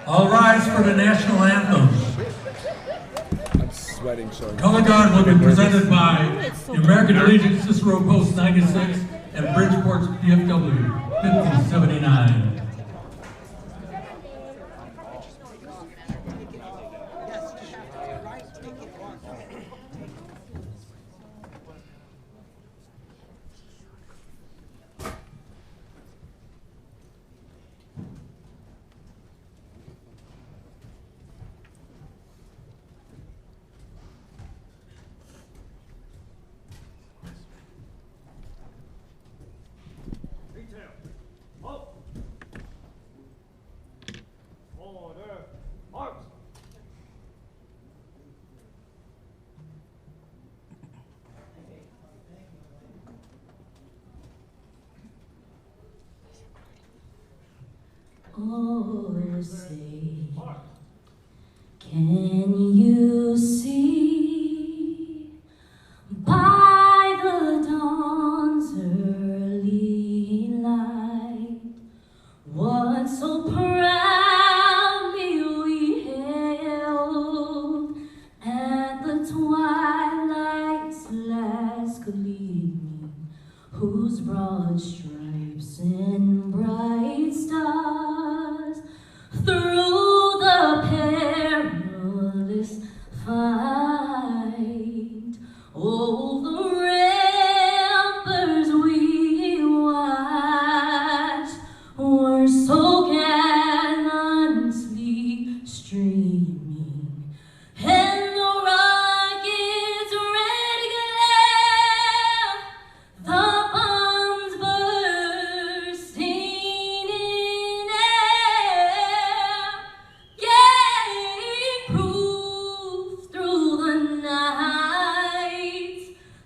All rise for the national anthem. I'm sweating so. Color guard will be presented by the American Legion Cicero Post 96 and Bridgeport's PFW 5079. Oh, say, can you see by the dawn's early light what so proudly we hailed at the twilight's last gleaming, whose broad stripes and bright stars through the perilous fight, over ramparts we watched, were so gallantly streaming, and the rockets' red glare, the bombs bursting in air, gave proof through the night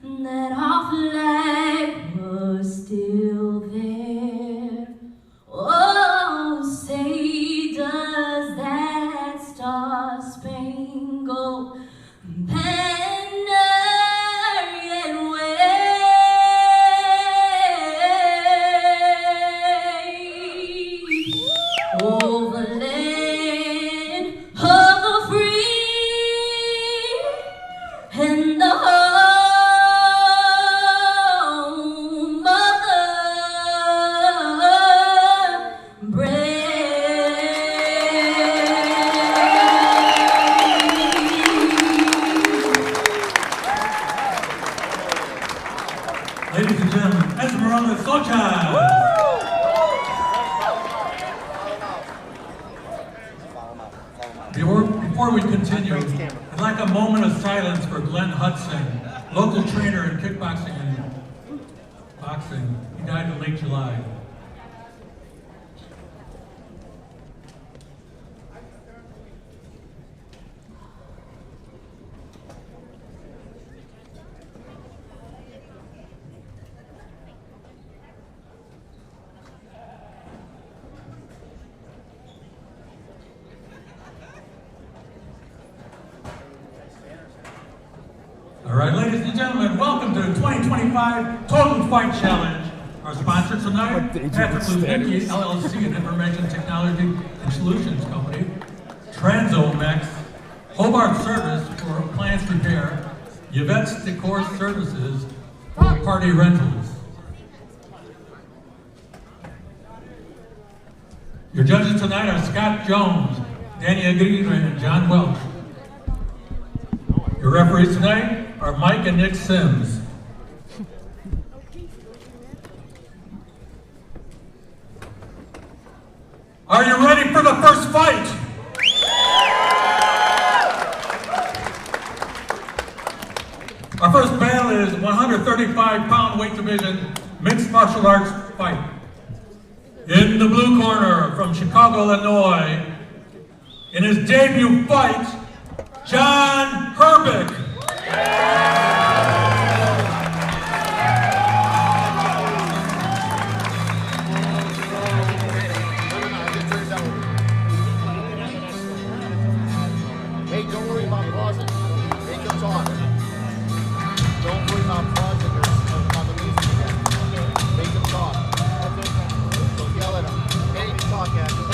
that our flag was still there. Oh, say, does that star-spangled banner yet wave over the land of the free and the home of the Ladies and gentlemen, Esmeralda Socha. Before we continue, I'd like a moment of silence for Glenn Hudson, local trainer in kickboxing and boxing. He died in late July. All right, ladies and gentlemen, welcome to the 2025 Total Fight Challenge. Our sponsor tonight, Patrick Lubicki, LLC, an information technology and solutions company, Transomex, Hobart Service for appliance repair, Yvette's Decor Services for party rentals. Your judges tonight are Scott Jones, Danny Aguirre, and John Welch. Your referees tonight are Mike and Nick Sims. Are you ready for the first fight? Our first battle is 135-pound weight division mixed martial arts fight. In the blue corner from Chicago, Illinois, in his debut fight, John Herbeck. Hey, don't worry about pausing. Make them talk. Don't worry about pausing or on the music again. Make them talk. Don't yell at them. Hey, talk at them.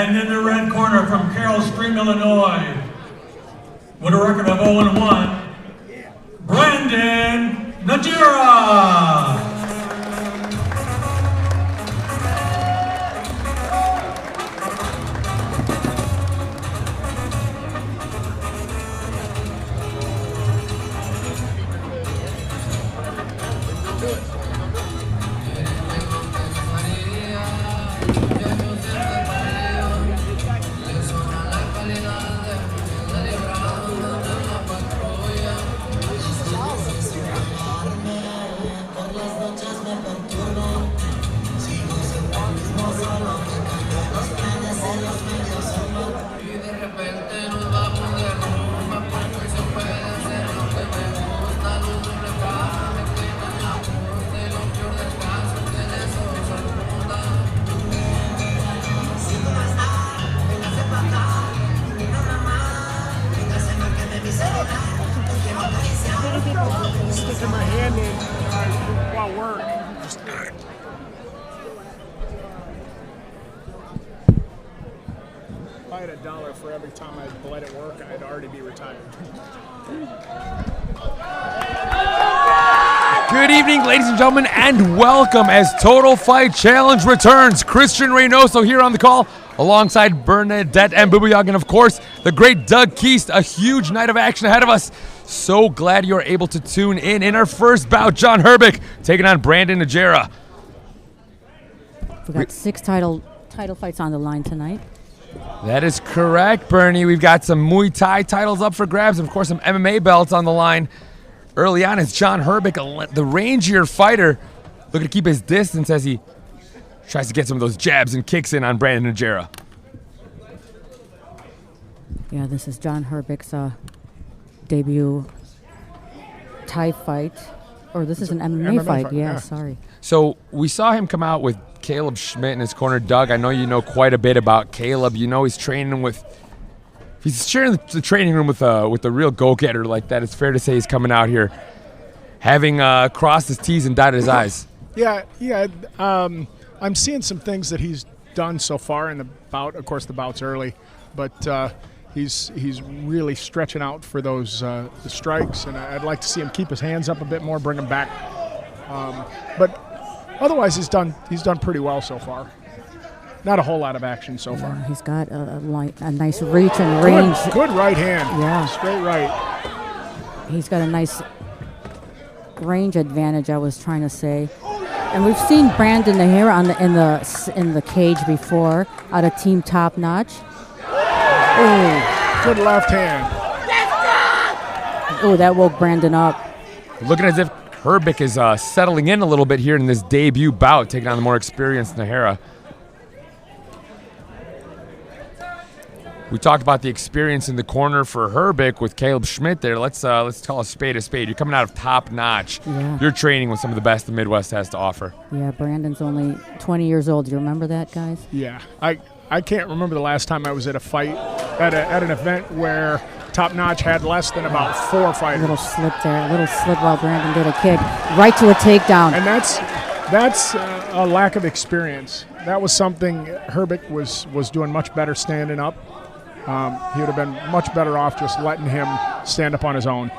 And in the red corner from Carroll Stream, Illinois, with a record of 0-1, Brandon Najera. Sticking my hand in while work. If I had $1 for every time I bled at work, I'd already be retired. Good evening, ladies and gentlemen, and welcome as Total Fight Challenge returns. Christian Reynoso here on the call, alongside Bernadette and Bubuyog, and of course, the great Doug Keast. A huge night of action ahead of us. So glad you're able to tune in. In our first bout, John Herbick taking on Brandon Najera. We got 6 title fights on the line tonight. That is correct, Bernie. We've got some Muay Thai titles up for grabs, and of course, some MMA belts on the line. Early on, it's John Herbick, the rangier fighter, looking to keep his distance as he tries to get some of those jabs and kicks in on Brandon Najera. Yeah, this is John Herbick's debut Thai fight. Or this is an MMA fight. Yeah, sorry. So we saw him come out with Caleb Schmidt in his corner. Doug, I know you know quite a bit about Caleb. You know he's training with... He's sharing the training room with a real go-getter like that. It's fair to say he's coming out here having crossed his T's and dotted his I's. Yeah. I'm seeing some things that he's done so far in the bout. Of course, the bout's early, but he's really stretching out for those the strikes, and I'd like to see him keep his hands up a bit more, bring them back. But otherwise, he's done pretty well so far. Not a whole lot of action so far. He's got a nice reach and range. Good right hand. Yeah. Straight right. He's got a nice range advantage, I was trying to say. And we've seen Brandon Najera in the cage before, out of Team Top Notch. Oh, good left hand. Oh, that woke Brandon up. Looking as if Herbick is settling in a little bit here in this debut bout, taking on the more experienced Najera. We talked about the experience in the corner for Herbick with Caleb Schmidt there. Let's call a spade a spade. You're coming out of Top Notch. Yeah. You're training with some of the best the Midwest has to offer. Yeah, Brandon's only 20 years old. Do you remember that, guys? Yeah, I can't remember the last time I was at a fight at an event where Top Notch had less than about 4 fighters. A little slip there, a little slip while Brandon did a kick right to a takedown. And that's a lack of experience. That was something Herbick was doing much better standing up. He would have been much better off just letting him stand up on his own.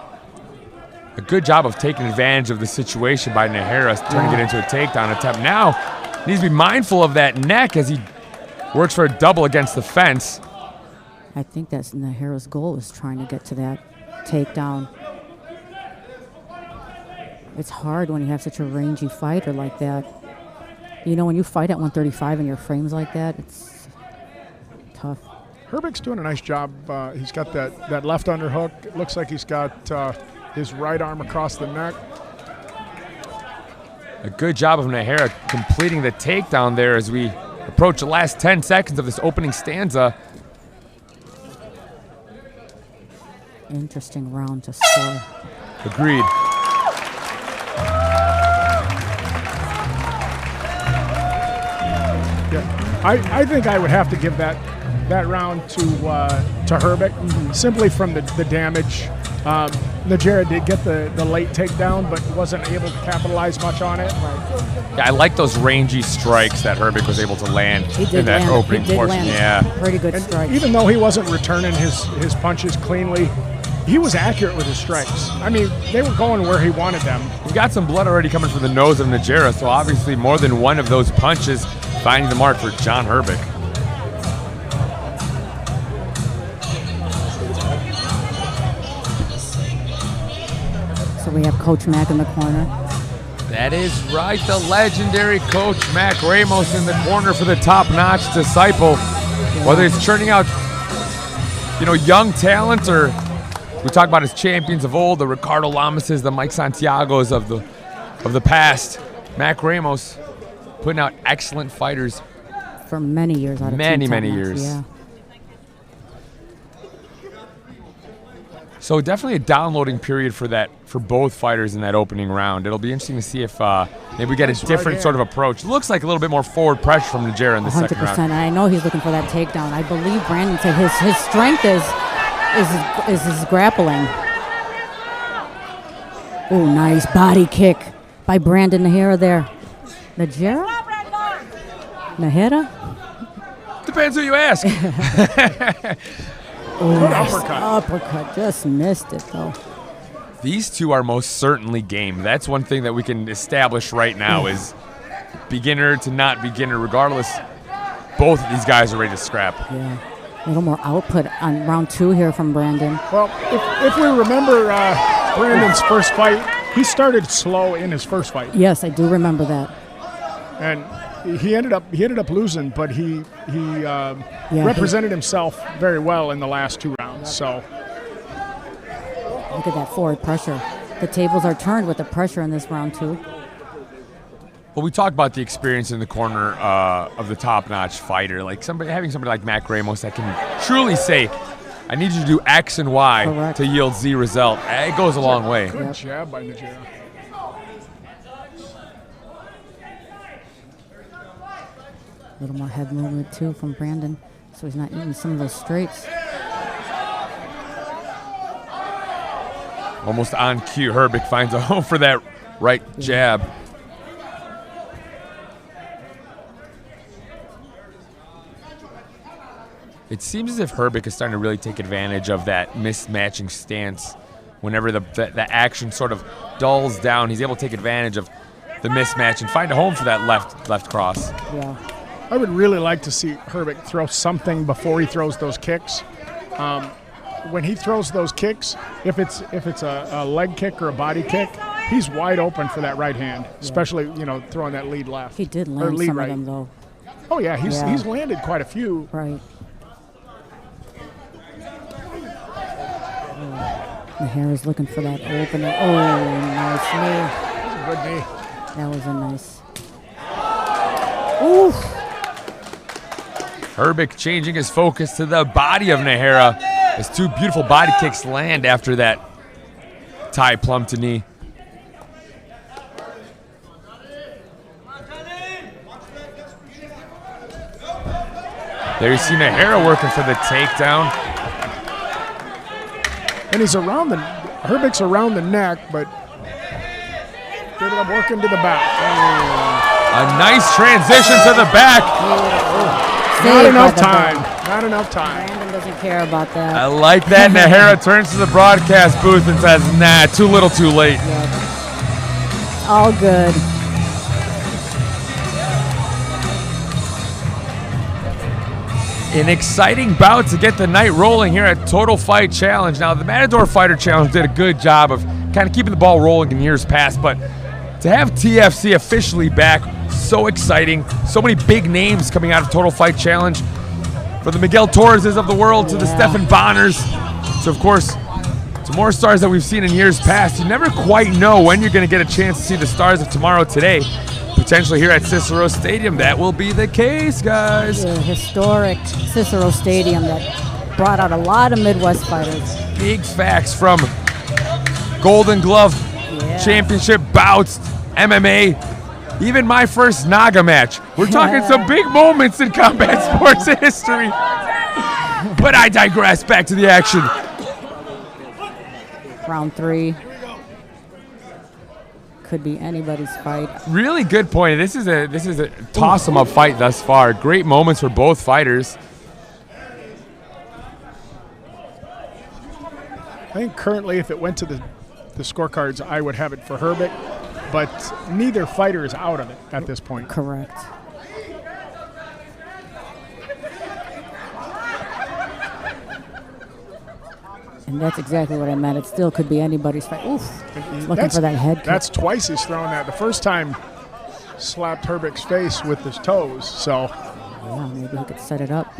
A good job of taking advantage of the situation by Najera, turning it into a takedown attempt. Now, needs to be mindful of that neck as he works for a double against the fence. I think that's Najera's goal, is trying to get to that takedown. It's hard when you have such a rangy fighter like that. You know, when you fight at 135 and your frame's like that, it's tough. Herbick's doing a nice job. He's got that left underhook. It looks like he's got his right arm across the neck. A good job of Najera completing the takedown there as we approach the last 10 seconds of this opening stanza. Interesting round to score. Agreed. Yeah, I think I would have to give that round to Herbick, simply from the damage. Najera did get the late takedown, but wasn't able to capitalize much on it. Yeah, I like those rangy strikes that Herbig was able to land He did in that land. opening He did portion. land Yeah. pretty good And strike. even though he wasn't returning his punches cleanly, he was accurate with his strikes. I mean, they were going where he wanted them. We've got some blood already coming from the nose of Najera, so obviously more than one of those punches finding the mark for John Herbig. So we have Coach Mack in the corner. That is right, the legendary Coach Mac Ramos in the corner for the top-notch disciple. Whether it's churning out, young talent, or we talk about his champions of old, the Ricardo Lamases, the Mike Santiagos of the past. Mac Ramos putting out excellent fighters. For many years out of Many, Team many Top Notch, years. Yeah. So definitely a downloading period for both fighters in that opening round. It'll be interesting to see if maybe we get a different sort of approach. Looks like a little bit more forward pressure from Najera in the 100%. second round. And I know he's looking for that takedown. I believe Brandon said his strength is his grappling. Oh, nice body kick by Brandon Najera there. Najera? Najera? Depends who you ask. Oh, Good nice uppercut. uppercut. Just missed it, though. These two are most certainly game. That's one thing that we can establish right now is beginner to not beginner, regardless. Both of these guys are ready to scrap. Yeah. A little more output on round 2 here from Brandon. Well, if we remember Brandon's first fight, he started slow in his first fight, Yes, I do remember that. and he ended up losing, but he represented himself very well in the last 2 rounds. So Look at that forward pressure. The tables are turned with the pressure in this round 2. Well, we talked about the experience in the corner of the top-notch fighter, like having somebody like Mac Ramos that can truly say, "I need you to do X and Y Correct. to yield Z result." It goes a long way. good jab by Najera. A little more head movement too from Brandon, so he's not eating some of those straights. Almost on cue, Herbig finds a home for that right jab. It seems as if Herbig is starting to really take advantage of that mismatching stance. Whenever the action sort of dulls down, he's able to take advantage of the mismatch and find a home for that left cross. Yeah. I would really like to see Herbig throw something before he throws those kicks. When he throws those kicks, if it's a leg kick or a body kick, he's wide open for that right hand, especially throwing that lead left. He did or land lead some right. of them though. Oh yeah, he's Yeah. landed quite a few. Right. The hair is looking for that opening. Oh, nice knee. Good knee. That was a nice. Oof. Herbig changing his focus to the body of Najera as 2 beautiful body kicks land after that tie plumb to knee. There you see Najera working for the takedown. And he's Herbig's around the neck, but ended up working to the back. A nice transition to the back. Not Saved enough by the time. bell. Not enough time. Brandon doesn't care about I that. like that. Najera turns to the broadcast booth and says, "Nah, too little, too late." All good. An exciting bout to get the night rolling here at Total Fight Challenge. Now, the Matador Fighter Challenge did a good job of kind of keeping the ball rolling in years past, but to have TFC officially back, so exciting. So many big names coming out of Total Fight Challenge. For the Miguel Torreses of the world, to the Yeah. Stephan Bonners, to, of course, to more stars that we've seen in years past. You never quite know when you're going to get a chance to see the stars of tomorrow today. Potentially here at Cicero Stadium, that will be the case, guys. The historic Cicero Stadium that brought out a lot of Midwest fighters. Big facts from Golden Glove Championship bouts, MMA, even my first Naga match. We're talking some big moments in combat sports history. But I digress. Back to the action. Round 3. Could be anybody's fight. Really good point. This is a toss 'em up fight thus far. Great moments for both fighters. I think currently, if it went to the scorecards, I would have it for Herbik, but neither fighter is out of it at this point. Correct. And that's exactly what I meant. It still could be anybody's fight. Oof. Looking for that head kick. That's twice he's thrown that. The first time slapped Herbik's face with his toes, so. Yeah, maybe he could set it up.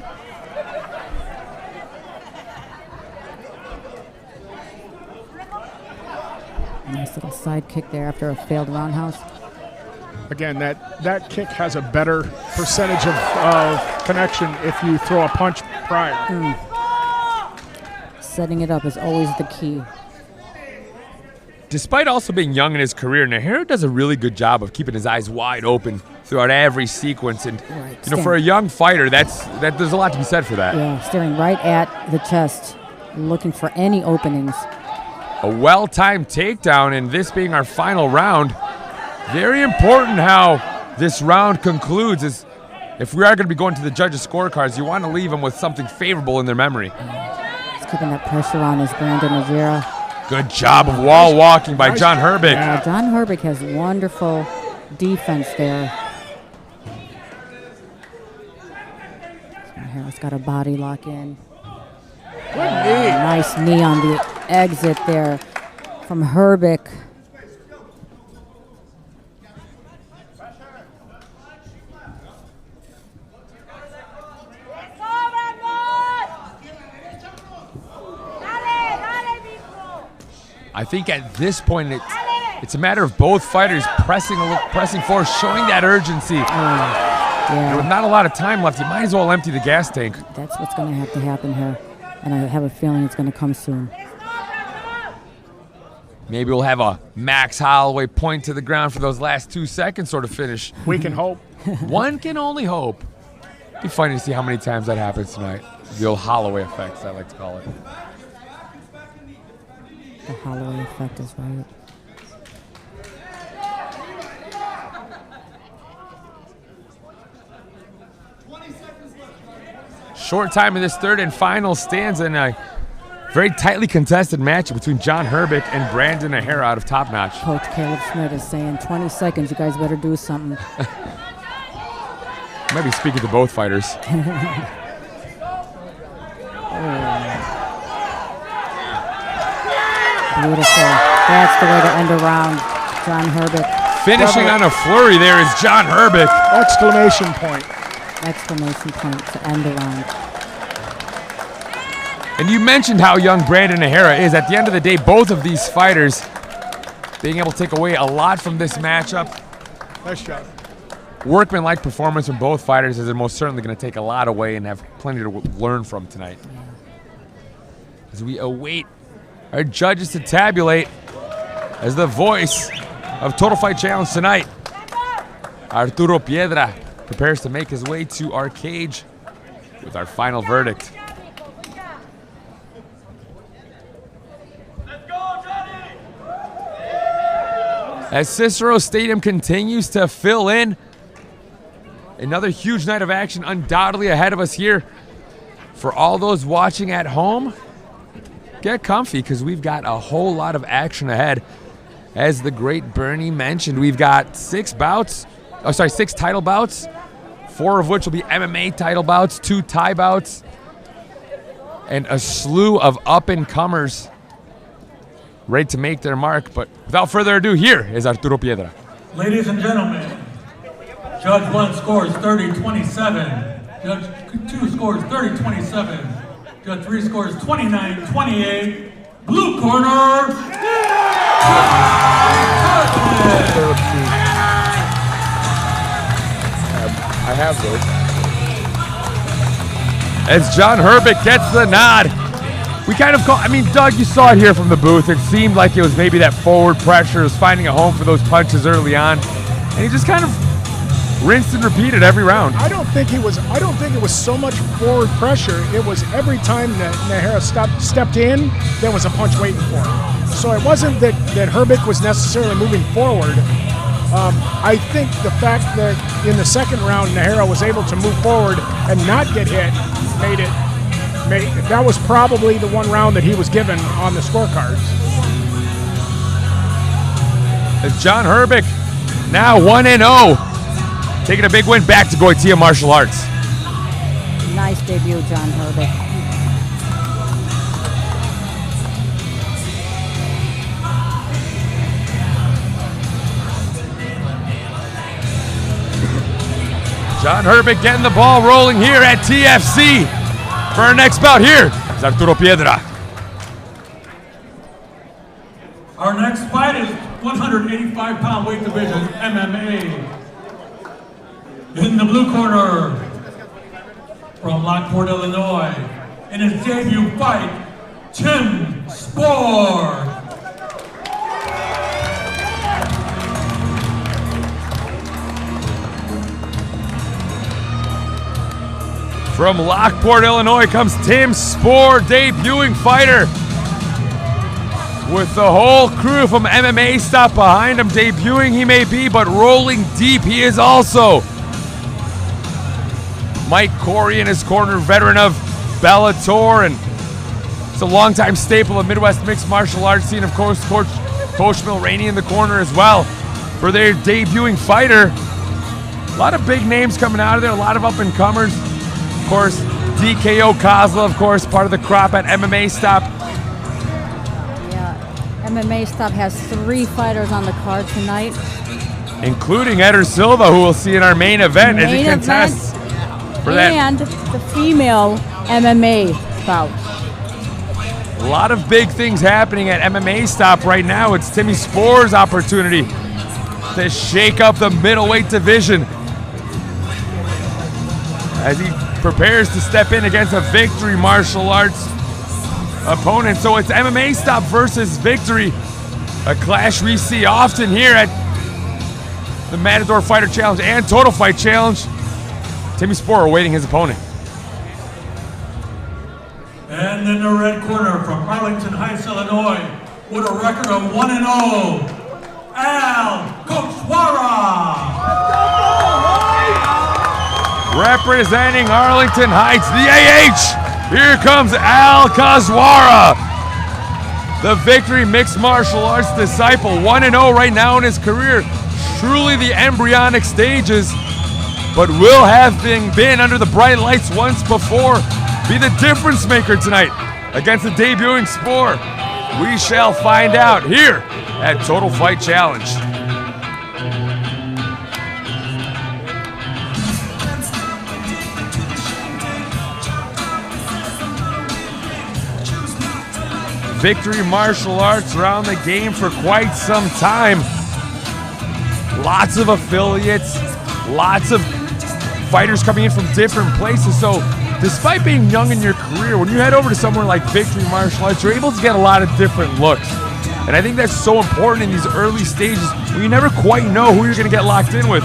Nice little side kick there after a failed roundhouse. Again, that kick has a better percentage of connection if you throw a punch prior. Setting it up is always the key. Despite also being young in his career, Nahara does a really good job of keeping his eyes wide open throughout every sequence. And for a young fighter, there's a lot to be said for that. Yeah, staring right at the chest, looking for any openings. A well-timed takedown, and this being our final round. Very important how this round concludes. Is if we are going to be going to the judges' scorecards, you want to leave them with something favorable in their memory. He's keeping that pressure on his Brandon Najera. Good job of wall walking by John Herbik. Yeah, John Herbik has wonderful defense there. Nahara's got a body lock in. Nice knee on the exit there from Herbik. I think at this point it's a matter of both fighters pressing forward, showing that urgency. And with not a lot of time left, you might as well empty the gas tank. That's what's going to have to happen here, and I have a feeling it's going to come soon. Maybe we'll have a Max Holloway point to the ground for those last 2 seconds sort of finish. We can hope. One can only hope. Be funny to see how many times that happens tonight. The old Holloway effect, as I like to call it. The Holloway effect is right. Short time in this third and final stanza in a very tightly contested match between John Herbik and Brandon Nahara out of Top Notch. Coach Caleb Schmidt is saying 20 seconds, you guys better do something. Might be speaking to both fighters. Beautiful. That's the way to end a round. John Herbik. Finishing on a flurry there is John Herbik. Exclamation point. Exclamation point to end the round. And you mentioned how young Brandon Nahara is. At the end of the day, both of these fighters being able to take away a lot from this matchup. Nice job. Workmanlike performance from both fighters is most certainly going to take a lot away and have plenty to learn from tonight. As we await our judges to tabulate as the voice of Total Fight Challenge tonight, Arturo Piedra prepares to make his way to our cage with our final verdict. As Cicero Stadium continues to fill in, another huge night of action undoubtedly ahead of us here. For all those watching at home, get comfy because we've got a whole lot of action ahead. As the great Bernie mentioned, we've got 6 title bouts, 4 of which will be MMA title bouts, 2 Thai bouts, and a slew of up-and-comers ready to make their mark. But without further ado, here is Arturo Piedra. Ladies and gentlemen, Judge 1 scores 30-27. Judge 2 scores 30-27. Judge 3 scores 29-28. Blue corner, I have those. As John Herbik gets the nod, we kind of Doug, you saw it here from the booth. It seemed like it was maybe that forward pressure, was finding a home for those punches early on, and he just kind of rinsed and repeated every round. I don't think it was so much forward pressure. It was every time that Nahara stepped in, there was a punch waiting for him. So it wasn't that Herbig was necessarily moving forward. I think the fact that in the second round Nahara was able to move forward and not get hit that was probably the one round that he was given on the scorecards. John Herbig now 1-0, taking a big win back to Goitia Martial Arts. Nice debut, John Herbig. John Herbig getting the ball rolling here at TFC. For our next bout here is Arturo Piedra. Our next fight is 185-pound weight division, MMA. In the blue corner, from Lockport, Illinois, in his debut fight, Tim Spoor. From Lockport, Illinois comes Tim Spoor, debuting fighter. With the whole crew from MMA Stop behind him, debuting he may be, but rolling deep he is also. Mike Corey in his corner, veteran of Bellator, and it's a longtime staple of Midwest mixed martial arts scene. Of course, Coach Mulroney in the corner as well for their debuting fighter. A lot of big names coming out of there, a lot of up-and-comers. Of course, DKO Kozla, of course, part of the crop at MMA Stop. Yeah, MMA Stop has 3 fighters on the card tonight. Including Eder Silva, who we'll see in our main event as he contests for that. And the female MMA bout. A lot of big things happening at MMA Stop right now. It's Timmy Spoor's opportunity to shake up the middleweight division as he prepares to step in against a Victory Martial Arts opponent. So it's MMA Stop versus Victory, a clash we see often here at the Matador Fighter Challenge and Total Fight Challenge. Timmy Spoor awaiting his opponent. And in the red corner from Arlington Heights, Illinois, with a record of 1-0, Al Kochwara. Representing Arlington Heights, the AH, here comes Al Kazwara, the Victory Mixed Martial Arts disciple, 1-0 right now in his career. Truly the embryonic stages, but will have been under the bright lights once before. Be the difference maker tonight against the debuting Spoor. We shall find out here at Total Fight Challenge. Victory Martial Arts around the game for quite some time. Lots of affiliates, lots of fighters coming in from different places. So despite being young in your career, when you head over to somewhere like Victory Martial Arts, you're able to get a lot of different looks. And I think that's so important in these early stages when you never quite know who you're going to get locked in with.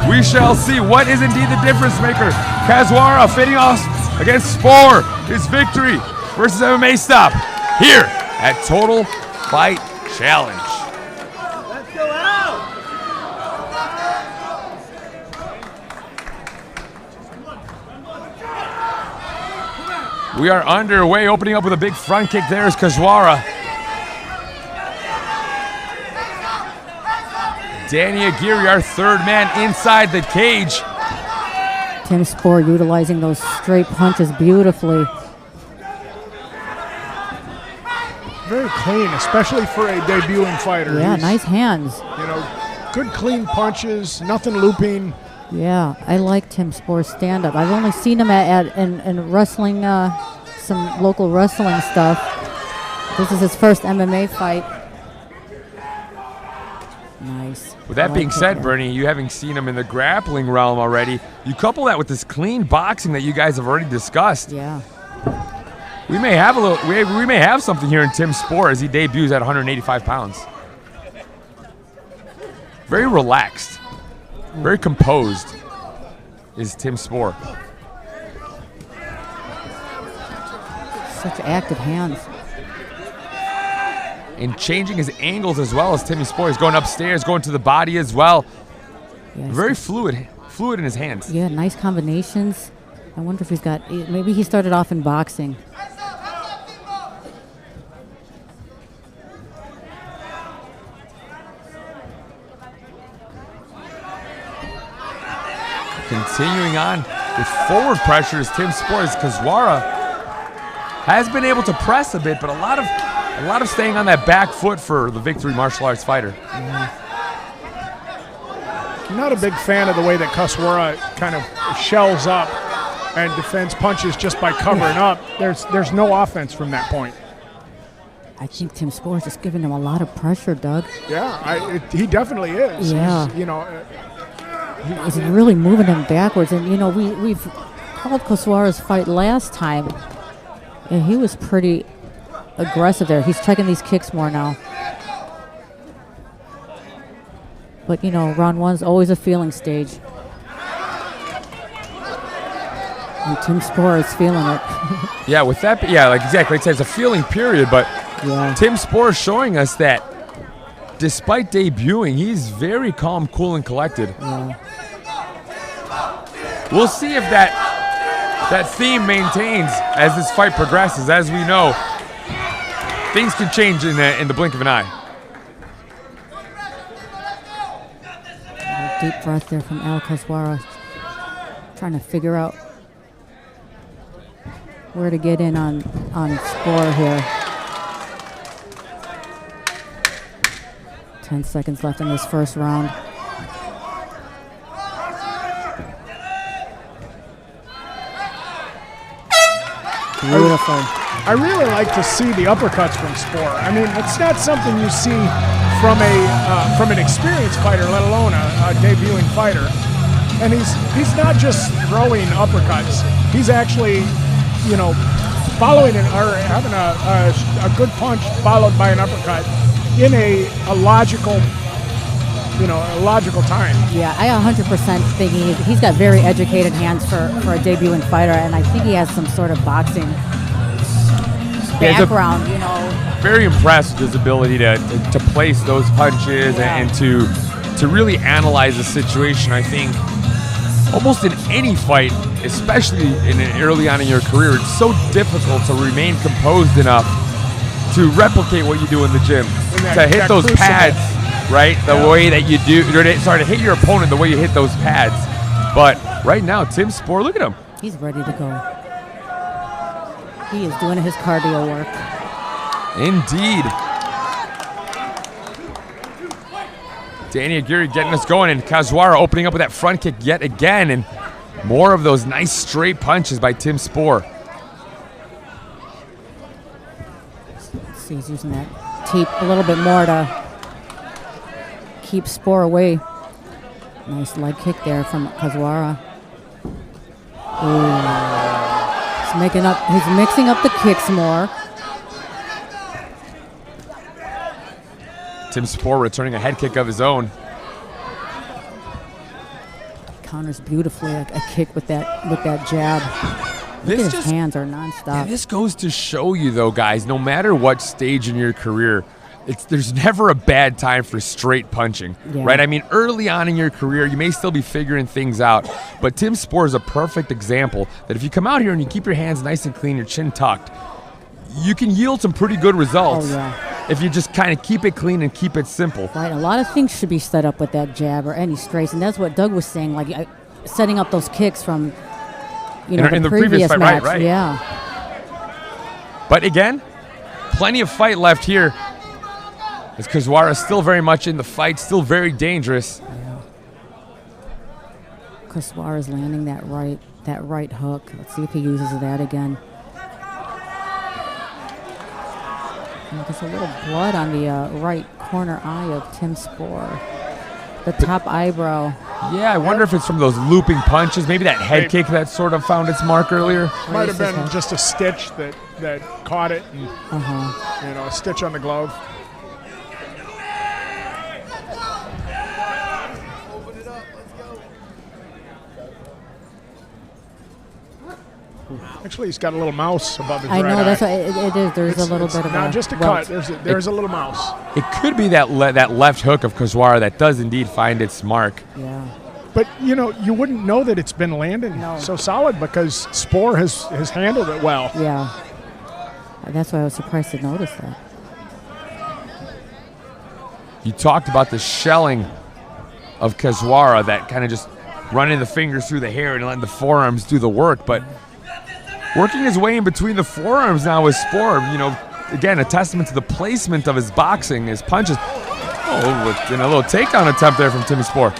We shall see what is indeed the difference maker. Kazwara fitting off against Spoor. His Victory versus MMA Stop here at Total Fight Challenge. Let's go out! We are underway, opening up with a big front kick. There's Kazwara. Danny Aguirre, our third man inside the cage. Tim Spoor utilizing those straight punches beautifully. Very clean, especially for a debuting fighter. Yeah, nice hands. You know, good clean punches, nothing looping. Yeah, I like Tim Spoor's stand-up. I've only seen him in wrestling, some local wrestling stuff. This is his first MMA fight. Nice. With that being said, Bernie, you having seen him in the grappling realm already, you couple that with this clean boxing that you guys have already discussed. Yeah. We may have we may have something here in Tim Spoor as he debuts at 185 pounds. Very relaxed, very composed is Tim Spoor. Such active hands. and changing his angles as well as Timmy Spoor. He's going upstairs, going to the body as well. Yeah, Very fluid in his hands. Yeah, nice combinations. I wonder if he's got, maybe he started off in boxing. Continuing on with forward pressures, Tim Spoor, as Kazwara has been able to press a bit, but a lot of staying on that back foot for the Victory martial arts fighter. I'm not a big fan of the way that Kazwara kind of shells up and defends punches just by covering up. There's no offense from that point. I think Tim Spoor is just giving him a lot of pressure, Doug. Yeah, he definitely is. Yeah. He's, He's really moving him backwards. And, we've called Kazwara's fight last time, and he was pretty aggressive there. He's checking these kicks more now. But, round one's always a feeling stage. And Tim Spoor is feeling it. Yeah, with that, exactly. It's a feeling period, but Yeah. Tim Spoor is showing us that despite debuting, he's very calm, cool, and collected. Yeah. We'll see if that theme maintains as this fight progresses. As we know, things can change in the blink of an eye. A deep breath there from Al Kazwara. Trying to figure out where to get in on Spoor here. 10 seconds left in this first round. Beautiful. I really like to see the uppercuts from Spoor. I mean, it's not something you see from an experienced fighter, let alone a debuting fighter. And he's not just throwing uppercuts. He's actually, following it or having a good punch followed by an uppercut in a logical time. Yeah, I 100% think he's got very educated hands for a debuting fighter, and I think he has some sort of boxing background, Very impressed with his ability to place those punches and to really analyze the situation. I think almost in any fight, especially early on in your career, it's so difficult to remain composed enough to replicate what you do in the gym, to hit those pads, right? The way that you do, to hit your opponent the way you hit those pads. But right now, Tim Spoor, look at him. He's ready to go. He is doing his cardio work. Indeed. Danny Aguirre getting us going, and Kazwara opening up with that front kick yet again, and more of those nice straight punches by Tim Spoor. See, he's using that tape a little bit more to keep Spoor away. Nice leg kick there from Kazwara. He's mixing up the kicks more. Tim Spoor returning a head kick of his own. Counters beautifully a kick with that jab. His hands are nonstop. Yeah, this goes to show you, though, guys, no matter what stage in your career, there's never a bad time for straight punching, right? I mean, early on in your career, you may still be figuring things out, but Tim Spoor is a perfect example that if you come out here and you keep your hands nice and clean, your chin tucked, you can yield some pretty good results if you just kind of keep it clean and keep it simple. Right, a lot of things should be set up with that jab or any straights, and that's what Doug was saying, like setting up those kicks from in the previous fight, match. right? Yeah. But again, plenty of fight left here. As Kazwara is still very much in the fight, still very dangerous. Yeah. Kazwara is landing that right hook. Let's see if he uses that again. And there's a little blood on the right corner eye of Tim Spoor. The top eyebrow. Yeah, I wonder if it's from those looping punches. Maybe that head kick that sort of found its mark earlier. Might have been just a stitch that caught it, and a stitch on the glove. Actually, he's got a little mouse above his I right know eye. that's what it is. There's a little bit of not a just a welt. cut. There's a little mouse. It could be that that left hook of Kaswara that does indeed find its mark. Yeah. But you wouldn't know that it's been landing so solid because Spoor has handled it well. Yeah. That's why I was surprised to notice that. You talked about the shelling of Kaswara, that kind of just running the fingers through the hair and letting the forearms do the work, but working his way in between the forearms now with Spoor, again, a testament to the placement of his boxing, his punches. Oh, and a little takedown attempt there from Timmy Spoor.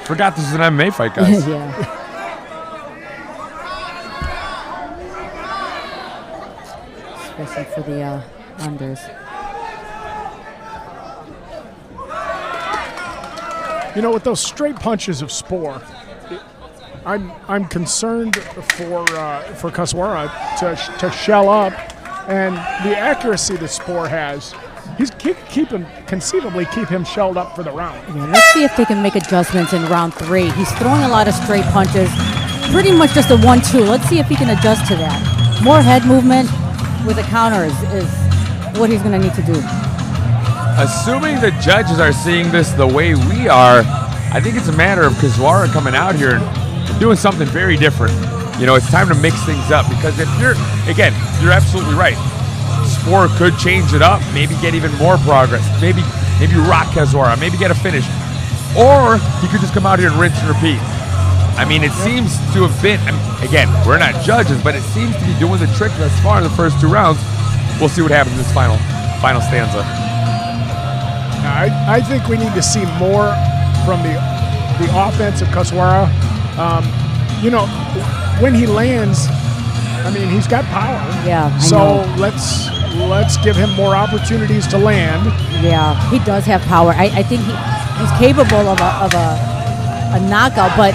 Forgot this is an MMA fight, guys. Yeah. Especially for the unders. With those straight punches of Spoor, I'm concerned for Kaswara to shell up, and the accuracy that Spoor has, he can conceivably keep him shelled up for the round. Yeah, let's see if they can make adjustments in round 3. He's throwing a lot of straight punches, pretty much just a 1-2. Let's see if he can adjust to that. More head movement with a counter is what he's going to need to do. Assuming the judges are seeing this the way we are, I think it's a matter of Kaswara coming out here and doing something very different. It's time to mix things up, because if you're absolutely right. Spoor could change it up, maybe get even more progress, maybe rock Kaswara, maybe get a finish. Or he could just come out here and rinse and repeat. It seems to have been, again, we're not judges, but it seems to be doing the trick thus far in the first 2 rounds. We'll see what happens in this final stanza. I think we need to see more from the offense of Kaswara. When he lands, he's got power. Yeah. So let's give him more opportunities to land. Yeah, he does have power. I think he's capable of a knockout, but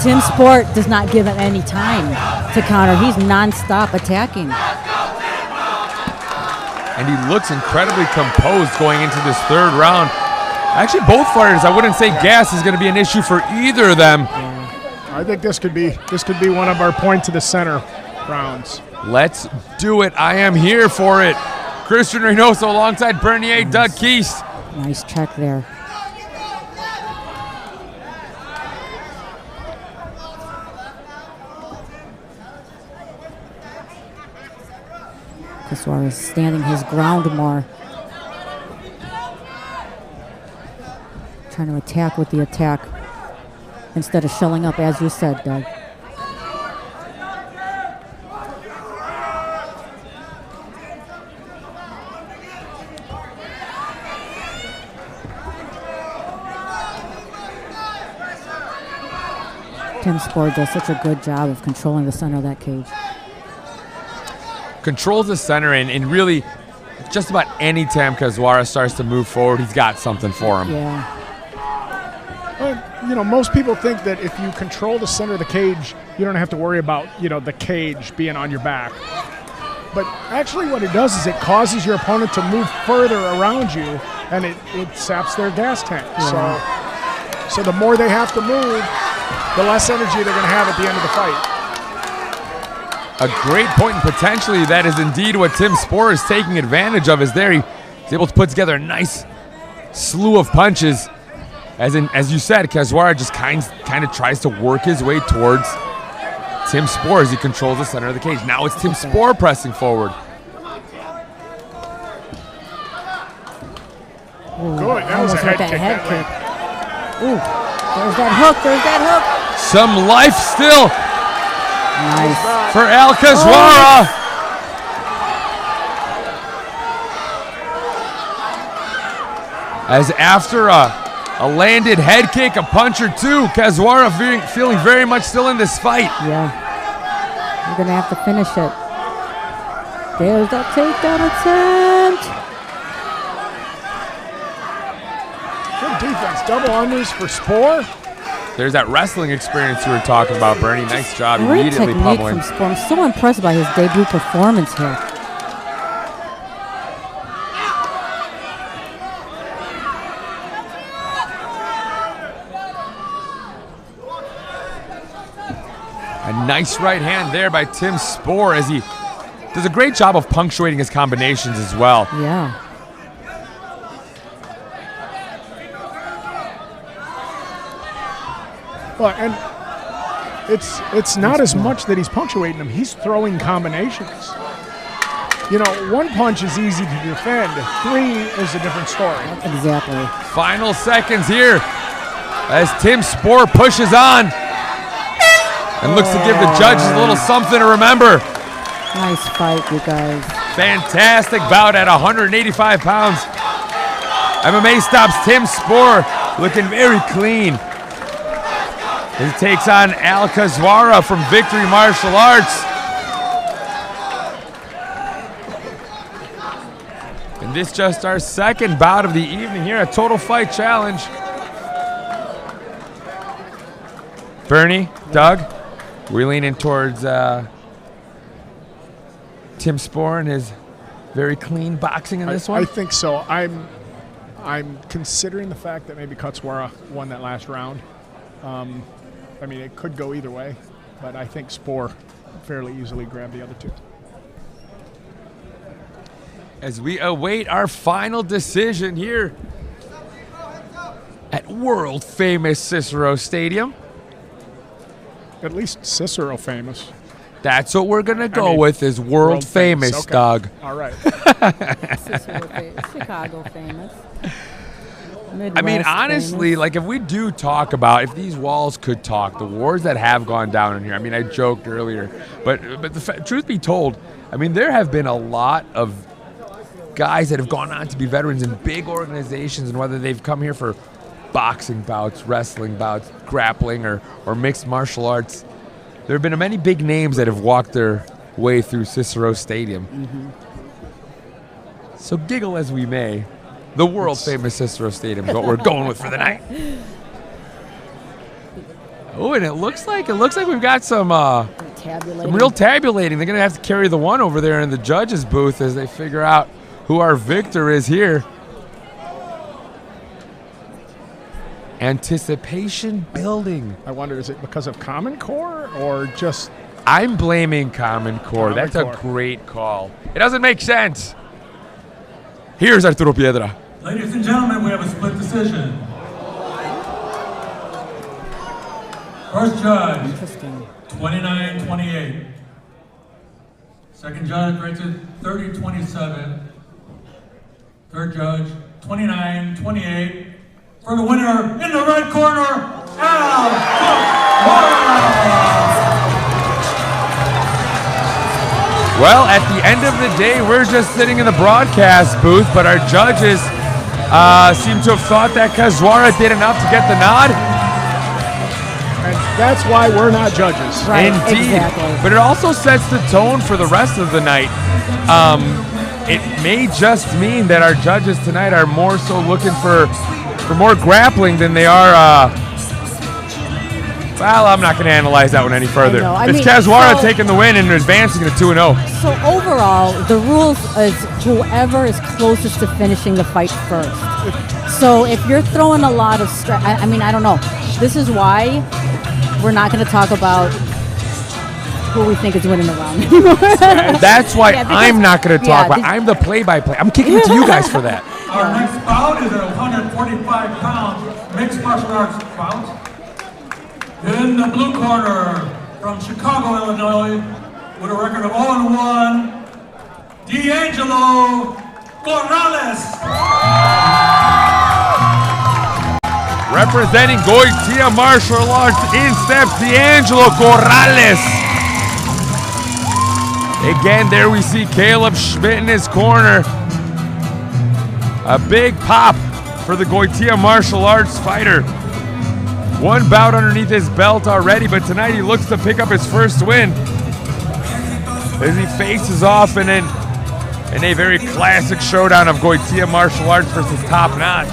Tim Spoor does not give him any time to counter. He's nonstop attacking. And he looks incredibly composed going into this 3rd round. Actually, both fighters, I wouldn't say gas is going to be an issue for either of them. I think this could be one of our point to the center rounds. Let's do it. I am here for it. Christian Reynoso alongside Bernier Doug Keast. Nice check there. Kaswara is standing his ground more. Trying to attack with the attack instead of shelling up, as you said, Doug. Tim Spoor does such a good job of controlling the center of that cage. Controls the center, and really just about any time Kaswara starts to move forward, he's got something for him. Yeah. Well, most people think that if you control the center of the cage, you don't have to worry about, the cage being on your back. But actually what it does is it causes your opponent to move further around you, and it saps their gas tank. Yeah. So the more they have to move, the less energy they're going to have at the end of the fight. A great point, and potentially that is indeed what Tim Spoor is taking advantage of. Is he's able to put together a nice slew of punches. As you said, Kaswara just kind of tries to work his way towards Tim Spoor as he controls the center of the cage. Now it's Tim Spoor pressing forward. Ooh, good. That was a head kick. Ooh, there's that hook. Some life still. Nice. For Al Kaswara. As after a landed head kick, a punch or two, Kaswara feeling very much still in this fight. Yeah. You're going to have to finish it. There's that takedown attempt. Good defense. Double unders for Spoor. There's that wrestling experience you were talking about, Bernie. Nice job. Great Immediately technique pummeling. from Spoor. I'm so impressed by his debut performance here. A nice right hand there by Tim Spoor as he does a great job of punctuating his combinations as well. Yeah. Well, and it's not as much that he's punctuating them. He's throwing combinations. You know, one punch is easy to defend. 3 is a different story. Exactly. Final seconds here as Tim Spoor pushes on and looks to give the judges a little something to remember. Nice fight, you guys. Fantastic bout at 185 pounds. MMA stops Tim Spoor, looking very clean. He takes on Al Kazwara from Victory Martial Arts. And this just our second bout of the evening here at Total Fight Challenge. Bernie, Doug, we're leaning towards Tim Spoor and his very clean boxing in this one. I think so. I'm considering the fact that maybe Katswara won that last round. I mean, it could go either way, but I think Spoor fairly easily grabbed the other two. As we await our final decision here at world famous Cicero Stadium. At least Cicero famous. That's what we're going to go with is world famous, okay. Doug. All right. Chicago famous. I mean, honestly, like if we do talk about, if these walls could talk, the wars that have gone down in here, I mean, I joked earlier, but the truth be told, I mean, there have been a lot of guys that have gone on to be veterans in big organizations, and whether they've come here for boxing bouts, wrestling bouts, grappling, or mixed martial arts, there have been many big names that have walked their way through Cicero Stadium. Mm-hmm. So giggle as we may, the world famous Cicero Stadium is what we're going with for the night. Oh, and it looks like we've got some real tabulating. They're gonna have to carry the one over there in the judges' booth as they figure out who our victor is here. Anticipation building. I wonder, is it because of Common Core or just... I'm blaming Common Core. That's a great call. It doesn't make sense. Here's Arturo Piedra. Ladies and gentlemen, we have a split decision. First judge, 29-28. Second judge rates it 30-27. Third judge, 29-28. For the winner, in the red corner, Al Kazwara. Well, at the end of the day, we're just sitting in the broadcast booth, but our judges seem to have thought that Kazwara did enough to get the nod. And that's why we're not judges. Right, Indeed. exactly. But it also sets the tone for the rest of the night. It may just mean that our judges tonight are more so looking for more grappling than they are. Well, I'm not going to analyze that one any further. It's Kazwara taking the win and advancing to 2-0. So overall, the rules is whoever is closest to finishing the fight first. So if you're throwing a lot of stress, I mean, I don't know. This is why we're not going to talk about who we think is winning the round anymore. That's why I'm not going to talk about. I'm the play-by-play. I'm kicking it to you guys for that. Our next bout is a 145-pound mixed martial arts bout. In the blue corner, from Chicago, Illinois, with a record of 0-1, D'Angelo Corrales. Representing Goitia Martial Arts, in steps D'Angelo Corrales. Again, there we see Caleb Schmidt in his corner. A big pop for the Goitia Martial Arts fighter. One bout underneath his belt already, but tonight he looks to pick up his first win as he faces off in a very classic showdown of Goitia Martial Arts versus Top Notch.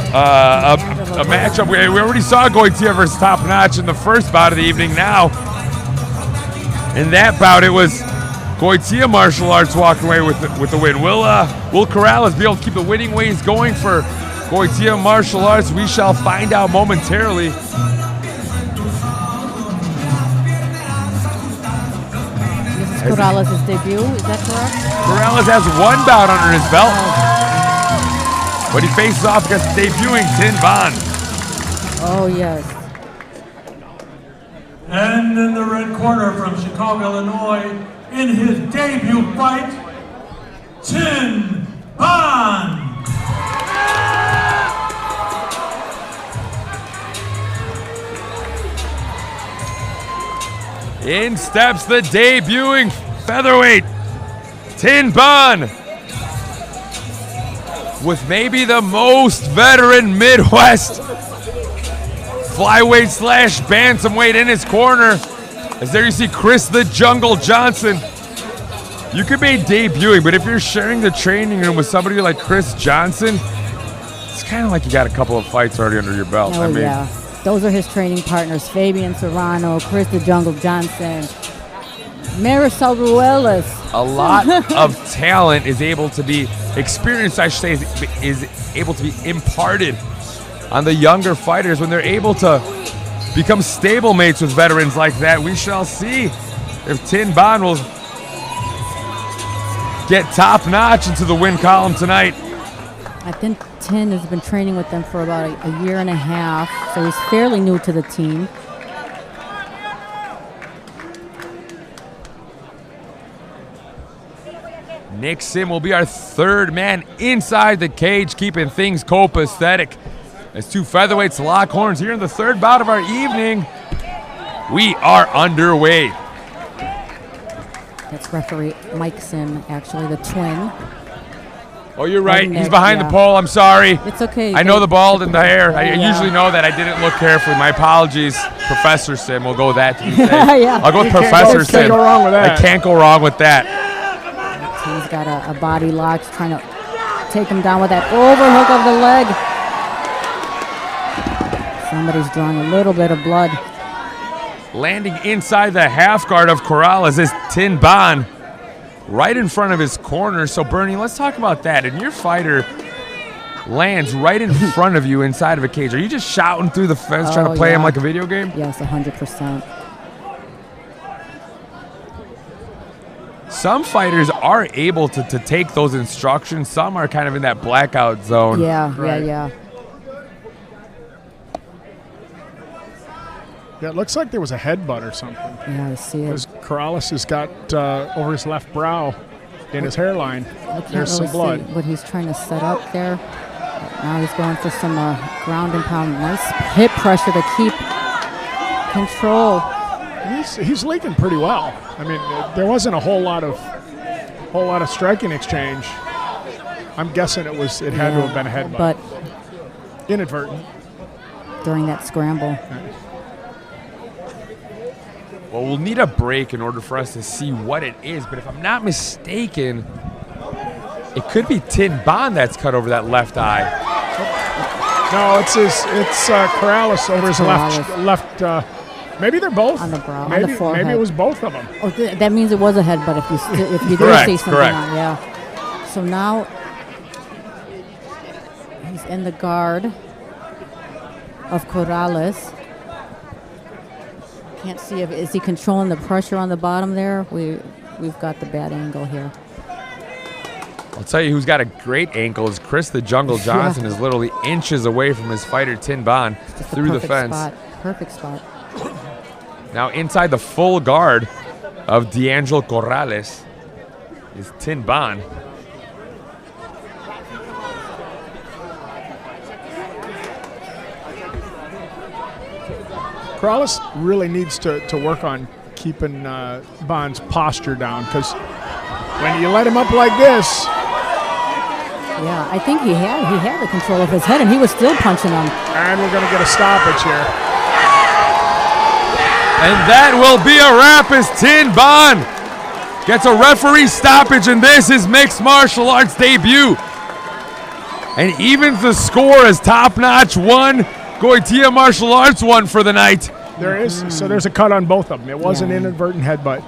A matchup, we already saw Goitia versus Top Notch in the first bout of the evening. Now, in that bout, it was Goitia Martial Arts walking away with the win. Will Corrales be able to keep the winning ways going for Goitia Martial Arts? We shall find out momentarily. This is Corrales' debut, is that correct? Corrales has 1 bout under his belt, but he faces off against debuting Tin Bond. Oh, yes. And in the red corner from Chicago, Illinois, in his debut fight, Tin Bond. In steps the debuting featherweight, Tin Bond, with maybe the most veteran Midwest flyweight slash bantamweight in his corner. As there you see Chris the Jungle Johnson. You could be debuting, but if you're sharing the training room with somebody like Chris Johnson, it's kind of like you got a couple of fights already under your belt. Oh, yeah. Those are his training partners, Fabian Serrano, Chris the Jungle Johnson, Marisol Ruelas. A lot of talent is able to be, experience I should say, is able to be imparted on the younger fighters when they're able to become stablemates with veterans like that. We shall see if Tin Bond will get top notch into the win column tonight. I think Tin has been training with them for about a year and a half, so he's fairly new to the team. Nick Sim will be our third man inside the cage, keeping things copacetic. As 2 featherweights lock horns here in the third bout of our evening. We are underway. That's referee Mike Sim, actually, the twin. Oh, you're right. Nick, He's behind yeah. the pole. I'm sorry. It's okay. I know the bald and the hair. I Yeah. usually know that. I didn't look carefully. My apologies, Professor Sim. We'll go with that. To be safe. Yeah. I'll go with You can't Professor go- Sim. can't go wrong with that. I can't go wrong with that. He's got a body lock, trying to take him down with that overhook of the leg. Somebody's drawing a little bit of blood. Landing inside the half guard of Corrales is Tin Bond, right in front of his corner. So, Bernie, let's talk about that. And your fighter lands right in front of you inside of a cage. Are you just shouting through the fence trying to play him yeah. like a video game? Yes, 100%. Some fighters are able to take those instructions. Some are kind of in that blackout zone. Yeah, Right. yeah. Yeah, it looks like there was a headbutt or something. Yeah, I see it. Because Corrales has got over his left brow in his hairline. I can't There's really some blood. see what he's trying to set up there. But now he's going for some ground and pound. Nice hip pressure to keep control. He's leaking pretty well. I mean, there wasn't a whole lot of striking exchange. I'm guessing it had to have been a headbutt. But Inadvertent. during that scramble. Well, we'll need a break in order for us to see what it is. But if I'm not mistaken, it could be Tin Bond that's cut over that left eye. No, it's Corrales over his Corrales. left. Maybe they're both On the brow, on Maybe, the forehead. maybe it was both of them. Oh, that means it was a headbutt if you did Correct, see something correct. on. Yeah. So now he's in the guard of Corrales. Can't see is he controlling the pressure on the bottom there? We've got the bad angle here. I'll tell you who's got a great ankle is Chris the Jungle Johnson is literally inches away from his fighter Tin Bond Just through the perfect fence. Spot. Perfect spot. Now inside the full guard of D'Angelo Corrales is Tin Bond. Corrales really needs to work on keeping Bond's posture down, because when you let him up like this, Yeah, I think he had the control of his head, and he was still punching him. and we're going to get a stoppage here. And that will be a wrap as Tin Bond gets a referee stoppage, and this is mixed martial arts debut. And evens the score as Top Notch won, Goitia Martial Arts won for the night. There is, so there's a cut on both of them. It was an Yeah. inadvertent headbutt.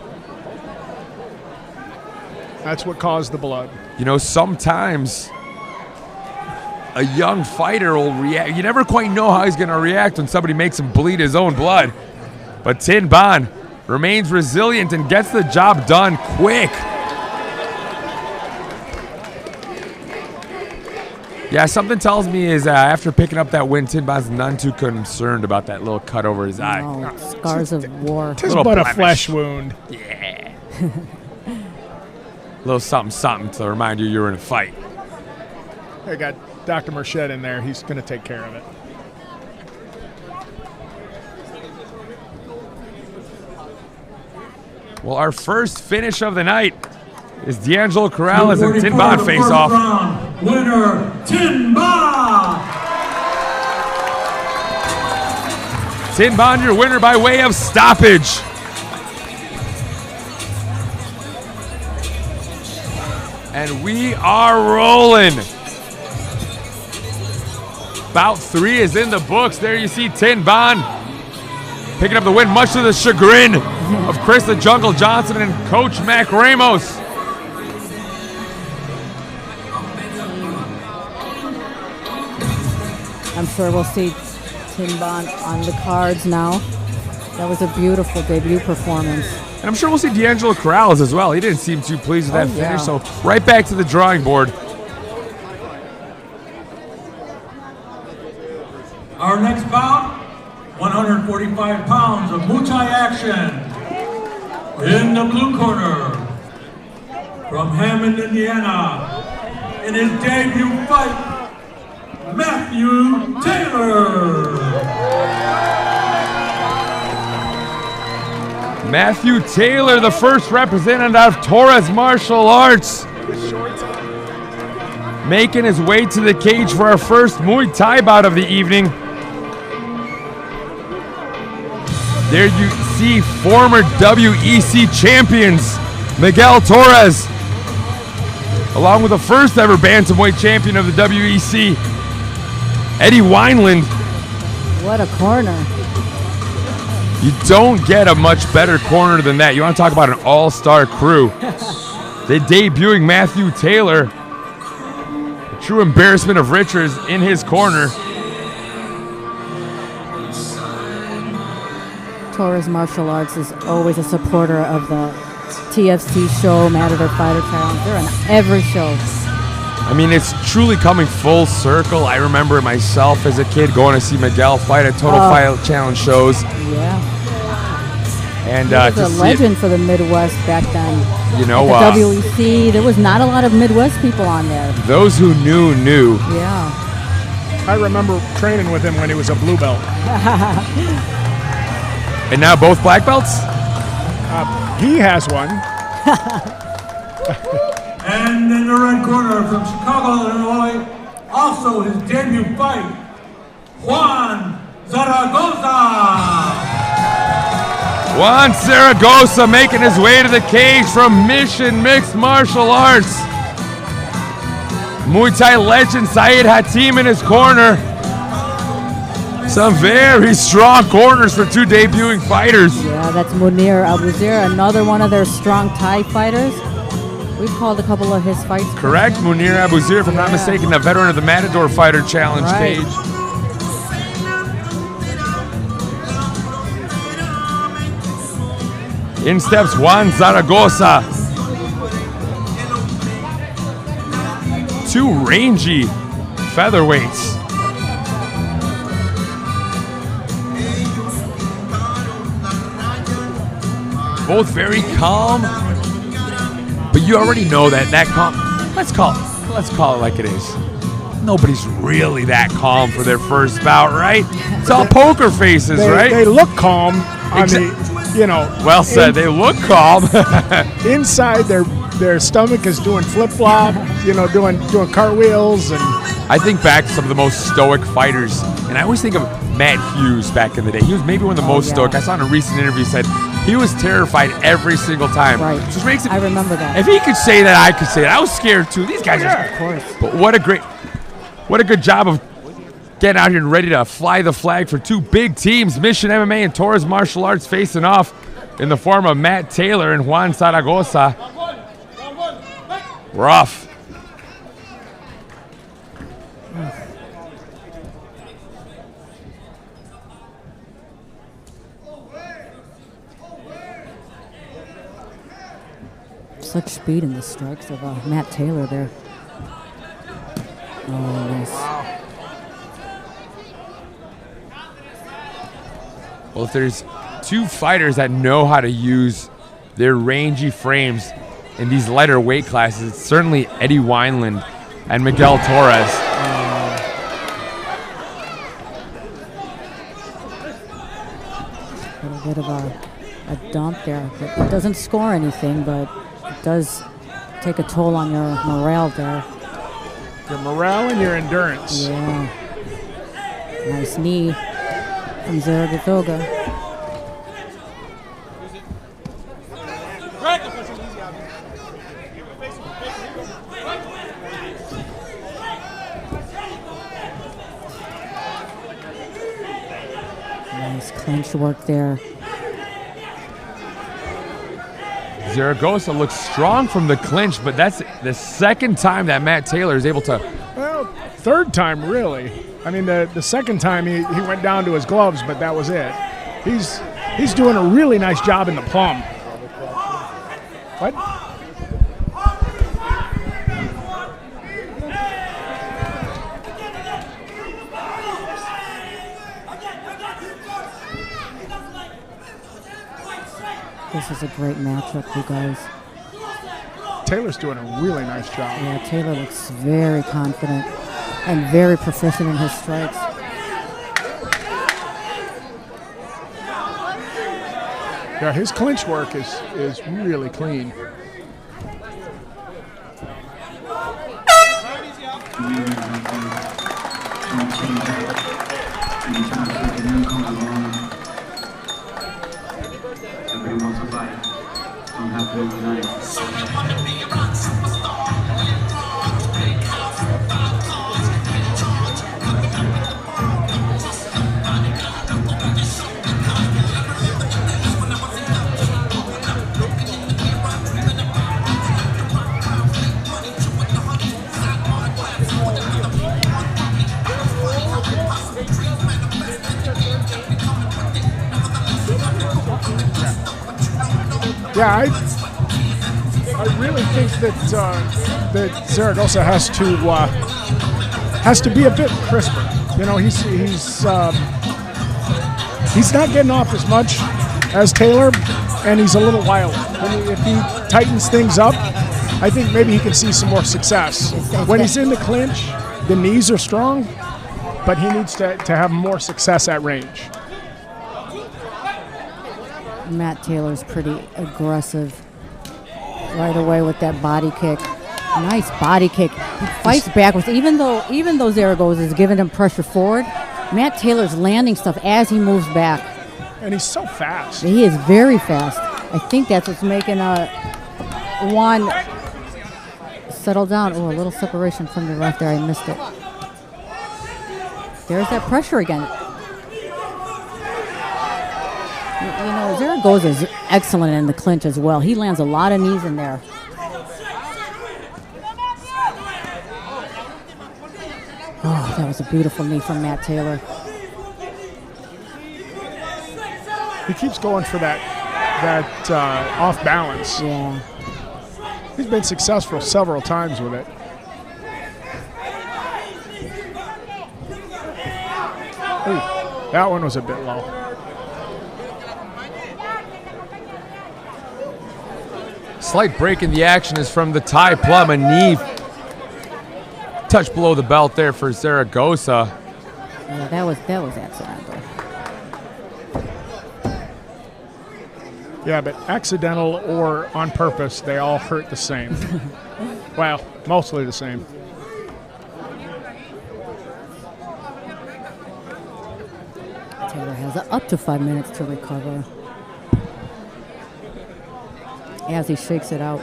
That's what caused the blood. You know, sometimes a young fighter will react. You never quite know how he's going to react when somebody makes him bleed his own blood. But Tin Ban remains resilient and gets the job done quick. Yeah, something tells me is after picking up that win, Tin Ban's none too concerned about that little cut over his eye. Oh, scars of war. Tis but a flesh wound. Yeah. Little something to remind you you're in a fight. I got Dr. Merched in there. He's going to take care of it. Well, our first finish of the night is D'Angelo Corrales and Tin Ban face off. Winner, Tin Ban! Tin Ban, your winner by way of stoppage. And we are rolling. Bout 3 is in the books. There you see Tin Ban picking up the win, much to the chagrin of Chris the Jungle Johnson and Coach Mac Ramos. I'm sure we'll see Tin Ban on the cards now. That was a beautiful debut performance. And I'm sure we'll see D'Angelo Corrales as well. He didn't seem too pleased with that finish, so right back to the drawing board. Our next bout, 145 pounds of Muay Thai action. In the blue corner, from Hammond, Indiana, in his debut fight, Matthew Taylor. Matthew Taylor, the first representative of Torres Martial Arts, making his way to the cage for our first Muay Thai bout of the evening. There you see former WEC champions Miguel Torres, along with the first ever bantamweight champion of the WEC, Eddie Wineland. What a corner. You don't get a much better corner than that. You want to talk about an all-star crew. They're debuting Matthew Taylor, a true embarrassment of riches, in his corner. Torres Martial Arts is always a supporter of the TFC show, Matador Fighter Challenge. They're on every show. I mean, it's truly coming full circle. I remember myself as a kid going to see Miguel fight at Total Fight Challenge shows. Yeah. And he was a legend for the Midwest back then. You know, at the WEC, there was not a lot of Midwest people on there. Those who knew, knew. Yeah. I remember training with him when he was a blue belt. And now both black belts? He has one. And in the red corner from Chicago, Illinois, also his debut fight, Juan Zaragoza. Juan Zaragoza making his way to the cage from Mission Mixed Martial Arts. Muay Thai legend Syed Hatim in his corner. Some very strong corners for two debuting fighters. Yeah, that's Munir Abuzir, another one of their strong Thai fighters. We've called a couple of his fights. Correct, Munir Abuzir, if I'm not mistaken, a veteran of the Matador Fighter Challenge cage. In steps Juan Zaragoza. Two rangy featherweights. Both very calm, but you already know that calm. Let's call it like it is. Nobody's really that calm for their first bout, right? It's all poker faces, right? They look calm on Well said. They look calm. Inside, their stomach is doing flip flop, doing cartwheels, and I think back to some of the most stoic fighters, and I always think of Matt Hughes back in the day. He was maybe one of the most stoic. I saw in a recent interview said he was terrified every single time. Right. Which makes it, I remember that. If he could say that, I could say that. I was scared too. These guys are. Of course. But what a good job of getting out here and ready to fly the flag for two big teams, Mission MMA and Torres Martial Arts, facing off in the form of Matt Taylor and Juan Zaragoza. Rough. such speed in the strikes of Matt Taylor there. Oh, nice. Well, if there's two fighters that know how to use their rangy frames in these lighter weight classes, it's certainly Eddie Wineland and Miguel Torres. A little bit of a dump there. It doesn't score anything, but it does take a toll on your morale there. Your morale and your endurance. Yeah. Nice knee from Zaragoza. Nice clinch work there. Zaragoza looks strong from the clinch, but that's the second time that Matt Taylor is able to. Well, third time, really. I mean, the second time he went down to his gloves, but that was it. He's doing a really nice job in the plum. What? This is a great matchup, you guys. Taylor's doing a really nice job. Yeah, Taylor looks very confident and very proficient in his strikes. Yeah, his clinch work is really clean. Everybody wants to fight. Don't have to be nice. So you want to be a rock superstar? Big house, 5 cars, in charge. Looking up at the world. Just somebody got to go on your shoulder. Cause you never heard the truth when I was in love. Growing up, looking in the mirror, dreaming about the rock crowd. Money to it, the hunt. Side on glass, with another one. I was funny, how impossible dreams manifest. And the game kept me coming with it. Nevertheless, you got to go on the dust. Yeah, I really think that Zaragoza has to be a bit crisper. You know, he's not getting off as much as Taylor, and he's a little wild. If he tightens things up, I think maybe he can see some more success. When he's in the clinch, the knees are strong, but he needs to have more success at range. Matt Taylor's pretty aggressive right away with that body kick. Nice body kick. He fights backwards. Even though Zaragoza is giving him pressure forward, Matt Taylor's landing stuff as he moves back. And he's so fast. He is very fast. I think that's what's making Juan settle down. Oh, a little separation from the ref there. I missed it. There's that pressure again. You know, Zaragoza is excellent in the clinch as well. He lands a lot of knees in there. Oh, that was a beautiful knee from Matt Taylor. He keeps going for that off balance. Yeah. He's been successful several times with it. Ooh, that one was a bit low. Slight break in the action is from the Thai plum, a knee touch below the belt there for Zaragoza. Yeah, that was accidental. Yeah, but accidental or on purpose, they all hurt the same. Well, mostly the same. Taylor has up to 5 minutes to recover as he shakes it out.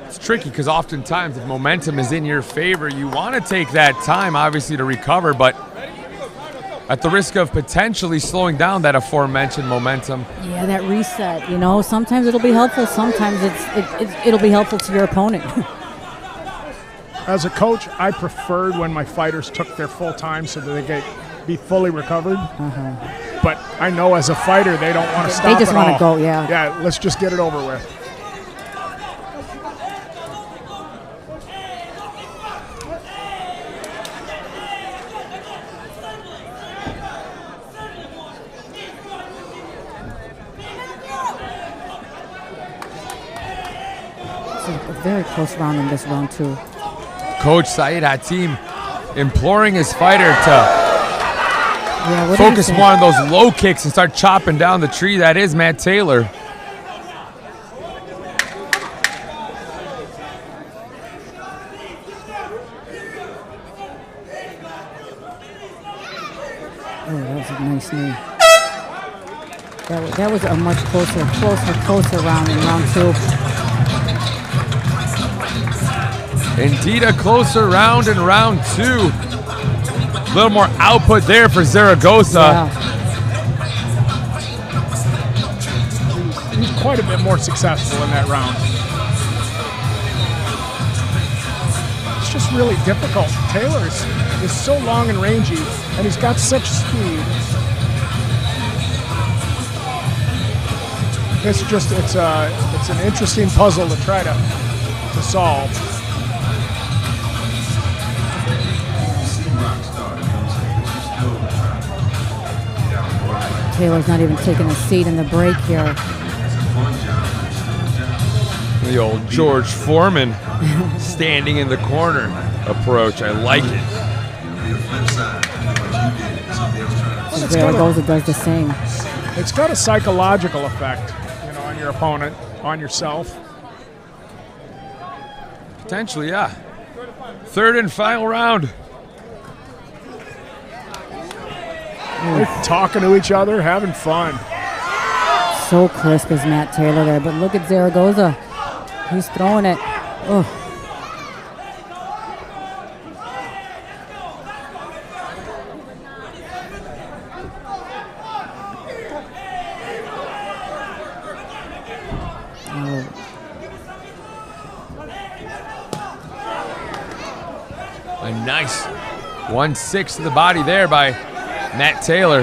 It's tricky because oftentimes if momentum is in your favor, you want to take that time, obviously, to recover, but at the risk of potentially slowing down that aforementioned momentum. Yeah, that reset, you know, sometimes it'll be helpful, sometimes it'll be helpful to your opponent. As a coach, I preferred when my fighters took their full time so that they could be fully recovered. but I know as a fighter they don't want to stop. They just want to go, yeah. Yeah, let's just get it over with. It's a very close round in this round, too. Coach Saeed Hatim imploring his fighter to Yeah, what focus do you more on those low kicks and start chopping down the tree. That is Matt Taylor. Oh, that was a nice knee. That was a much closer round in round 2. Indeed, a closer round in round 2. A little more output there for Zaragoza. Yeah. He was quite a bit more successful in that round. It's just really difficult. Taylor is so long and rangy, and he's got such speed. It's an interesting puzzle to try to solve. Taylor's not even taking a seat in the break here. The old George Foreman standing in the corner approach. I like it. Zaragoza does the same. It's got a psychological effect, on your opponent, on yourself. Potentially, yeah. Third and final round. They're talking to each other, having fun. So crisp is Matt Taylor there, but look at Zaragoza. He's throwing it. Oh. A nice 1-6 to the body there by Matt Taylor.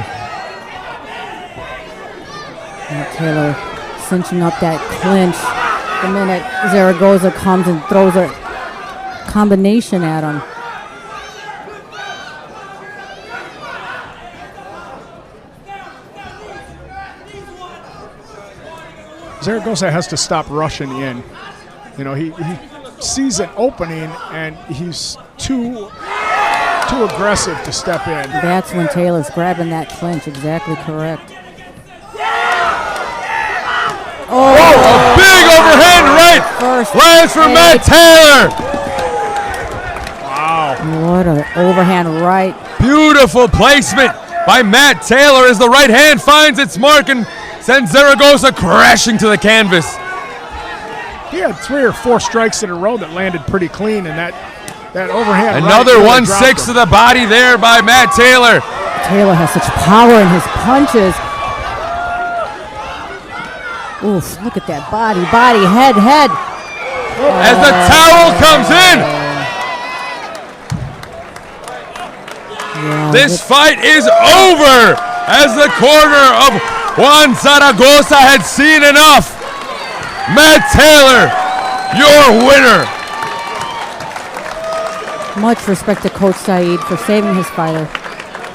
Matt Taylor cinching up that clinch the minute Zaragoza comes and throws a combination at him. Zaragoza has to stop rushing in. He sees an opening and he's too aggressive to step in. That's when Taylor's grabbing that clinch. Exactly correct. Oh, a big overhand right. Lands for Matt Taylor. Wow. What an overhand right. Beautiful placement by Matt Taylor as the right hand finds its mark and sends Zaragoza crashing to the canvas. He had 3 or 4 strikes in a row that landed pretty clean, and that overhand Another right 1-6 to the body there by Matt Taylor. Taylor has such power in his punches. Oof, look at that body, head. As the towel comes in. Yeah, This fight is over as the corner of Juan Zaragoza had seen enough. Matt Taylor, your winner. much respect to Coach Saeed for saving his fighter.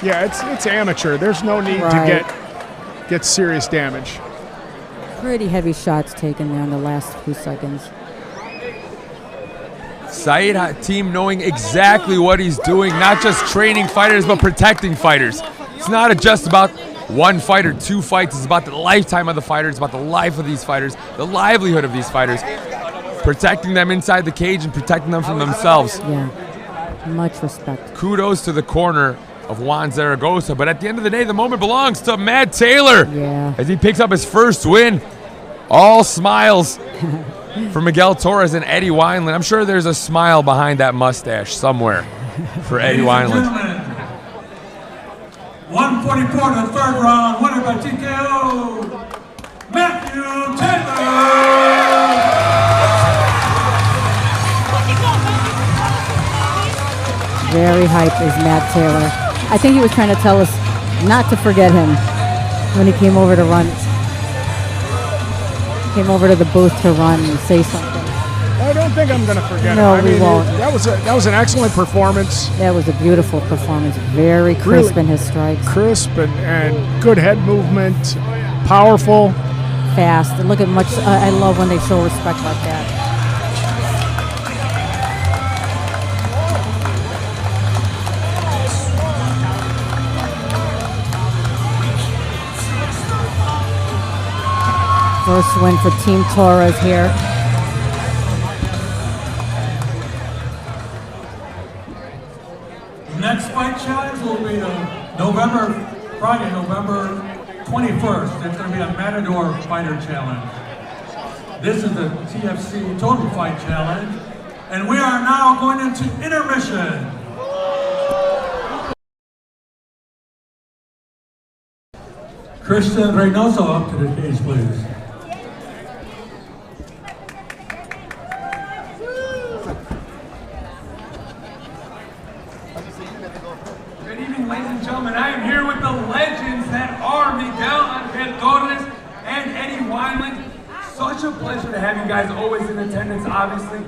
Yeah, it's amateur. There's no need Right. to get serious damage. Pretty heavy shots taken there in the last few seconds. Saeed Hatim knowing exactly what he's doing, not just training fighters, but protecting fighters. It's not just about one fight or 2 fights. It's about the lifetime of the fighters. It's about the life of these fighters, the livelihood of these fighters, protecting them inside the cage and protecting them from themselves. Yeah, much respect. Kudos to the corner of Juan Zaragoza, but at the end of the day, the moment belongs to Matt Taylor. Yeah. As he picks up his first win. All smiles for Miguel Torres and Eddie Wineland. I'm sure there's a smile behind that mustache somewhere for Eddie Ladies and Wineland. gentlemen, 144 to the third round, winner by TKO, Matthew Taylor. Very hyped is Matt Taylor. I think he was trying to tell us not to forget him. when he came over to run. Came over to the booth to run and say something. I don't think I'm going to forget No, it. we won't. That was an excellent performance. That was a beautiful performance. Very crisp Really in his strikes. Crisp and good head movement, powerful. Fast. And look at much. I love when they show respect like that. First win for Team Torres here. The next fight challenge will be Friday, November 21st. It's going to be a Matador Fighter Challenge. This is the TFC Total Fight Challenge. And we are now going into intermission. Christian Reynoso up to the cage, please. Good evening, ladies and gentlemen. I am here with the legends that are Miguel Angel Torres and Eddie Wineland. Such a pleasure to have you guys always in attendance, obviously.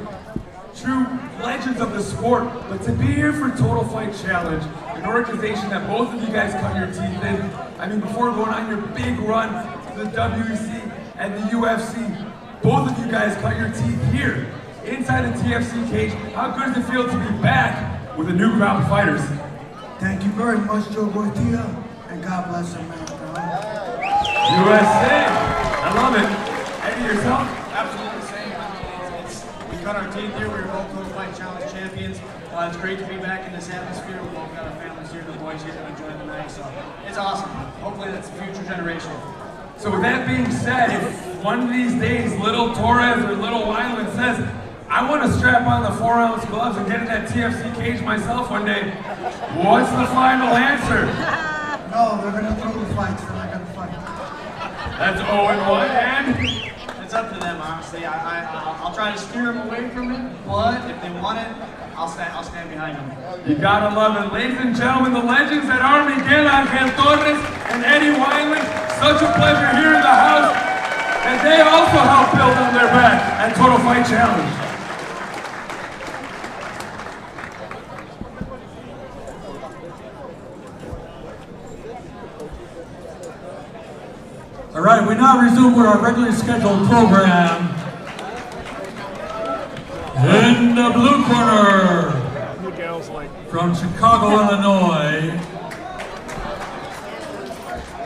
True legends of the sport, but to be here for Total Fight Challenge, an organization that both of you guys cut your teeth in. I mean, before going on your big run to the WEC and the UFC, both of you guys cut your teeth here, inside the TFC cage. How good does it feel to be back with a new crowd of fighters? Thank you very much, Joe Gortia, and God bless America. USA! I love it. Eddie, yourself? Absolutely the same. We cut our teeth here. We were both Total Fight Challenge champions. It's great to be back in this atmosphere. We both got our families here, the boys here to enjoy the night. So it's awesome. Hopefully that's the future generation. So with that being said, if one of these days little Torres or little Wineland says, I want to strap on the 4-ounce gloves and get in that TFC cage myself one day, what's the final answer? No, they're going to throw the fights. They're not going to fight. That's 0-1, and It's up to them, honestly. I'll try to steer them away from it, but if they want it, I'll stand behind them. you gotta love it. Ladies and gentlemen, the legends that are Miguel Angel Torres and Eddie Wineland, such a pleasure here in the house, and they also helped build on their back at Total Fight Challenge. All right, we now resume with our regularly scheduled program. In the blue corner, Miguel's like, from Chicago, Illinois,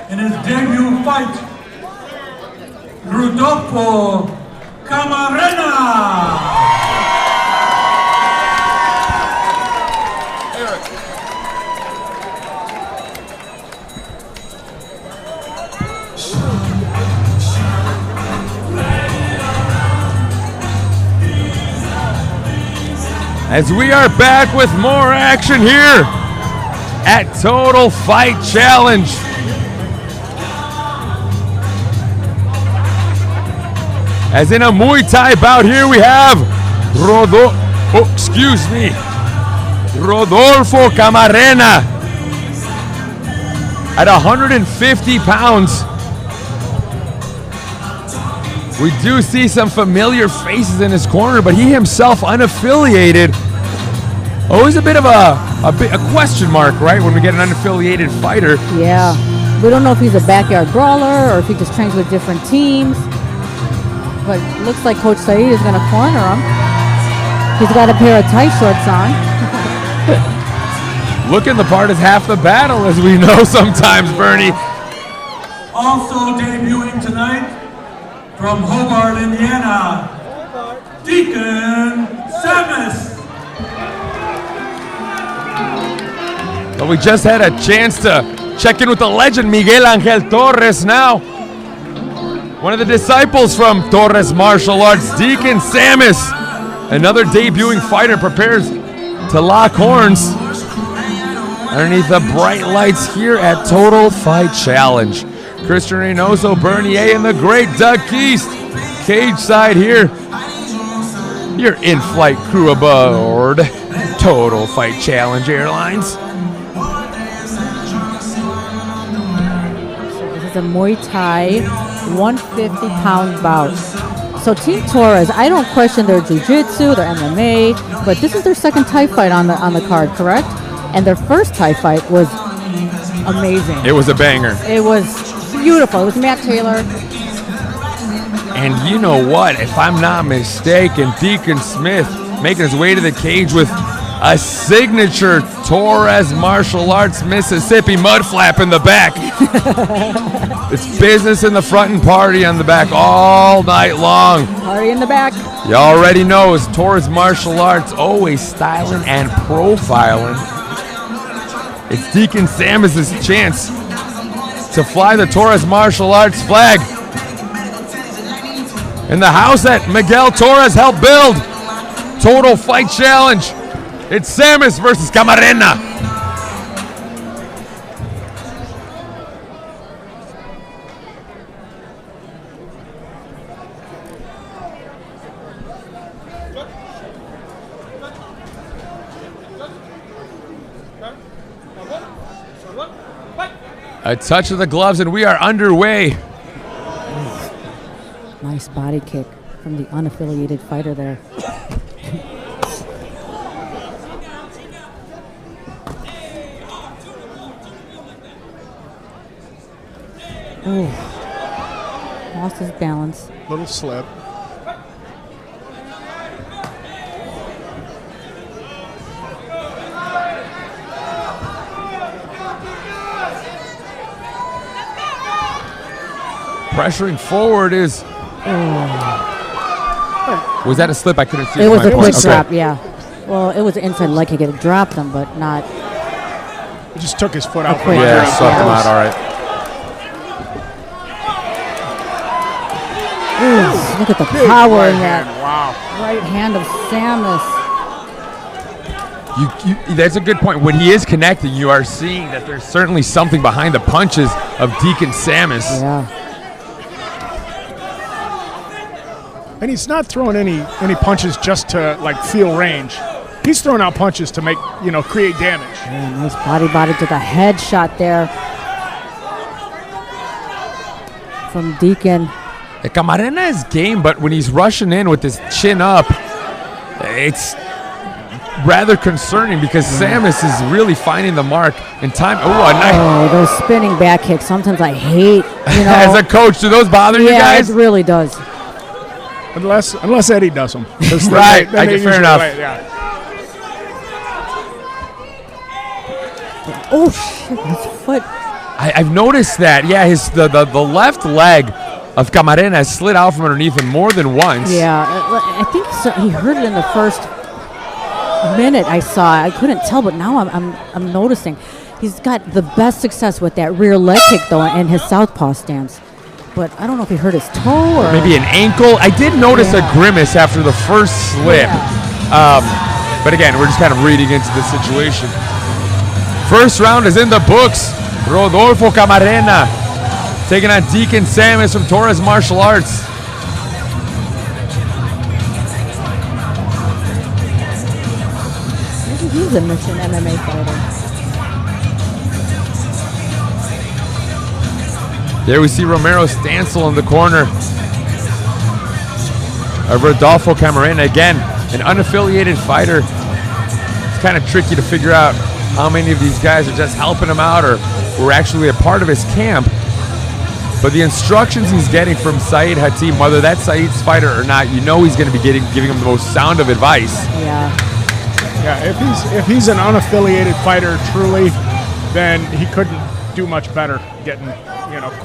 in his debut fight, Rodolfo Camarena. As we are back with more action here at Total Fight Challenge. As in a Muay Thai bout here, we have Rodolfo Camarena at 150 pounds. We do see some familiar faces in his corner, but he himself unaffiliated. Always a bit of a question mark, right, when we get an unaffiliated fighter. Yeah. We don't know if he's a backyard brawler or if he just trains with different teams. But it looks like Coach Saeed is going to corner him. He's got a pair of tight shorts on. Looking the part is half the battle, as we know sometimes, Bernie. Also debuting tonight, from Hobart, Indiana, Deacon Samus. But we just had a chance to check in with the legend Miguel Angel Torres now. One of the disciples from Torres Martial Arts, Deacon Samus. Another debuting fighter prepares to lock horns underneath the bright lights here at Total Fight Challenge. Christian Reynoso, Bernier, and the great Doug Keast. Cage side here. Your in-flight crew aboard Total Fight Challenge Airlines. This is is a Muay Thai 150-pound bout. So Team Torres, I don't question their jiu-jitsu, their MMA, but this is their second Thai fight on the card, correct? And their first Thai fight was amazing. It was a banger. It was beautiful. It was Matt Taylor. And you know what? If I'm not mistaken, Deacon Smith making his way to the cage with a signature Torres martial arts Mississippi mud flap in the back. It's business in the front and party on the back all night long. Party in the back. You already know it's Torres martial arts, always styling and profiling. It's Deacon Samus's chance to fly the Torres martial arts flag in the house that Miguel Torres helped build. Total Fight Challenge. It's Samus versus Camarena. A touch of the gloves and we are underway. Nice body kick from the unaffiliated fighter there. Ooh. Lost his balance. Little slip. Pressuring forward is. Was that a slip? I couldn't see. It was a quick Okay. drop, yeah. Well, it was an inside leg kick. It dropped him, but not. He just took his foot out. quick from under Yeah, him. sucked him out. All right. Ooh, look at the Big power right in that hand. Wow. right hand of Samus. That's a good point. When he is connecting, you are seeing that there's certainly something behind the punches of Deacon Samus. Yeah. And he's not throwing any punches just to like feel range. He's throwing out punches to make, create damage. Yeah, nice body to the head shot there from Deacon. Camarena is game, but when he's rushing in with his chin up, it's rather concerning because Samus is really finding the mark in time. Oh, those spinning back kicks. Sometimes I hate, As a coach, do those bother you guys? Yeah, it really does. Unless Eddie does them. Right, I get fair enough. Oh, shit, his foot. I've noticed that. Yeah, the left leg of Camarena has slid out from underneath him more than once. Yeah, I think he hurt it in the first minute I saw. I couldn't tell, but now I'm noticing. He's got the best success with that rear leg kick, though, in his southpaw stance. But I don't know if he hurt his toe or... Maybe an ankle. I did notice a grimace after the first slip. Yeah. But again, we're just kind of reading into the situation. First round is in the books. Rodolfo Camarena taking on Deacon Samus from Torres Martial Arts. Maybe he's a mission MMA fighter. There we see Romero Stancil in the corner of Rodolfo Camarena. Again, an unaffiliated fighter. It's kind of tricky to figure out how many of these guys are just helping him out or were actually a part of his camp. But the instructions he's getting from Saeed Hatim, whether that's Saeed's fighter or not, he's going to be giving him the most sound of advice. Yeah. Yeah, if he's an unaffiliated fighter truly, then he couldn't do much better getting,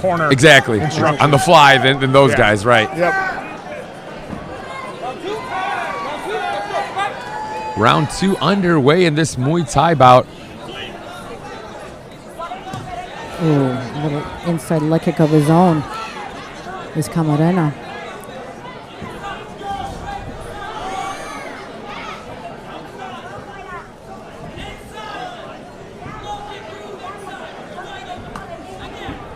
corner Exactly. instructions. On the fly than those guys, right? Yep. Round 2 underway in this Muay Thai bout. Ooh, a little inside leg kick of his own is Camarena.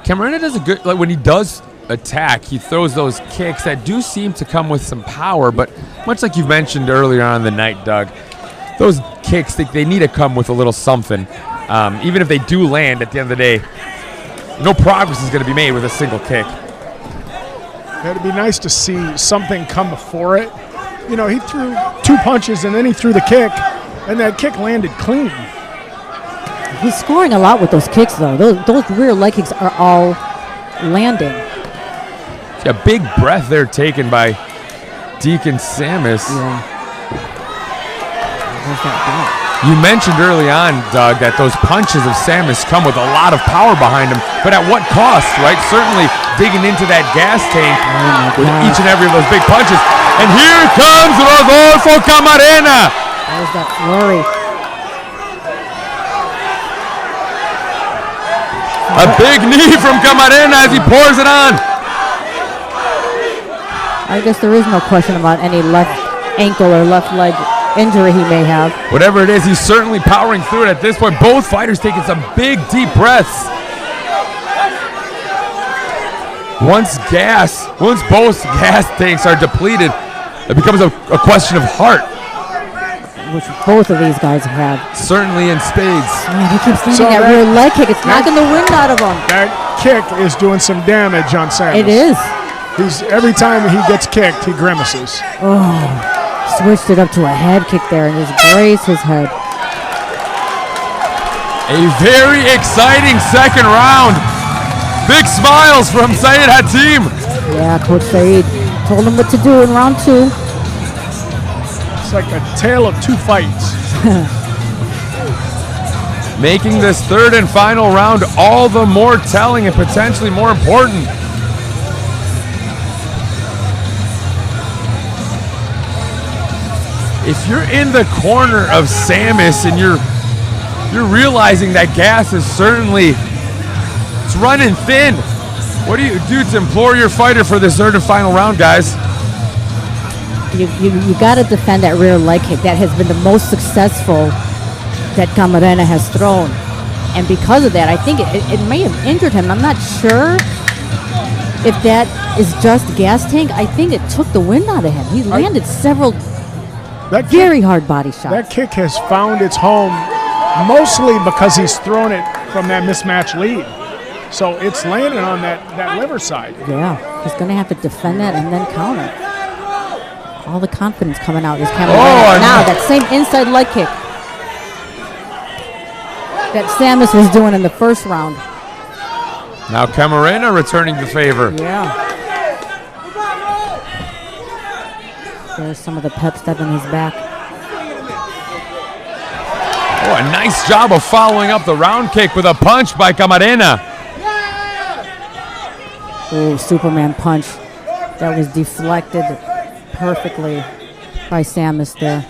Camarena does a good, when he does attack, he throws those kicks that do seem to come with some power, but much like you mentioned earlier on in the night, Doug, those kicks, they need to come with a little something. Even if they do land at the end of the day, no progress is going to be made with a single kick. It'd be nice to see something come before it. You know, he threw 2 punches and then he threw the kick, and that kick landed clean. He's scoring a lot with those kicks, though. Those rear leg kicks are all landing. A big breath there taken by Deacon Samus. Yeah. Where's that guy? You mentioned early on, Doug, that those punches of Samus come with a lot of power behind them, but at what cost, right? Certainly digging into that gas tank with each and every of those big punches. And here comes Rodolfo Camarena. There's that flurry. A big knee from Camarena as he pours it on. I guess there is no question about any left ankle or left leg injury he may have. Whatever it is, he's certainly powering through it at this point. Both fighters taking some big, deep breaths. Once both gas tanks are depleted, it becomes a question of heart. Which both of these guys have. Certainly in spades. Man, he keeps landing that rear leg kick. It's knocking the wind out of him. That kick is doing some damage on Samus. It is. Every time he gets kicked, he grimaces. Oh, switched it up to a head kick there and just grazed his head. A very exciting second round. Big smiles from Syed Hatim. Yeah, Coach Saeed told him what to do in round 2. It's like a tale of 2 fights. Making this third and final round all the more telling and potentially more important. If you're in the corner of Samus and you're realizing that gas is certainly, it's running thin, what do you do to implore your fighter for this third and final round, guys? You got to defend that rear leg kick. That has been the most successful that Camarena has thrown. And because of that, I think it may have injured him. I'm not sure if that is just gas tank. I think it took the wind out of him. He landed several very hard body shots. That kick has found its home mostly because he's thrown it from that mismatched lead. So it's landing on that liver side. Yeah, he's going to have to defend that and then counter. All the confidence coming out is Camarena. Now that same inside leg kick that Samus was doing in the first round. Now Camarena returning the favor. Yeah. There's some of the pep step in his back. Oh, a nice job of following up the round kick with a punch by Camarena. Oh, Superman punch. That was deflected perfectly by Samus there.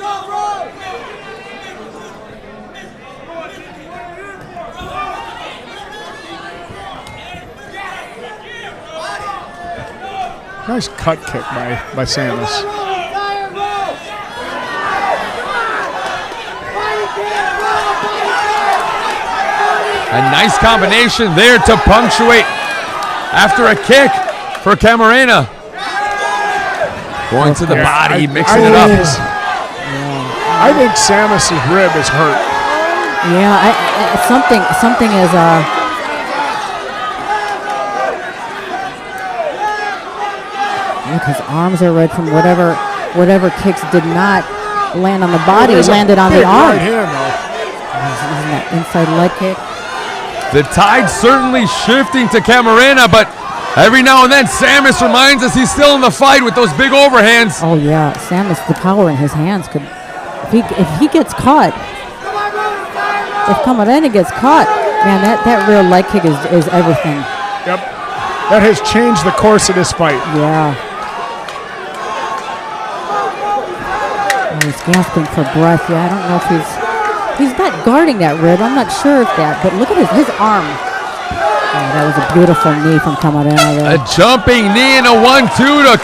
Nice cut kick by Samus. A nice combination there to punctuate after a kick for Camarena. Going to the body, mixing it up. I think Samus's rib is hurt. Yeah, something is look, his arms are red from whatever kicks did not land on the body, landed on the arm. Right hand, though. Using that inside leg kick. The tide certainly shifting to Camarena, but every now and then Samus reminds us he's still in the fight with those big overhands. Oh yeah, Samus, the power in his hands could, if he gets caught, if Camarena gets caught, man, that rear leg kick is everything. Yep, that has changed the course of this fight. Yeah. Oh, he's gasping for breath. Yeah, I don't know if he's not guarding that rib. I'm not sure if that, but look at his arm. Oh, that was a beautiful knee from Camarena there. A jumping knee and a 1-2 to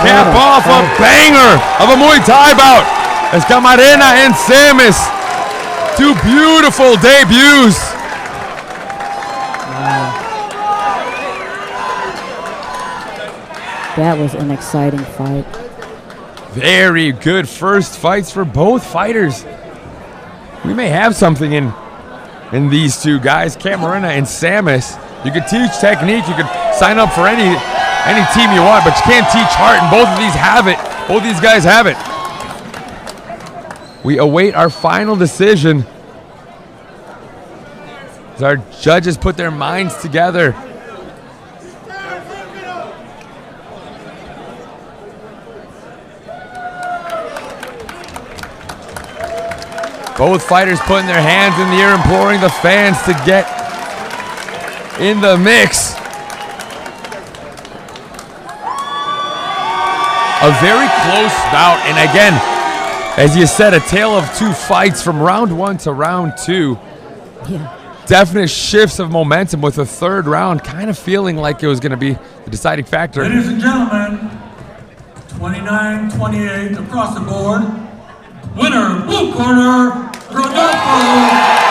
cap off a banger of a Muay Thai bout as Camarena and Samus, 2 beautiful debuts. That was an exciting fight. Very good first fights for both fighters. We may have something in these two guys, Camarena and Samus. You could teach technique. You could sign up for any team you want, but you can't teach heart, and both of these have it. Both these guys have it. We await our final decision as our judges put their minds together. Both fighters putting their hands in the air, imploring the fans to get in the mix. A very close bout, and again, as you said, a tale of two fights from round 1 to round 2. Yeah. Definite shifts of momentum, with the third round kind of feeling like it was going to be the deciding factor. Ladies and gentlemen, 29-28 across the board. Winner, blue corner, Rodolfo Camarena.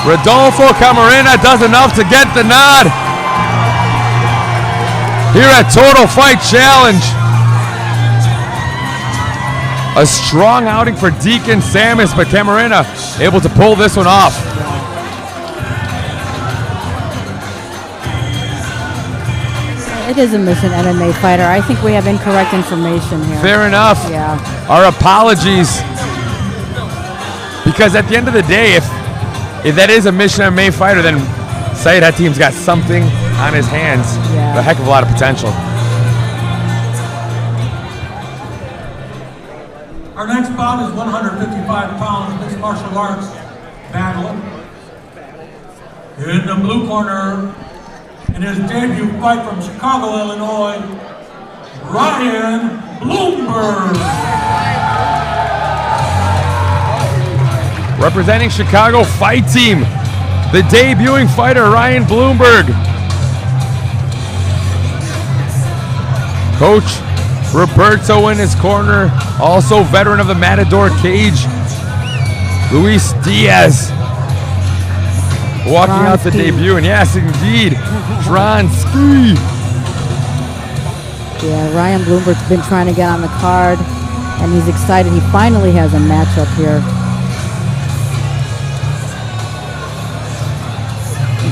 Rodolfo Camarena does enough to get the nod here at Total Fight Challenge. A strong outing for Deacon Samus, but Camarena able to pull this one off. It is a Mission MMA fighter. I think we have incorrect information here. Fair enough. Yeah. Our apologies. Because at the end of the day, if that is a Mission MMA fighter, then Syed Hatim's got something on his hands. Yeah. A heck of a lot of potential. Our next bout is 155 pounds mixed martial arts battle. In the blue corner, in his debut fight from Chicago, Illinois, Ryan Bloomberg. Representing Chicago Fight Team, the debuting fighter Ryan Bloomberg. Coach Roberto in his corner, also veteran of the Matador cage, Luis Diaz. Walking out the debut, and yes, indeed, Dronsky. Yeah, Ryan Bloomberg's been trying to get on the card, and he's excited. He finally has a matchup here.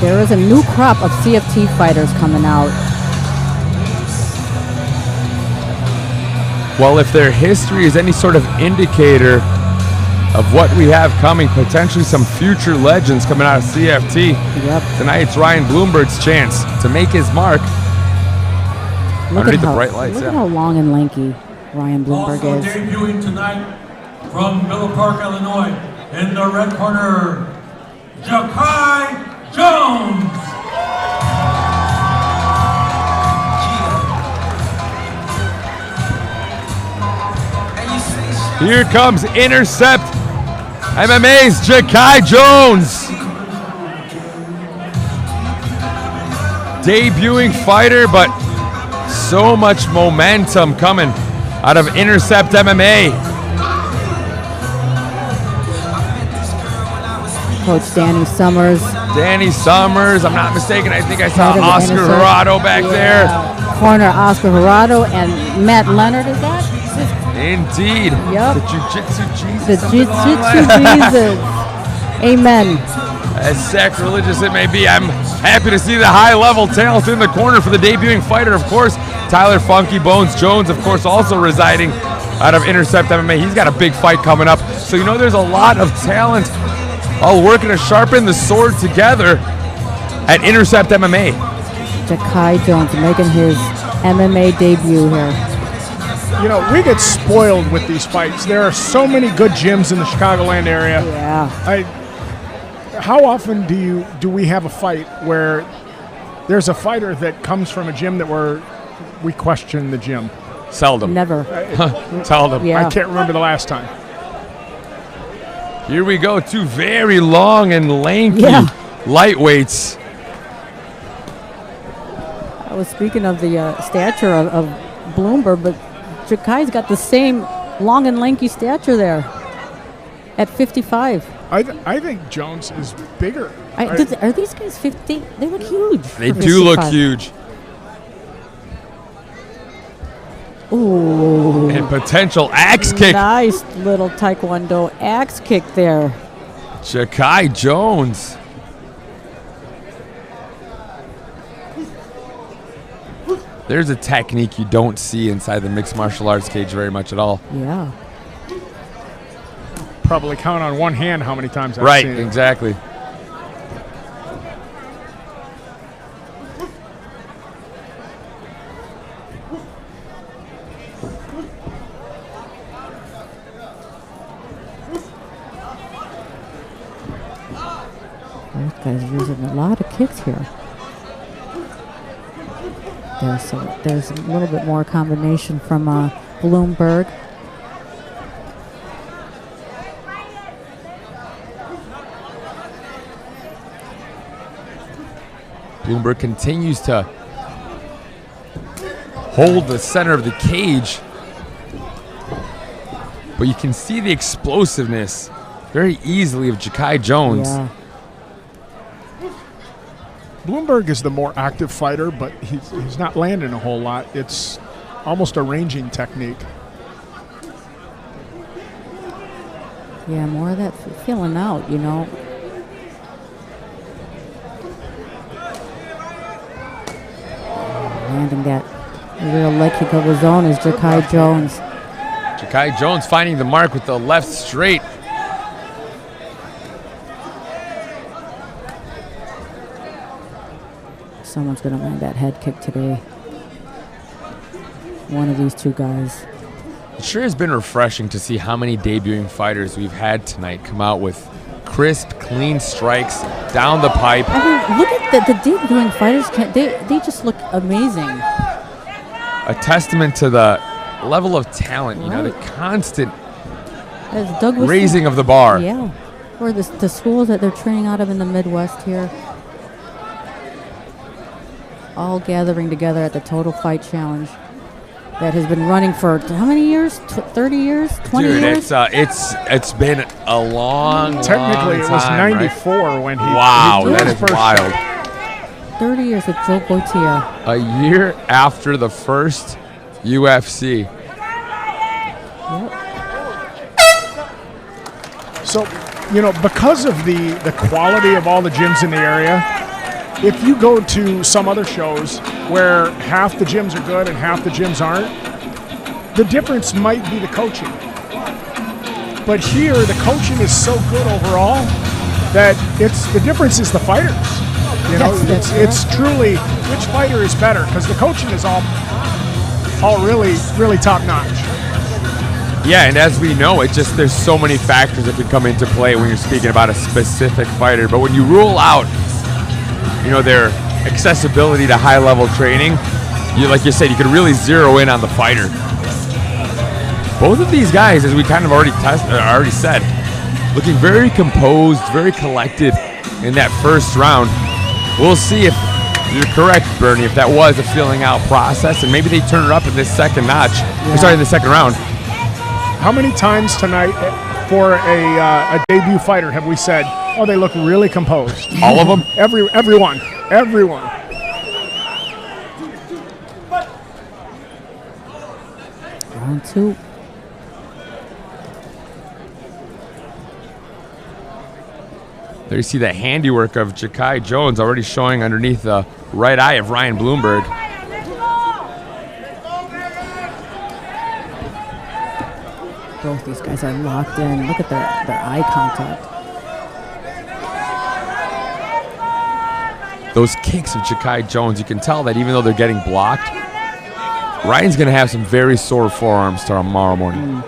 There is a new crop of CFT fighters coming out. Well, if their history is any sort of indicator of what we have coming, potentially some future legends coming out of CFT. Yep. Tonight it's Ryan Bloomberg's chance to make his mark underneath the bright lights. Look at how long and lanky Ryan Bloomberg Also is. debuting tonight from Miller Park, Illinois, in the red corner, Jakai Jones. Here comes Intercept MMA's Jakai Jones. Debuting fighter, but so much momentum coming out of Intercept MMA. Coach Danny Summers. Danny Summers, I'm not mistaken, I think I saw Head of Oscar Intercept. Gerardo back there. Corner Oscar Gerardo and Matt Leonard, is that? Indeed. Yep. The Jiu-Jitsu Jesus. The of the Jiu-Jitsu bloodline. Jesus. Amen. As sacrilegious it may be, I'm happy to see the high-level talent in the corner for the debuting fighter. Of course, Tyler Funky Bones Jones, of course, also residing out of Intercept MMA. He's got a big fight coming up. So you know there's a lot of talent all working to sharpen the sword together at Intercept MMA. Jakai Jones making his MMA debut here. You know, we get spoiled with these fights. There are so many good gyms in the Chicagoland area. Yeah. How often do we have a fight where there's a fighter that comes from a gym that we question the gym? Seldom. Never. Seldom. Yeah. I can't remember the last time. Here we go, two very long and lanky Yeah. lightweights. I was speaking of the stature of Bloomberg, but Jakai's got the same long and lanky stature there at 55. I think Jones is bigger. Are these guys 50? They look huge. They for do look 55. huge. Ooh. And potential axe kick. Nice little Taekwondo axe kick there. Ja'Kai Jones. There's a technique you don't see inside the mixed martial arts cage very much at all. Yeah. Probably count on one hand how many times I've Right, seen it. exactly. Those guys are using a lot of kicks here. There's a little bit more combination from Bloomberg. Bloomberg continues to hold the center of the cage, but you can see the explosiveness very easily of Ja'Kai Jones. Yeah. Bloomberg is the more active fighter, but he's not landing a whole lot. It's almost a ranging technique. Yeah, more of that feeling out, you know. Landing that real leg kick of his own is Ja'Kai Jones. Ja'Kai Jones finding the mark with the left straight. Someone's going to land that head kick today. One of these two guys. It sure has been refreshing to see how many debuting fighters we've had tonight come out with crisp, clean strikes down the pipe. I mean, look at the debuting fighters. They just look amazing. A testament to the level of talent, you know, the constant As Doug was raising of the bar. Yeah. Or the schools that they're training out of in the Midwest here. All gathering together at the Total Fight Challenge that has been running for how many years? 30 years? 20 Dude, years? it's been a long, Technically, long it was time, 94 right? when he. Wow, he did that his is first wild. shot. 30 years with Joe Goitia. A year after the first UFC. So, you know, because of the quality of all the gyms in the area, if you go to some other shows where half the gyms are good and half the gyms aren't, the difference might be the coaching. But here, the coaching is so good overall that the difference is the fighters. You know, it's truly which fighter is better because the coaching is all really, really top notch. Yeah, and as we know, there's so many factors that can come into play when you're speaking about a specific fighter. But when you rule out, you know, their accessibility to high-level training, like you said, you can really zero in on the fighter. Both of these guys, as we kind of already said, looking very composed, very collected in that first round. We'll see if you're correct, Bernie, if that was a filling out process, and maybe they turn it up in this second notch. Yeah. Sorry, in the second round. How many times tonight for a debut fighter have we said, oh, they look really composed? All of them? Everyone. Round two. There you see the handiwork of Ja'Kai Jones already showing underneath the right eye of Ryan Bloomberg. Both these guys are locked in. Look at their eye contact. Those kicks of Ja'Kai Jones, you can tell that even though they're getting blocked, Ryan's going to have some very sore forearms tomorrow morning.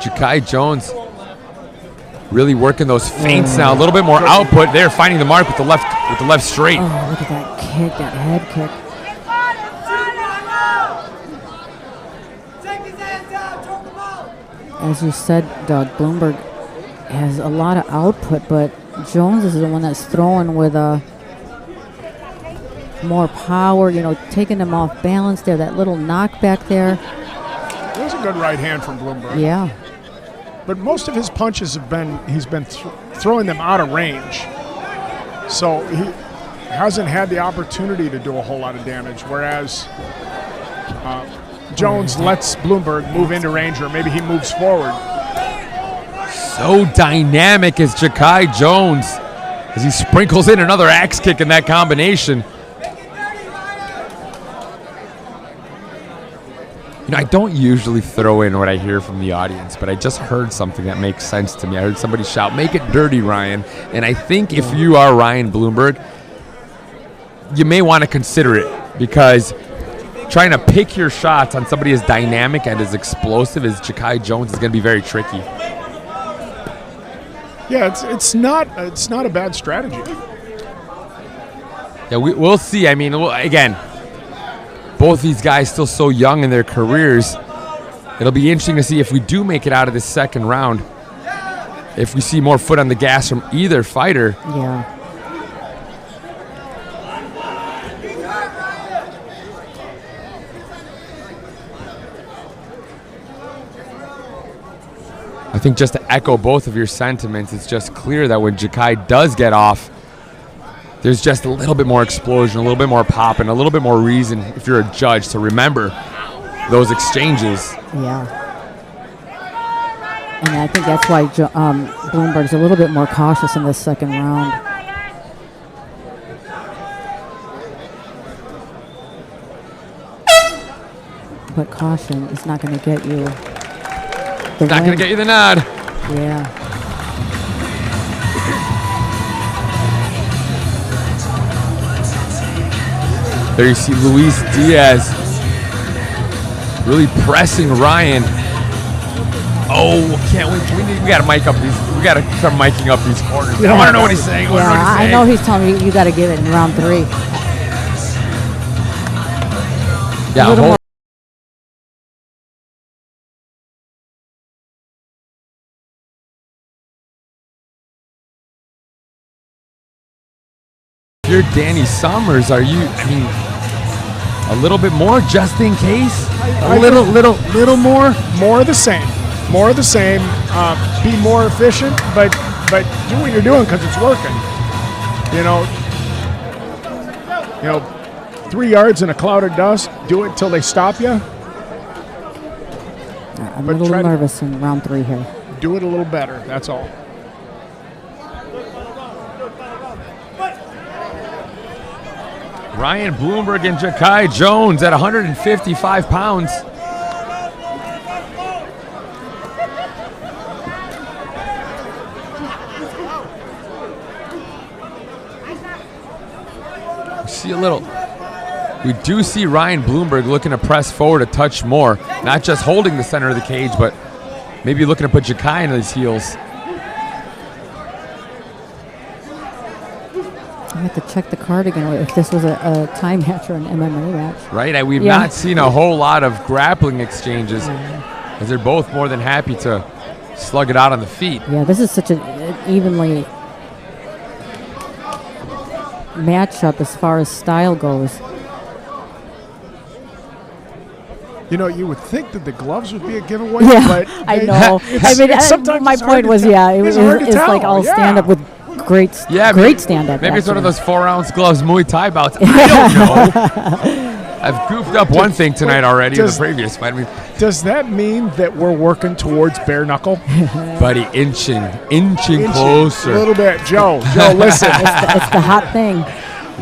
Ja'Kai Jones really working those feints now. A little bit more output there, finding the mark with the left straight. Oh, look at that kick, that head kick. As you said, Doug, Bloomberg has a lot of output, but Jones is the one that's throwing with more power, you know, taking them off balance there, that little knockback there. It was a good right hand from Bloomberg. Yeah. but most of his punches have been he's been throwing them out of range. So he hasn't had the opportunity to do a whole lot of damage, whereas Jones lets Bloomberg move into range, or maybe he moves forward. So dynamic is Ja'Kai Jones as he sprinkles in another axe kick in that combination. You know, I don't usually throw in what I hear from the audience, but I just heard something that makes sense to me. I heard somebody shout, "Make it dirty, Ryan." And I think if you are Ryan Bloomberg, you may want to consider it, because trying to pick your shots on somebody as dynamic and as explosive as Ja'Kai Jones is going to be very tricky. Yeah, it's not a bad strategy. Yeah, we'll see. I mean, again, both these guys still so young in their careers. It'll be interesting to see if we do make it out of this second round, if we see more foot on the gas from either fighter. Yeah. I think just to echo both of your sentiments, it's just clear that when Ja'Kai does get off, there's just a little bit more explosion, a little bit more pop, and a little bit more reason, if you're a judge, to remember those exchanges. Yeah. And I think that's why Bloomberg's a little bit more cautious in this second round. But caution is not going to get you the Not going to get you the nod. Yeah. There you see Luis Diaz really pressing Ryan. Oh, can't wait. We got to mic up these. We got to start miking up these corners. I want to know what he's saying. I know he's telling you got to give it in round 3. Yeah, hold. If you're Danny Summers, are you, I mean, a little bit more just in case? A little more? More of the same. More of the same. Be more efficient, but do what you're doing because it's working. You know, 3 yards in a cloud of dust. Do it till they stop you. I'm a little nervous in round 3 here. Do it a little better. That's all. Ryan Bloomberg and Ja'Kai Jones at 155 pounds. We do see Ryan Bloomberg looking to press forward a touch more, not just holding the center of the cage, but maybe looking to put Ja'Kai in his heels. I have to check the card again if this was a time match or an MMA match. Right, we've not seen a whole lot of grappling exchanges, as they're both more than happy to slug it out on the feet. Yeah, this is such an evenly matchup as far as style goes. You know, you would think that the gloves would be a giveaway, Yeah, but I know. I mean, sometimes my point was, it's like all stand-up with great stand-up. Maybe it's one of those 4-ounce gloves Muay Thai bouts. I don't know. I've goofed up one thing tonight already in the previous fight. Does that mean that we're working towards bare knuckle? Buddy, inching closer. A little bit. Joe, listen. It's the hot thing.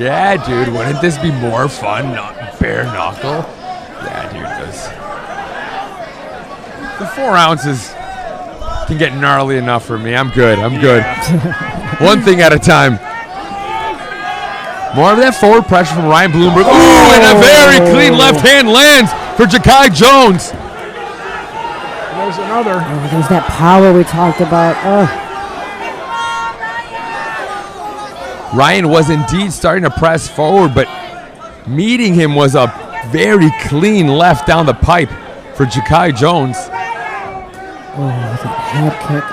Yeah, dude, wouldn't this be more fun, not bare knuckle? Yeah, dude, the 4 ounces can get gnarly enough for me. I'm good. One thing at a time. More of that forward pressure from Ryan Bloomberg. Ooh, and a very clean left hand lands for Ja'Kai Jones. There's another. Oh, there's that power we talked about. Ryan was indeed starting to press forward, but meeting him was a very clean left down the pipe for Ja'Kai Jones. Oh, that's a head kick.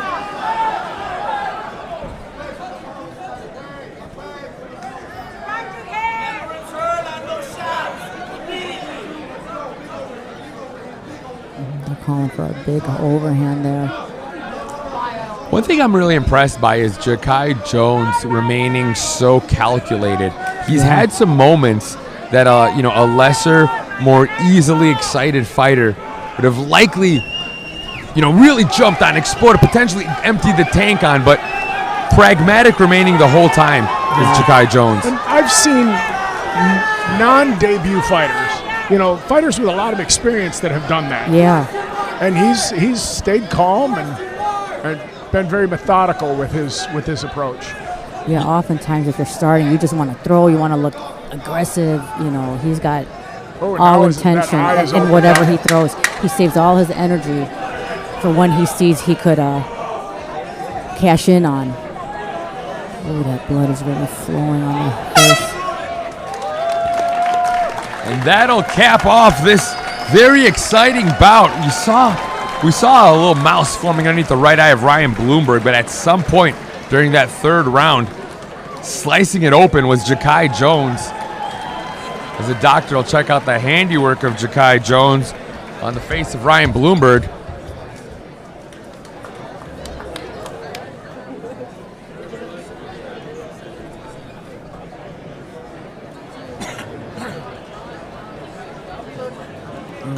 They're calling for a big overhand there. One thing I'm really impressed by is Ja'Kai Jones remaining so calculated. He's had some moments that a lesser, more easily excited fighter would have likely, really jumped on, exploded, potentially emptied the tank on, but pragmatic remaining the whole time is Ja'Kai Jones. And I've seen non-debut fighters, fighters with a lot of experience that have done that. Yeah. And he's stayed calm and been very methodical with his approach. Yeah, oftentimes if you're starting, you just want to throw, you want to look aggressive. He's got all intention in whatever he throws. He saves all his energy for when he sees he could cash in on. Oh, that blood is really flowing on the face. And that'll cap off this very exciting bout. We saw a little mouse forming underneath the right eye of Ryan Bloomberg, but at some point during that third round, slicing it open was Ja'Kai Jones. As the doctor will check out the handiwork of Ja'Kai Jones on the face of Ryan Bloomberg.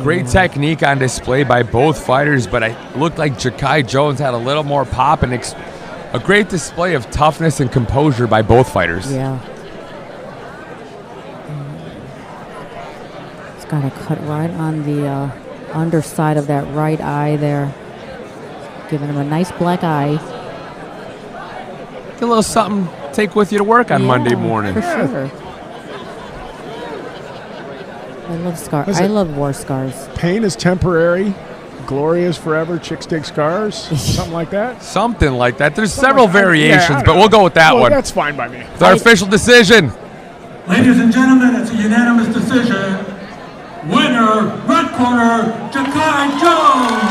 Great technique on display by both fighters, but it looked like Ja'Kai Jones had a little more pop and a great display of toughness and composure by both fighters. Yeah. He's got a cut right on the underside of that right eye there, giving him a nice black eye. Get a little something to take with you to work on Monday morning. For sure. I love scars. I love war scars. Pain is temporary, glory is forever. Chicks dig scars, something like that. Something like that. There's several variations, but we'll go with that one. That's fine by me. It's our official decision. Ladies and gentlemen, it's a unanimous decision. Winner, red corner, Ja'Kai Jones.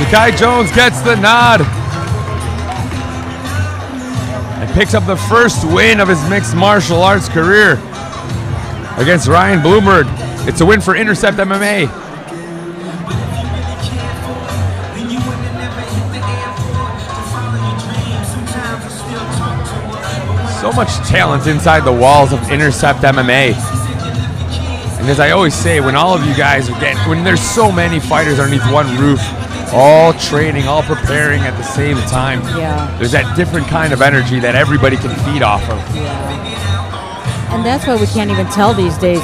Ja'Kai Jones gets the nod and picks up the first win of his mixed martial arts career against Ryan Bloomberg. It's a win for Intercept MMA. So much talent inside the walls of Intercept MMA. And as I always say, when all of you guys when there's so many fighters underneath one roof, all training, all preparing at the same time, there's that different kind of energy that everybody can feed off of. And that's why we can't even tell these days,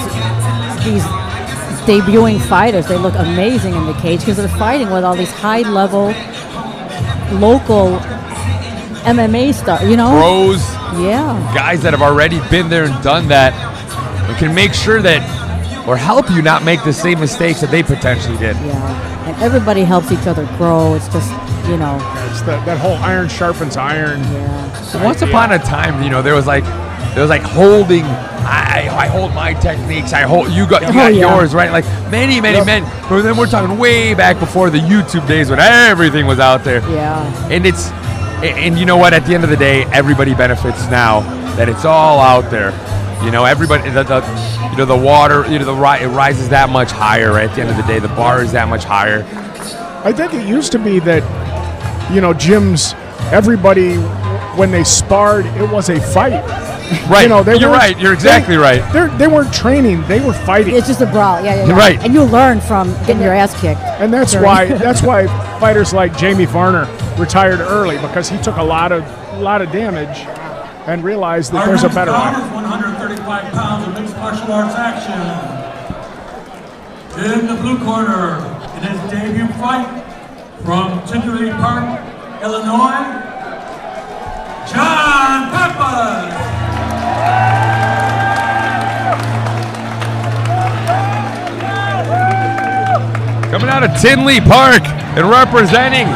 these debuting fighters, they look amazing in the cage because they're fighting with all these high-level, local MMA stars, Pros, yeah, guys that have already been there and done that and can make sure that, or help you not make the same mistakes that they potentially did. Yeah. And everybody helps each other grow. It's just, It's that whole iron sharpens iron. Yeah. So once upon a time, there was like holding. I hold my techniques. You got yours, right? Like many men. But then we're talking way back before the YouTube days when everything was out there. Yeah. And you know what? At the end of the day, everybody benefits now that it's all out there. Everybody, the water, it rises that much higher. Right? At the end of the day, the bar is that much higher. I think it used to be that, gyms, everybody, when they sparred, it was a fight. Right. You're right. You're exactly right. They weren't training. They were fighting. It's just a brawl. Yeah. Right. And you learn from getting your ass kicked. And that's why fighters like Jamie Varner retired early, because he took a lot of damage and realized that there's a better way. Our next bout is 135 pounds of mixed martial arts action. In the blue corner, in his debut fight from Tinley Park, Illinois, John Pappas. Coming out of Tinley Park and representing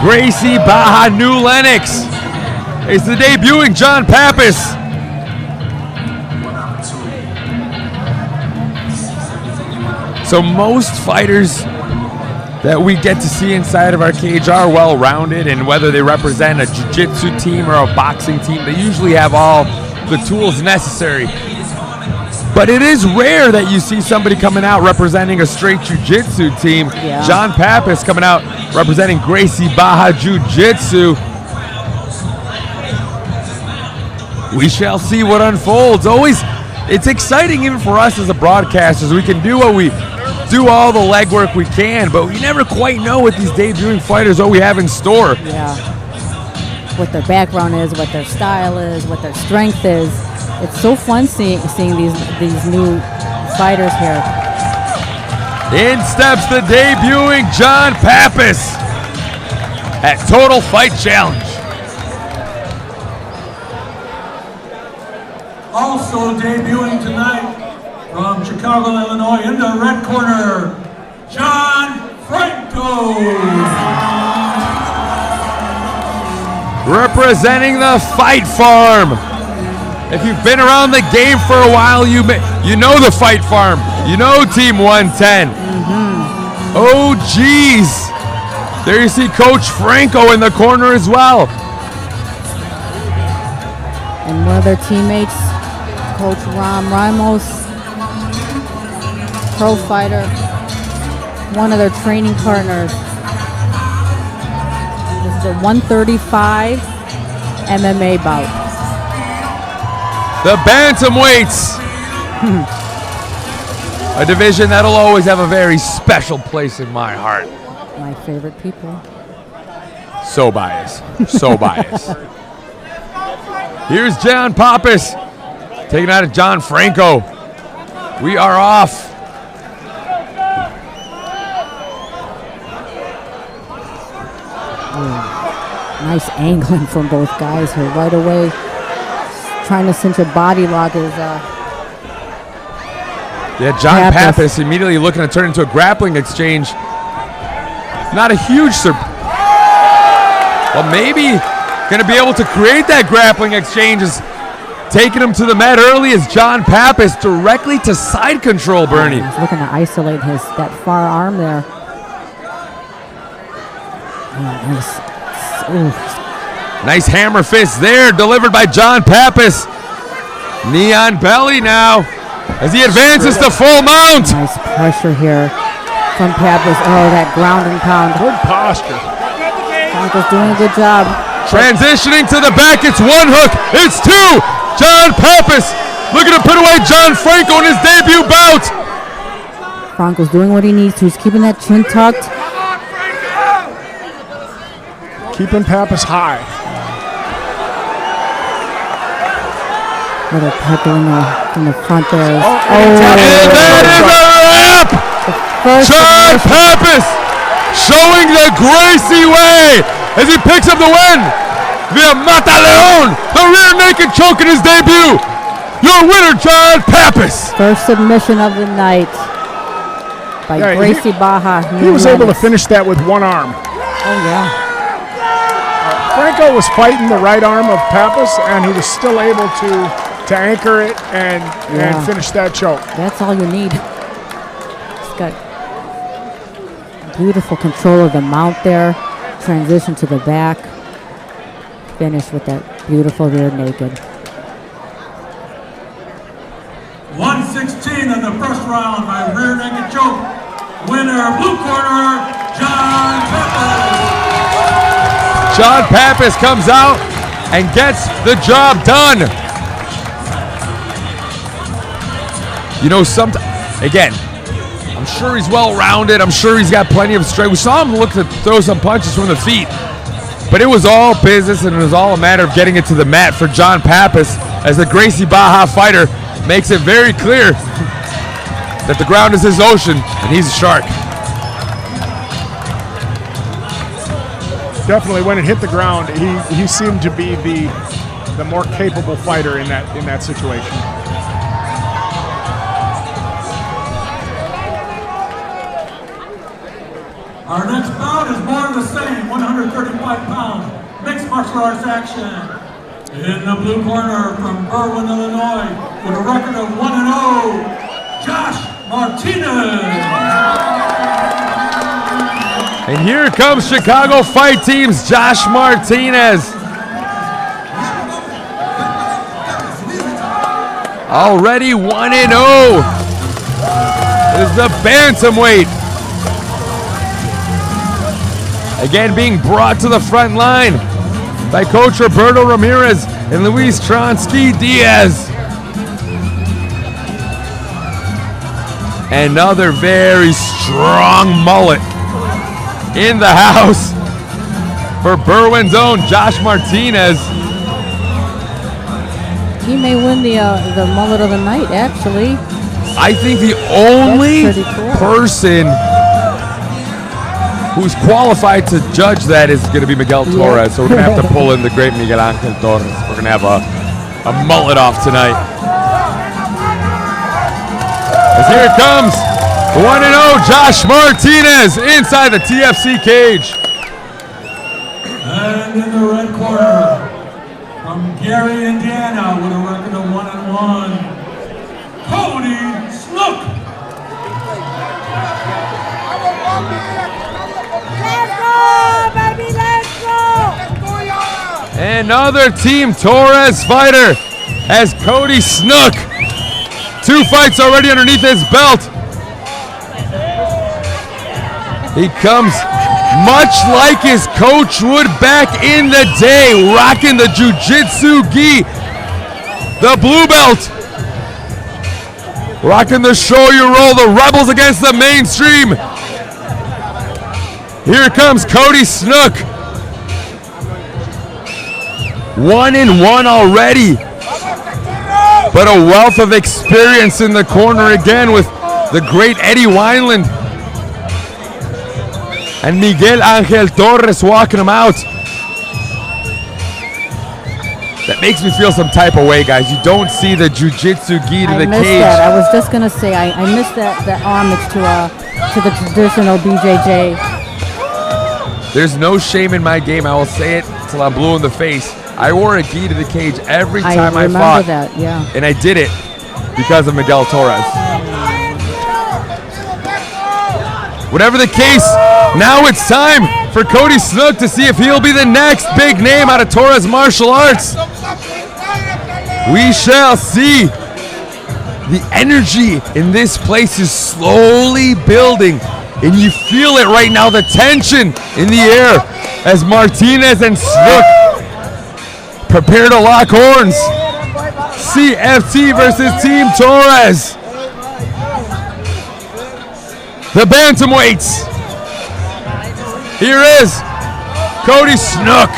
Gracie Baja New Lenox is the debuting John Pappas. So most fighters that we get to see inside of our cage are well-rounded, and whether they represent a jiu-jitsu team or a boxing team, they usually have all the tools necessary But it is rare that you see somebody coming out representing a straight jiu-jitsu team. Yeah. John Pappas coming out representing Gracie Baja Jiu-Jitsu. We shall see what unfolds. Always, it's exciting even for us as a broadcasters. We can do what we do, all the legwork we can, but we never quite know what these debuting fighters what we have in store. Yeah. What their background is, what their style is, what their strength is. It's so fun seeing these new fighters here. In steps the debuting John Pappas at Total Fight Challenge. Also debuting tonight from Chicago, Illinois, in the red corner, John Franco. Representing the Fight Farm. If you've been around the game for a while, you know the Fight Farm. You know Team 110. Oh, geez. There you see Coach Franco in the corner as well. And one of their teammates, Coach Ram Ramos, pro fighter, one of their training partners. This is a 135 MMA bout. The bantamweights. A division that'll always have a very special place in my heart. My favorite people. So biased. So biased. Here's John Pappas taking out of John Franco. We are off. Nice angling from both guys here right away. Trying to cinch a body lock is Yeah, John Pappas immediately looking to turn into a grappling exchange. Not a huge well, maybe going to be able to create that grappling exchange. Is taking him to the mat early as John Pappas directly to side control, Bernie. He's looking to isolate that far arm there. Nice hammer fist there, delivered by John Pappas. Knee on belly now as he advances to full mount. Nice pressure here from Pappas. Oh, that ground and pound. Good posture. Franco's doing a good job. Transitioning to the back, it's one hook, it's two. John Pappas looking to put away John Franco in his debut bout. Franco's doing what he needs to. He's keeping that chin tucked. Keeping Pappas high. Little pepper in the front there. And that is a wrap! John Pappas showing the Gracie way as he picks up the win via Mata Leon, the rear naked choke in his debut. Your winner, John Pappas. First submission of the night by Gracie Baja. He was able to finish that with one arm. Oh, yeah. Franco was fighting the right arm of Pappas, and he was still able to anchor it and finish that choke. That's all you need. He's got beautiful control of the mount there. Transition to the back. Finish with that beautiful rear naked. 116 in the first round by rear naked choke. Winner, blue corner, John Pappas. John Pappas comes out and gets the job done. You know, again, I'm sure he's well-rounded. I'm sure he's got plenty of strength. We saw him look to throw some punches from the feet, but it was all business, and it was all a matter of getting it to the mat for John Pappas as the Gracie Baja fighter makes it very clear that the ground is his ocean and he's a shark. Definitely, when it hit the ground, he seemed to be the more capable fighter in that situation. Our next bout is more of the same, 135 pounds, mixed martial arts action. In the blue corner from Berwyn, Illinois, with a record of 1-0, Josh Martinez. And here comes Chicago Fight Team's Josh Martinez. Already 1-0 is the bantamweight. Again, being brought to the front line by Coach Roberto Ramirez and Luis Tronsky Diaz. Another very strong mullet in the house for Berwyn's own Josh Martinez. He may win the mullet of the night, actually. I think the only person who's qualified to judge that is going to be Miguel Torres. So we're going to have to pull in the great Miguel Angel Torres. We're going to have a mullet off tonight. As here it comes, 1-0 Josh Martinez inside the TFC cage. And in the red corner, from Gary, Indiana, with a record of 1-1, Cody Snook. Let's go, baby, let's go! Another Team Torres fighter as Cody Snook. 2 fights already underneath his belt. He comes much like his coach would back in the day, rocking the jiu-jitsu gi, the blue belt, rocking the show you roll, the rebels against the mainstream. Here comes Cody Snook. 1-1 already, but a wealth of experience in the corner again with the great Eddie Wineland and Miguel Angel Torres walking him out. That makes me feel some type of way, guys. You don't see the jiu-jitsu gi to the missed cage. that. I was just gonna say I missed that homage to the traditional BJJ. There's no shame in my game. I will say it till I'm blue in the face. I wore a gi to the cage every time I fought. I remember that, yeah. And I did it because of Miguel Torres. Whatever the case, now it's time for Cody Snook to see if he'll be the next big name out of Torres Martial Arts. We shall see. The energy in this place is slowly building, and you feel it right now, the tension in the air as Martinez and Snook prepare to lock horns. CFT versus Team Torres. The bantamweights. Here is Cody Snook.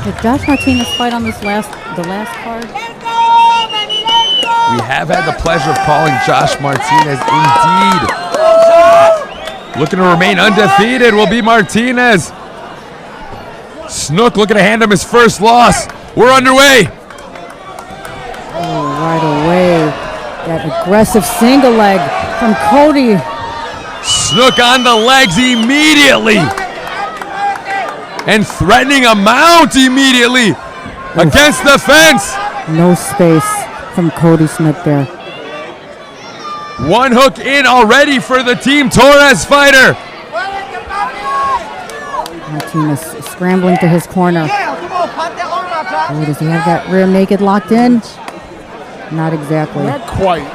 Did Josh Martinez fight on the last card? We have had the pleasure of calling Josh Martinez indeed. Looking to remain undefeated will be Martinez. Snook looking to hand him his first loss. We're underway. Oh, right away. That aggressive single leg from Cody. Snook on the legs immediately. And threatening a mount immediately against the fence. No space from Cody Snook there. One hook in already for the Team Torres fighter. Martinez scrambling to his corner. Oh, does he have that rear naked locked in? Not exactly. Not quite.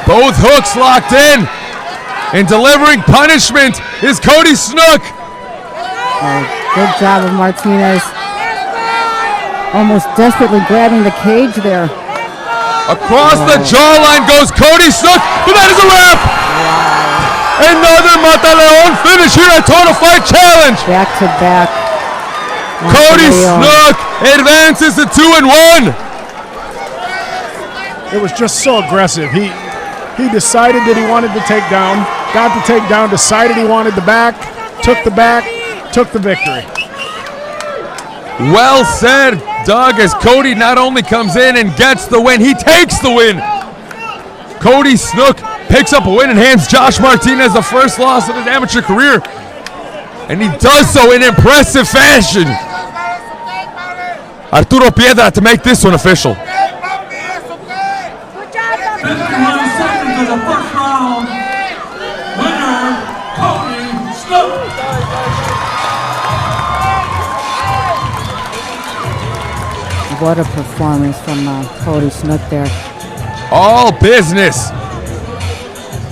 Both hooks locked in. And delivering punishment is Cody Snook. Oh, good job of Martinez. Almost desperately grabbing the cage there. Across the jawline goes Cody Snook, but that is a wrap. Another Mataleon finish here at Total Fight Challenge. Back to back. Cody Snook advances to 2-1. It was just so aggressive. He decided that he wanted to take down, got the takedown, decided he wanted the back, took the victory. Well said, Doug, as Cody not only comes in and gets the win, he takes the win. Cody Snook picks up a win and hands Josh Martinez the first loss of his amateur career. And he does so in impressive fashion. Arturo Piedra to make this one official. 51 seconds of the first round. Winner, Cody Snook. What a performance from Cody Snook there. All business.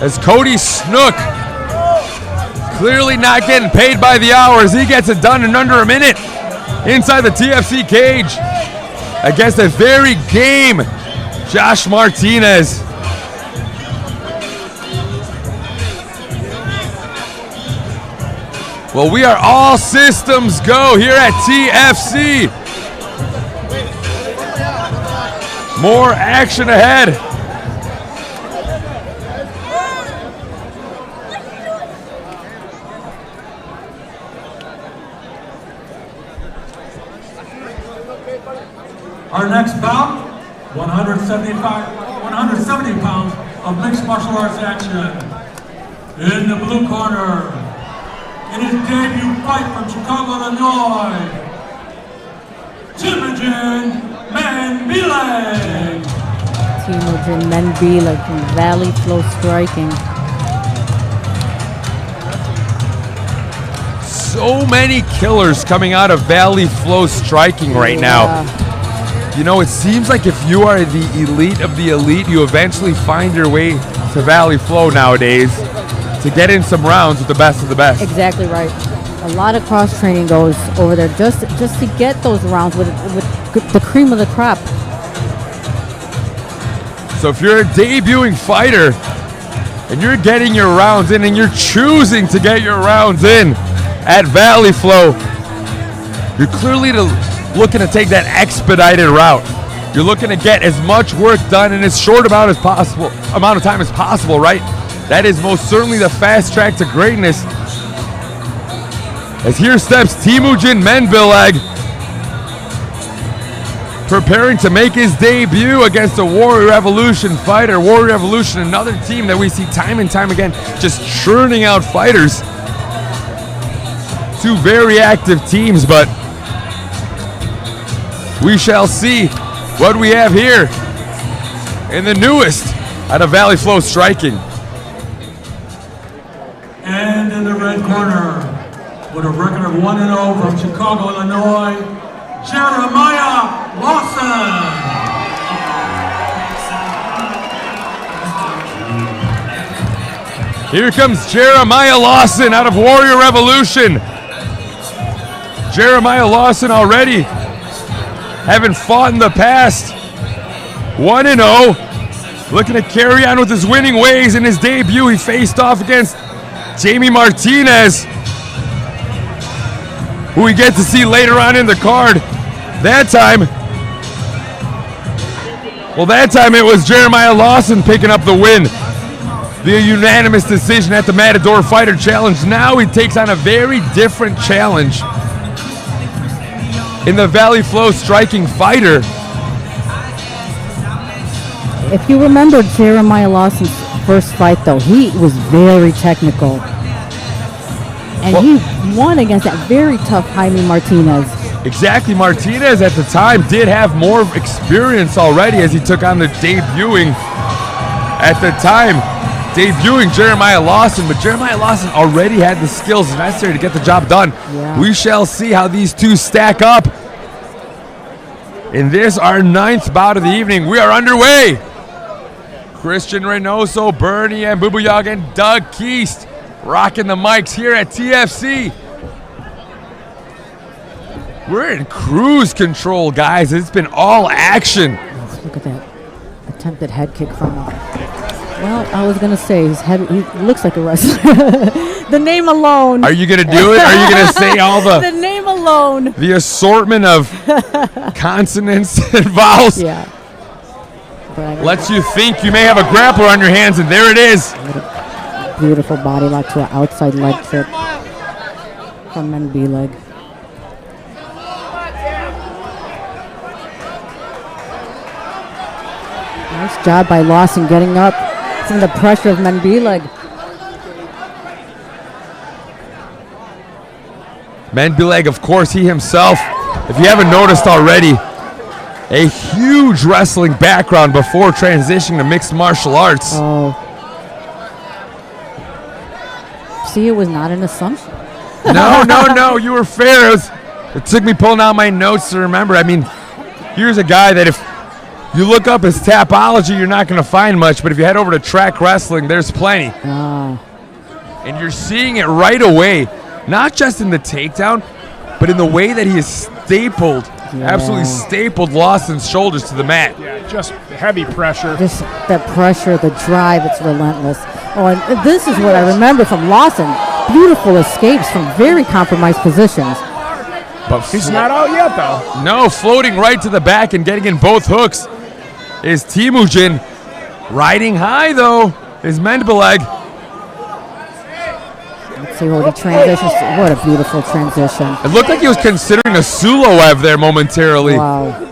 As Cody Snook, clearly not getting paid by the hour, as he gets it done in under a minute inside the TFC cage against a very game Josh Martinez. Well, we are all systems go here at TFC. More action ahead. Our next bout, 170 pounds of mixed martial arts action. In the blue corner, in his debut fight from Chicago, Illinois, Temujin Manbileg. Temujin Manbileg from Valley Flow Striking. So many killers coming out of Valley Flow Striking right now. You know, it seems like if you are the elite of the elite, you eventually find your way to Valley Flow nowadays to get in some rounds with the best of the best. Exactly right. A lot of cross training goes over there just to get those rounds with the cream of the crop. So if you're a debuting fighter and you're getting your rounds in and you're choosing to get your rounds in at Valley Flow, you're clearly looking to take that expedited route. You're looking to get as much work done in as short amount of time as possible, right? That is most certainly the fast track to greatness. As here steps Temujin Manbileg, preparing to make his debut against a Warrior Revolution fighter. Warrior Revolution, another team that we see time and time again just churning out fighters. Two very active teams, but we shall see what we have here in the newest out of Valley Flow Striking. And in the red corner, with a record of 1-0 from Chicago, Illinois, Jeremiah Lawson. Here comes Jeremiah Lawson out of Warrior Revolution. Jeremiah Lawson already having fought in the past. 1-0. Looking to carry on with his winning ways. In his debut, he faced off against Jamie Martinez, who we get to see later on in the card. That time it was Jeremiah Lawson picking up the win via unanimous decision at the Matador Fighter Challenge. Now he takes on a very different challenge in the Valley Flow Striking fighter. If you remember Jeremiah Lawson's first fight, though, he was very technical. And he won against that very tough Jaime Martinez. Exactly. Martinez at the time did have more experience already as he took on the debuting Jeremiah Lawson. But Jeremiah Lawson already had the skills necessary to get the job done. Yeah. We shall see how these two stack up in this, our 9th bout of the evening. We are underway. Christian Reynoso, Bernie and Bubuyog and Doug Keast rocking the mics here at TFC. We're in cruise control, guys. It's been all action. Look at that attempted head kick from him. Well, I was going to say, he looks like a wrestler. The name alone. Are you going to do it? Are you going to say all the name alone? The assortment of consonants and vowels. Yeah. Lets you think you may have a grappler on your hands, and there it is. Beautiful body lock to an outside leg trip from Manbileg. Nice job by Lawson getting up from the pressure of Manbileg. Manbileg, of course, he himself, if you haven't noticed already, a huge wrestling background before transitioning to mixed martial arts. Oh. See, it was not an assumption. No, you were fair. It took me pulling out my notes to remember. I mean, here's a guy that if you look up his Tapology, you're not going to find much, but if you head over to Track Wrestling, there's plenty. Oh. And you're seeing it right away, not just in the takedown, but in the way that he has stapled, absolutely stapled Lawson's shoulders to the mat. Yeah, just heavy pressure. Just the pressure, the drive, it's relentless. Oh, and this is what I remember from Lawson. Beautiful escapes from very compromised positions. But he's not out yet, though. No, floating right to the back and getting in both hooks is Temujin. Riding high, though, is Mendbeleg. Let's see what he transitions to. What a beautiful transition. It looked like he was considering a Suloev there momentarily. Wow.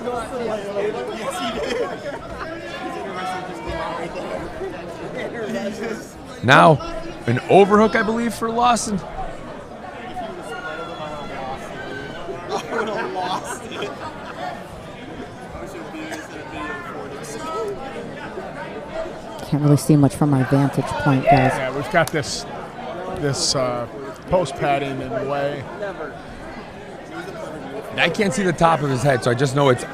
Now, an overhook, I believe, for Lawson. Can't really see much from our vantage point, guys. Yeah, we've got this post padding in the way. I can't see the top of his head, so I just know it's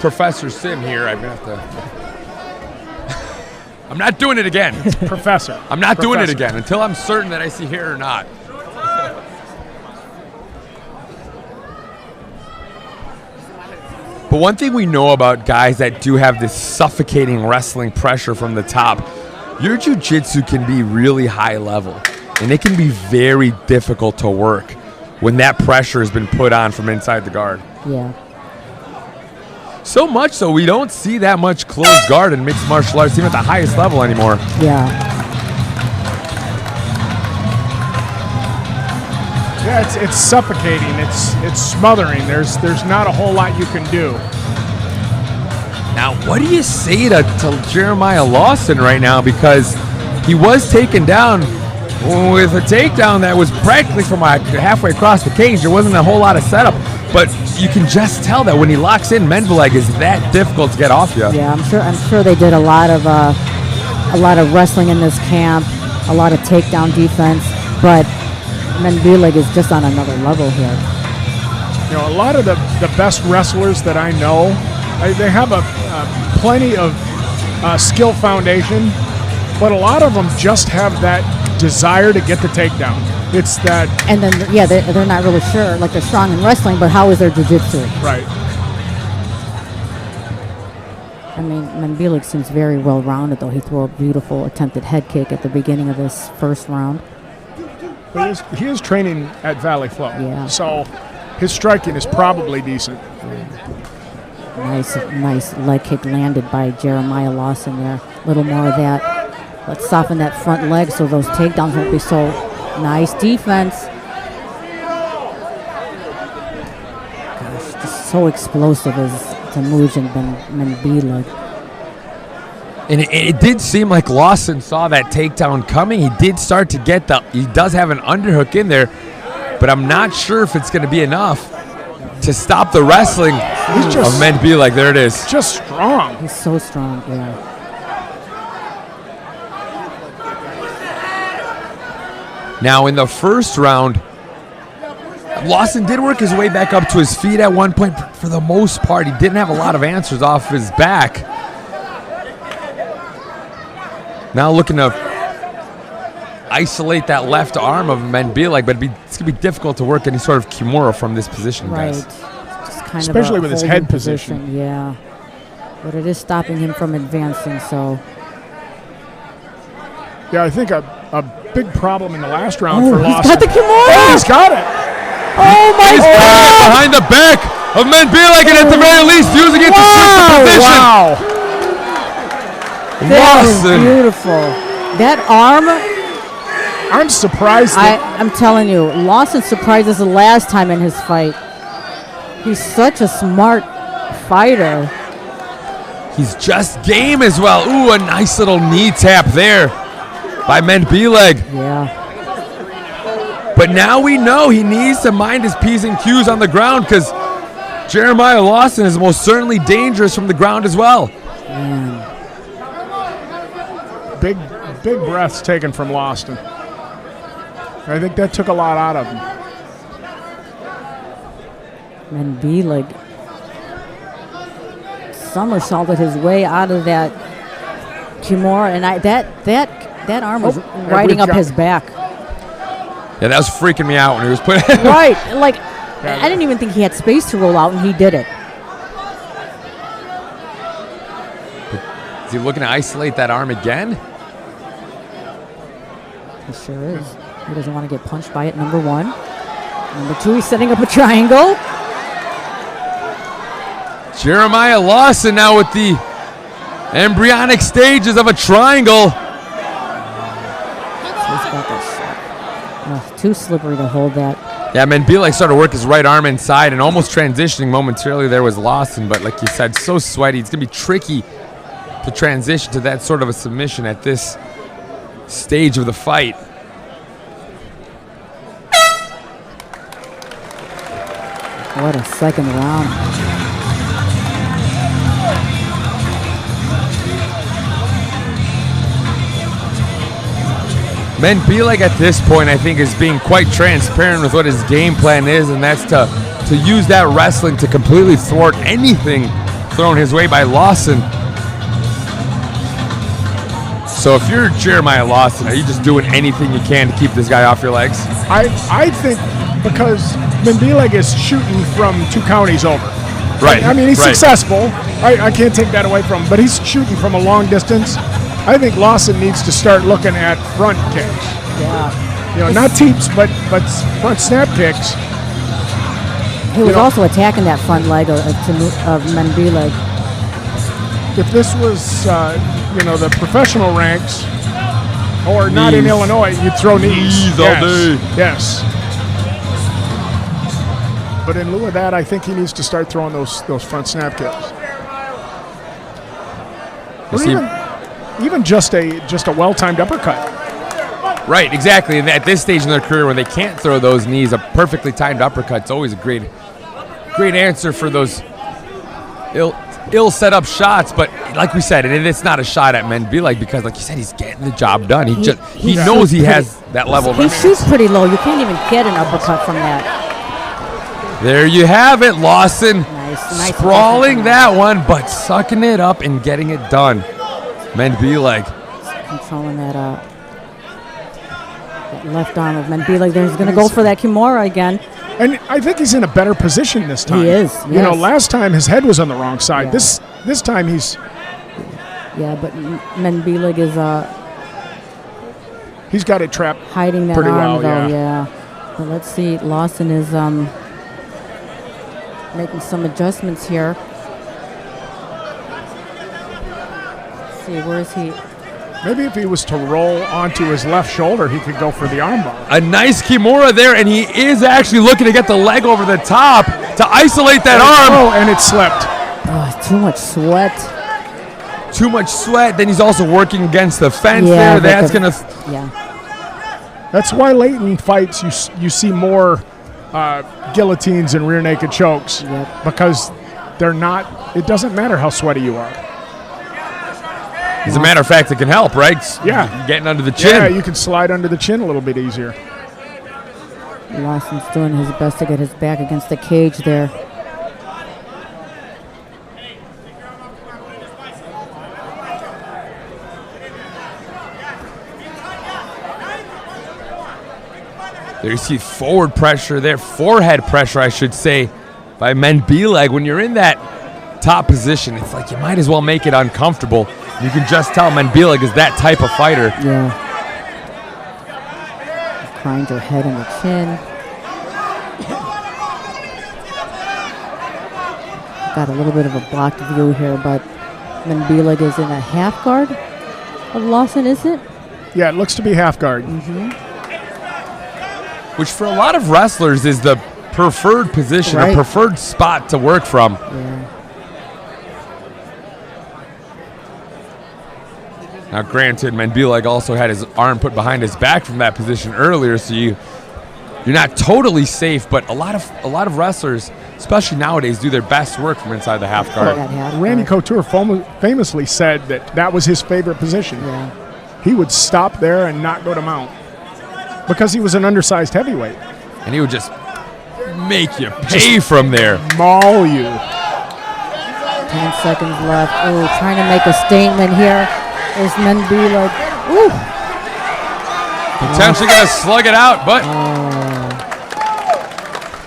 Professor Sim here. I'm gonna have to. I'm not doing it again. Professor. I'm not doing it again until I'm certain that I see hair or not. But one thing we know about guys that do have this suffocating wrestling pressure from the top, your jiu-jitsu can be really high level, and it can be very difficult to work when that pressure has been put on from inside the guard. Yeah. So much so we don't see that much closed guard in mixed martial arts, even at the highest level anymore. Yeah. Yeah, it's suffocating. It's smothering. There's not a whole lot you can do. Now, what do you say to Jeremiah Lawson right now? Because he was taken down with a takedown that was practically from halfway across the cage. There wasn't a whole lot of setup, but you can just tell that when he locks in, Mendbeleg is that difficult to get off you. Yeah, I'm sure they did a lot of wrestling in this camp, a lot of takedown defense, but Mendbeleg is just on another level here. You know, a lot of the best wrestlers that I know, they have plenty of skill foundation, but a lot of them just have that desire to get the takedown. It's that. And then, yeah, they're not really sure. Like, they're strong in wrestling, but how is their jiu-jitsu? Right. I mean, Mendbeleg seems very well-rounded, though. He threw a beautiful attempted head kick at the beginning of this first round. But he is training at Valley Flow. Yeah. So his striking is probably decent. Nice leg kick landed by Jeremiah Lawson there. A little more of that. Let's soften that front leg so those takedowns won't be so nice defense. Gosh, just so explosive as Temujin Mendbeleg. And it did seem like Lawson saw that takedown coming. He did start to get he does have an underhook in there, but I'm not sure if it's going to be enough to stop the wrestling of Mendbeleg. There it is. Just strong. He's so strong, yeah. Now in the first round, Lawson did work his way back up to his feet at one point. For the most part, he didn't have a lot of answers off his back. Now looking to isolate that left arm of Mendbeleg, but it's going to be difficult to work any sort of Kimura from this position, guys. Right. Just kind especially of with his head position. Yeah. But it is stopping him from advancing, so. Yeah, I think a big problem in the last round for Lawson. He's got the Kimura! Oh, he's got it! Oh, my God! Behind the back of Mendbeleg, and at the very least using it to switch the position. Wow! That is beautiful. That arm. I'm surprised. I'm telling you, Lawson surprised us the last time in his fight. He's such a smart fighter. He's just game as well. Ooh, a nice little knee tap there by Mendbeleg. Yeah. But now we know he needs to mind his P's and Q's on the ground, because Jeremiah Lawson is most certainly dangerous from the ground as well. Man. Big breaths taken from Lawson. I think that took a lot out of him. somersaulted his way out of that Kimura, and that arm was riding up his back. Yeah, that was freaking me out when he was putting it. Right, like I didn't even think he had space to roll out, and he did it. Is he looking to isolate that arm again? He sure is. He doesn't want to get punched by it, number one. Number two, he's setting up a triangle. Jeremiah Lawson now with the embryonic stages of a triangle. He's got this. Too slippery to hold that. Yeah, Menbilek started to work his right arm inside and almost transitioning momentarily there was Lawson, but like you said, so sweaty. It's going to be tricky to transition to that sort of a submission at this stage of the fight. What a second round. Menbilek at this point, I think, is being quite transparent with what his game plan is, and that's to use that wrestling to completely thwart anything thrown his way by Lawson. So if you're Jeremiah Lawson, are you just doing anything you can to keep this guy off your legs? I think because Menbilek is shooting from 2 counties over. Right. I mean, he's right. successful. I can't take that away from him, but he's shooting from a long distance. I think Lawson needs to start looking at front kicks. Yeah. You know, not teeps, but front snap kicks. He was also attacking that front leg of Menbilek. If this was, the professional ranks, or not in Illinois, you'd throw knees. All day. Yes. But in lieu of that, I think he needs to start throwing those front snap kicks. Or even just a well-timed uppercut. Right, exactly. And at this stage in their career, when they can't throw those knees, a perfectly timed uppercut's always a great answer for those ill set up shots. But like we said, and it's not a shot at Menbilek because, like you said, he's getting the job done. He knows he has that level of He shoots pretty low. You can't even get an uppercut from that. There you have it, Lawson. Nice sprawling that one, but sucking it up and getting it done. Menbilek controlling that left arm of Menbilek. He's going to go for that Kimura again. And I think he's in a better position this time. He is. Yes. You know, last time his head was on the wrong side. Yeah. This time he's. Yeah, but Menbilek is. He's got it trapped. Hiding that pretty arm, well, though. yeah. But let's see. Lawson is making some adjustments here. Let's see, where is he? Maybe if he was to roll onto his left shoulder, he could go for the armbar. A nice Kimura there, and he is actually looking to get the leg over the top to isolate that arm. Oh, and it slipped. Oh, too much sweat. Too much sweat. Then he's also working against the fence Yeah, there. That's going to... Yeah. That's why late in fights you see more guillotines and rear naked chokes. Yep. Because they're not, it doesn't matter how sweaty you are. As a matter of fact, it can help, right? Yeah. Getting under the chin. Yeah, you can slide under the chin a little bit easier. Lawson's doing his best to get his back against the cage there. There you see forward pressure there, forehead pressure, I should say, by Menbilek. When you're in that top position, it's like you might as well make it uncomfortable. You can just tell Menbilek is that type of fighter. Yeah. Grind your head in the chin. Got a little bit of a blocked view here, but Menbilek is in a half guard of Lawson, is it? Yeah, it looks to be half guard. Mm-hmm. Which for a lot of wrestlers is the preferred position, Right. a preferred spot to work from. Yeah. Now, granted, Menbilek also had his arm put behind his back from that position earlier, so you're not totally safe. But a lot of wrestlers, especially nowadays, do their best work from inside the half guard. Randy Couture famously said that was his favorite position. Yeah. He would stop there and not go to mount because he was an undersized heavyweight. And he would just make you pay from there. Maul you. 10 seconds left. Ooh, trying to make a statement here. Is Menbila. Ooh. Potentially going to slug it out, but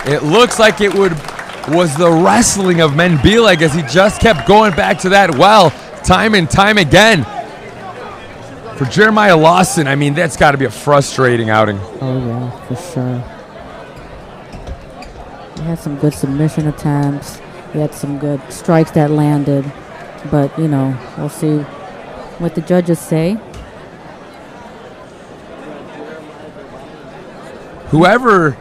it looks like it was the wrestling of Menbila as he just kept going back to that well time and time again. For Jeremiah Lawson, I mean, that's got to be a frustrating outing. Oh, yeah, for sure. He had some good submission attempts. He had some good strikes that landed. But, you know, we'll see what the judges say. Whoever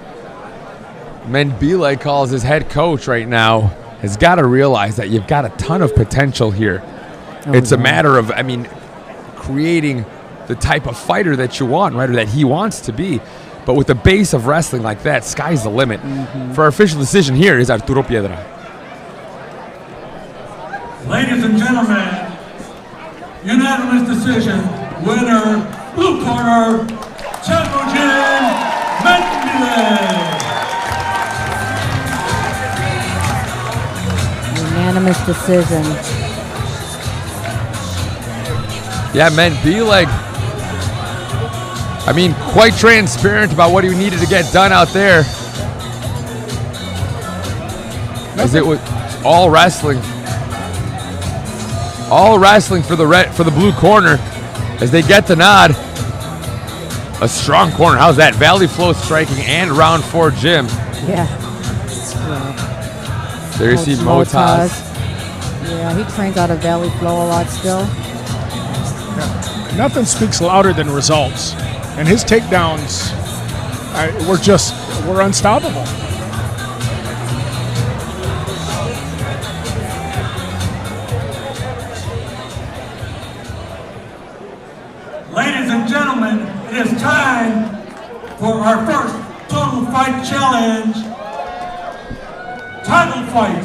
Menbila calls his head coach right now has got to realize that you've got a ton of potential here. It's a matter of, I mean, creating the type of fighter that you want, right, or that he wants to be. But with the base of wrestling like that, sky's the limit. For our official decision here is Arturo Piedra. Ladies and gentlemen, unanimous decision, winner, blue corner, Temujin Menbila. Unanimous decision. Yeah, Menbila, I mean, quite transparent about what he needed to get done out there. As it was all wrestling. All wrestling for the blue corner as they get the nod. A strong corner. How's that? Valley Flow striking and round 4 Jim. Yeah. There you see Motaz. Yeah, he trains out of Valley Flow a lot still. Nothing speaks louder than results. And his takedowns were unstoppable. Ladies and gentlemen, it is time for our first Total Fight Challenge title fight.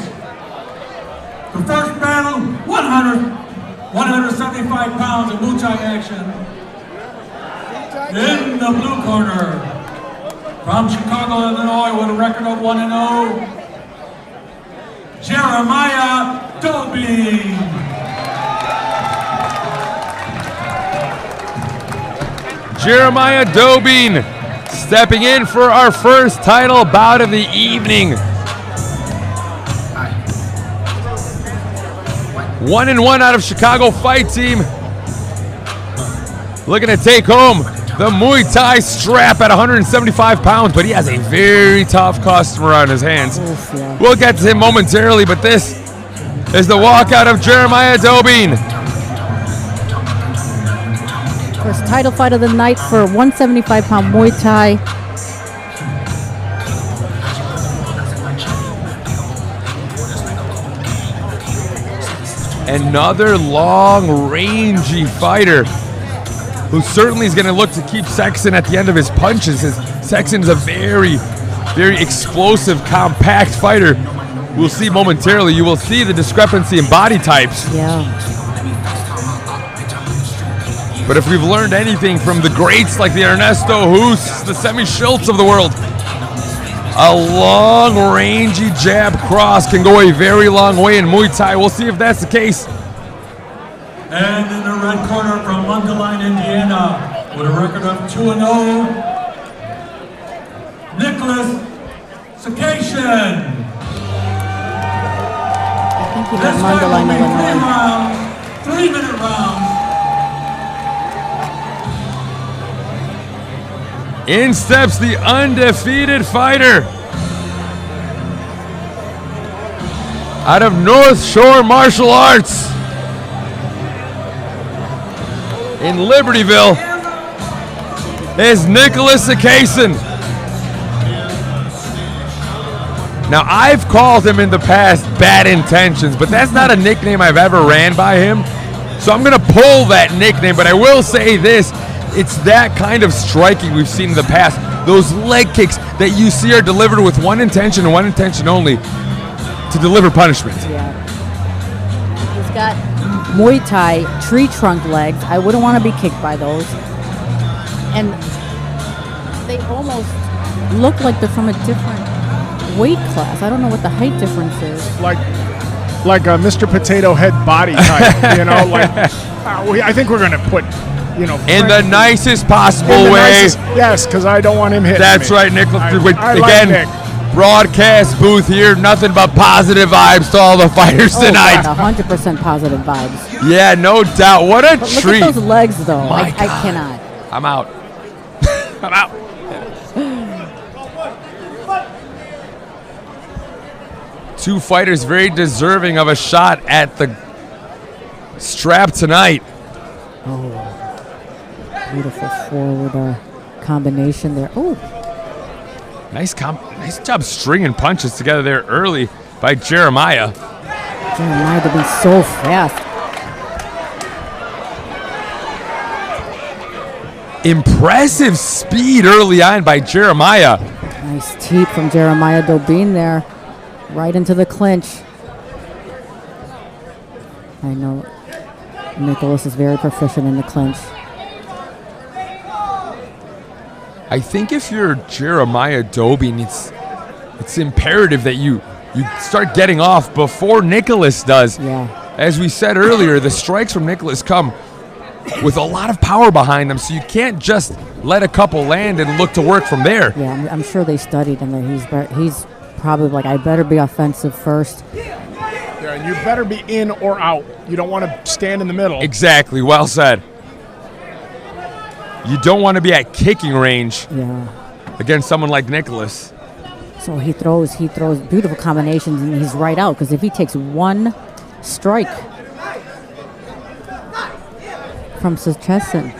The first battle, 175 pounds of Muay Thai action. In the blue corner, from Chicago, Illinois, with a record of 1-0, Jeremiah Dobin. Jeremiah Dobin stepping in for our first title bout of the evening. 1-1 out of Chicago fight team. Looking to take home the Muay Thai strap at 175 pounds, but he has a very tough customer on his hands. We'll get to him momentarily, but this is the walkout of Jeremiah Dobin. First title fight of the night for 175-pound Muay Thai. Another long, rangy fighter who certainly is going to look to keep Sexton at the end of his punches. Sexton is a very, very explosive, compact fighter. We'll see momentarily. You will see the discrepancy in body types. Yeah. But if we've learned anything from the greats like the Ernesto Hus, the Semi Schultz of the world, a long, rangy jab cross can go a very long way in Muay Thai. We'll see if that's the case. And in the red corner from Mundelein, Indiana, with a record of 2-0, Nicholas Cicero. I think he got Mundelein, Illinois. 3-minute rounds. In steps the undefeated fighter out of North Shore Martial Arts in Libertyville is Nicholas Cicero. Now, I've called him in the past Bad Intentions, but that's not a nickname I've ever ran by him. So I'm going to pull that nickname, but I will say this. It's that kind of striking we've seen in the past. Those leg kicks that you see are delivered with one intention and one intention only, to deliver punishment. Yeah. He's got Muay Thai tree trunk legs. I wouldn't want to be kicked by those. And they almost look like they're from a different weight class. I don't know what the height difference is. Like like a Mr. Potato Head body type, you know, like I think we're going to put, you know, in the nicest possible in the way. nicest, yes, because I don't want him hitting That's me. right, Nicholas. I Again, like Nick. broadcast booth here. Nothing but positive vibes to all the fighters tonight. God, 100% positive vibes. Yeah, no doubt. What a But treat. look at those legs, though. My I God. cannot. I'm out. I'm out. Two fighters very deserving of a shot at the strap tonight. Beautiful forward combination there. Oh, Nice job stringing punches together there early by Jeremiah. Jeremiah to be so fast. Impressive speed early on by Jeremiah. Nice teep from Jeremiah Dobin there. Right into the clinch. I know Nicholas is very proficient in the clinch. I think if you're Jeremiah Dobin, it's imperative that you start getting off before Nicholas does. Yeah. As we said earlier, the strikes from Nicholas come with a lot of power behind them, so you can't just let a couple land and look to work from there. Yeah, I'm sure they studied and that he's probably like, I better be offensive first. Yeah, and you better be in or out. You don't want to stand in the middle. Exactly, well said. You don't want to be at kicking range against someone like Nicholas. So he throws beautiful combinations and he's right out, because if he takes one strike from Cicero.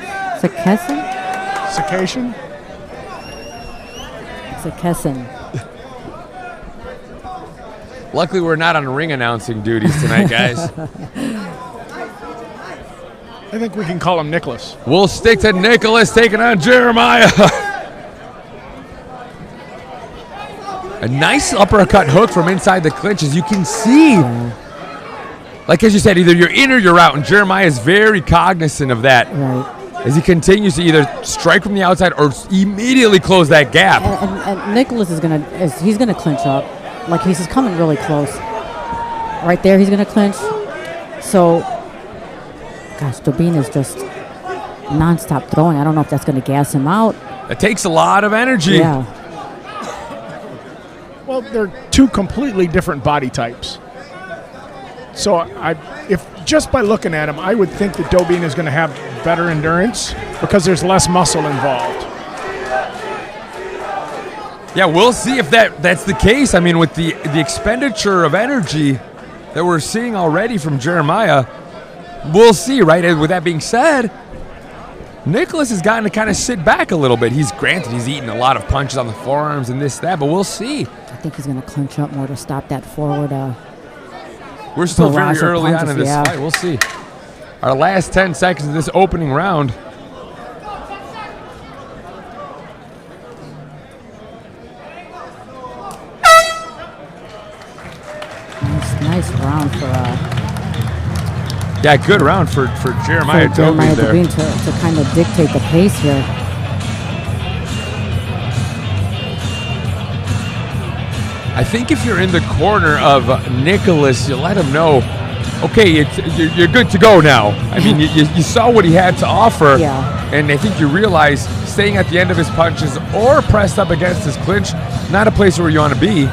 Luckily, we're not on ring announcing duties tonight, guys. I think we can call him Nicholas. We'll stick to Nicholas taking on Jeremiah. A nice uppercut hook from inside the clinch, as you can see. Like as you said, either you're in or you're out, and Jeremiah is very cognizant of that. Right. As he continues to either strike from the outside or immediately close that gap. And Nicholas is gonna clinch up. Like he's coming really close. Right there, he's gonna clinch. So, gosh, Dobin is just non-stop throwing. I don't know if that's gonna gas him out. It takes a lot of energy. Yeah. Well, they're two completely different body types. So if just by looking at him, I would think that Dobin is going to have better endurance because there's less muscle involved. Yeah, we'll see if that's the case. I mean, with the expenditure of energy that we're seeing already from Jeremiah, we'll see, right? And with that being said, Nicholas has gotten to kind of sit back a little bit. He's eaten a lot of punches on the forearms and this, that, but we'll see. I think he's going to clinch up more to stop that forward. We're still very barrage of early on punches, in this fight. We'll see. Our last 10 seconds of this opening round. Nice round for yeah, good round for Jeremiah Dobin there. To kind of dictate the pace here. I think if you're in the corner of Nicholas, you let him know, okay, you're good to go now. I mean, you saw what he had to offer, and I think you realize staying at the end of his punches or pressed up against his clinch, not a place where you want to be.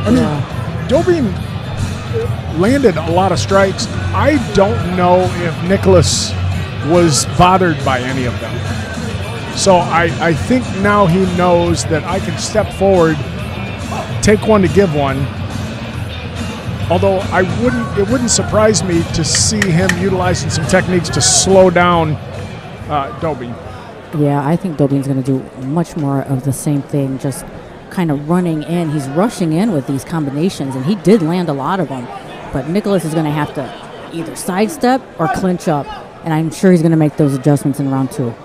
I mean, Dobin landed a lot of strikes. I don't know if Nicholas was bothered by any of them. So I think now he knows that I can step forward, take one to give one. Although it wouldn't surprise me to see him utilizing some techniques to slow down Dobin. Yeah, I think Dobin's going to do much more of the same thing, just kind of running in. He's rushing in with these combinations, and he did land a lot of them. But Nicholas is going to have to either sidestep or clinch up, and I'm sure he's going to make those adjustments in round 2.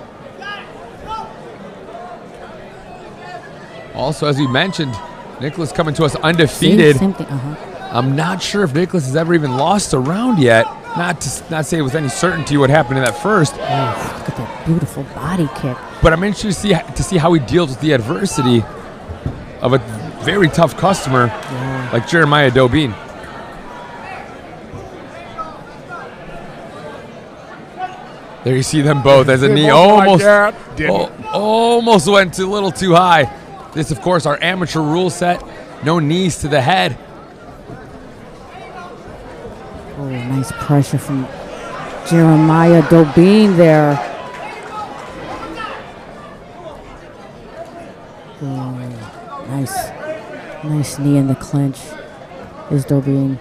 Also, as we mentioned, Nicholas coming to us undefeated. Same thing. I'm not sure if Nicholas has ever even lost a round yet. Not say with any certainty what happened in that first. Oh, look at that beautiful body kick. But I'm interested to see how he deals with the adversity of a very tough customer. Yeah. like Jeremiah Dobin. There you see them both as a They knee both like almost, that. Didn't. almost went a little too high. This, of course, our amateur rule set. No knees to the head. Oh, nice pressure from Jeremiah Dobin there. Oh, nice knee in the clinch is Dobin.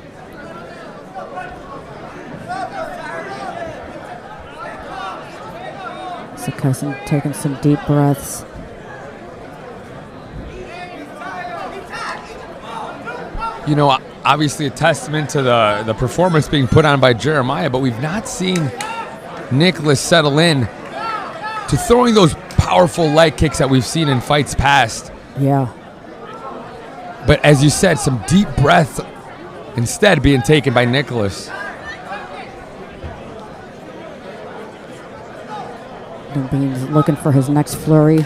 Cicero taking some deep breaths. You know, obviously a testament to the performance being put on by Jeremiah, but we've not seen Nicholas settle in to throwing those powerful leg kicks that we've seen in fights past. Yeah. But as you said, some deep breath instead being taken by Nicholas. Dobin's looking for his next flurry.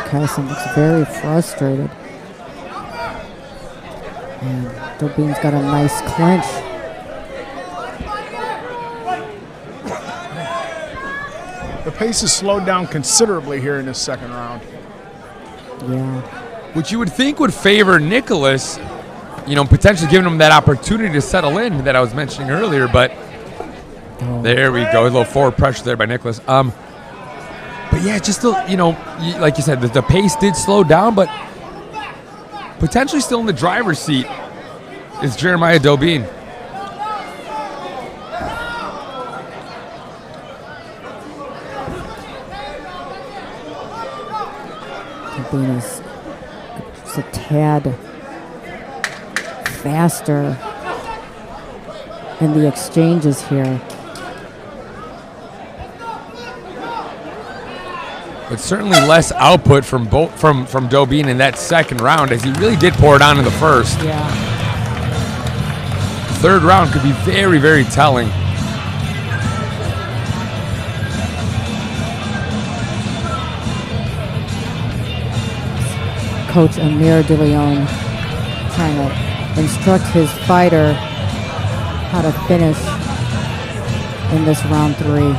Cicero looks very frustrated. And Dobin's got a nice clinch. The pace has slowed down considerably here in this second round. Yeah. Which you would think would favor Nicholas, you know, potentially giving him that opportunity to settle in that I was mentioning earlier, but there we go. A little forward pressure there by Nicholas. But yeah, just still, you know, like you said, the pace did slow down, but potentially still in the driver's seat is Jeremiah Dobin. Dobin is just a tad faster in the exchanges here. But certainly less output from Dobin in that second round, as he really did pour it on in the first. Yeah. Third round could be very, very telling. Coach Amir De Leon trying to instruct his fighter how to finish in this round 3.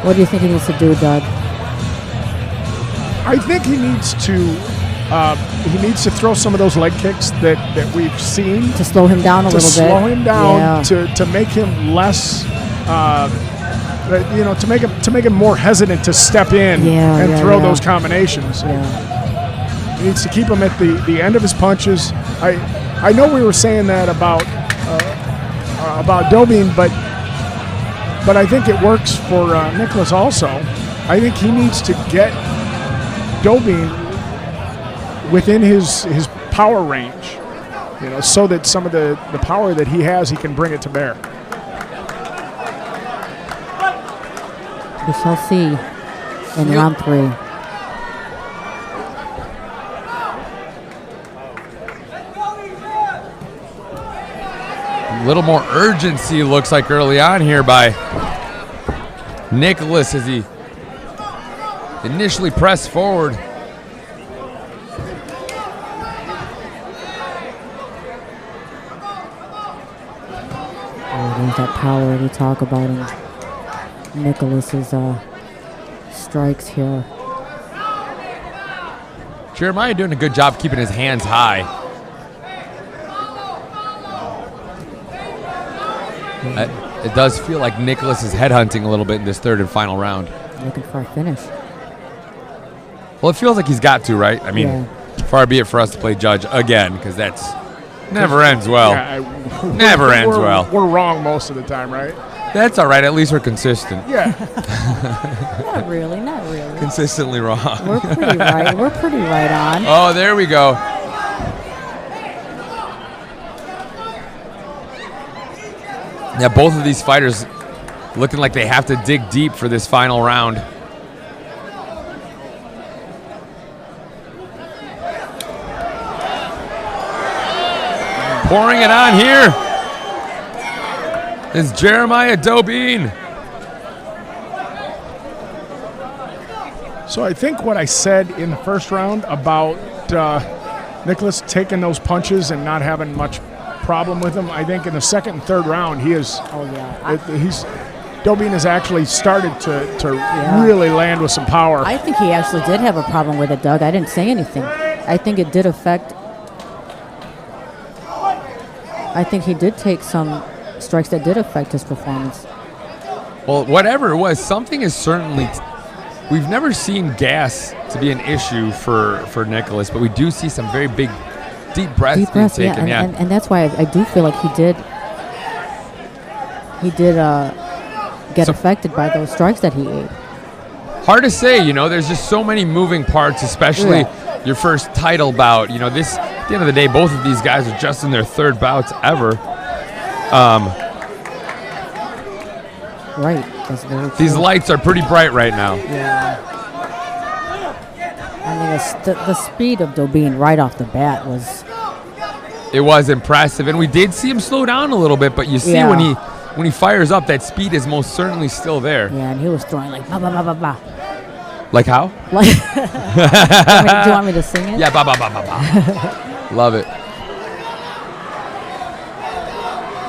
What do you think he needs to do, Doug? I think he needs to throw some of those leg kicks that we've seen To slow him down a little bit. to slow him down, Yeah. to make him less, to make him more hesitant to step in and throw those combinations. Yeah. He needs to keep him at the end of his punches. I know we were saying that about Dobin, but I think it works for Nicholas also. I think he needs to get Dobin within his power range, you know, so that some of the power that he has, he can bring it to bear. We shall see in round 3. A little more urgency looks like early on here by Nicholas as he initially pressed forward. Oh, there's that power we talk about in Nicholas's strikes here. Jeremiah doing a good job keeping his hands high. It does feel like Nicholas is headhunting a little bit in this third and final round. Looking for a finish. Well, it feels like he's got to, right? I mean, Yeah. far be it for us to play judge again, because that's never ends well. Never ends well. We're wrong most of the time, right? That's all right. At least we're consistent. Yeah. Not really, not really. Consistently wrong. We're pretty right. We're pretty right on. Oh, there we go. Yeah, both of these fighters looking like they have to dig deep for this final round. Pouring it on here is Jeremiah Dobine. So I think what I said in the first round about Nicholas taking those punches and not having much problem with him, I think in the second and third round he is. Oh yeah. Dobine has actually started to really land with some power. I think he actually did have a problem with it, Doug. I didn't say anything. I think it did affect. I think he did take some strikes that did affect his performance. Well, whatever it was, something is certainly. We've never seen gas to be an issue for Nicholas, but we do see some very big, deep breaths being taken. And that's why I do feel like he did get affected by those strikes that he ate. Hard to say, there's just so many moving parts, especially your first title bout. This, at the end of the day, both of these guys are just in their third bouts ever. Right. That's very true. These lights are pretty bright right now. Yeah. I mean, the speed of Dobine right off the bat was. It was impressive, and we did see him slow down a little bit, but you see when he fires up, that speed is most certainly still there. Yeah, and he was throwing like blah blah blah blah blah. Like how? Like. Do you want me to sing it? Yeah, blah blah blah blah blah. Love it.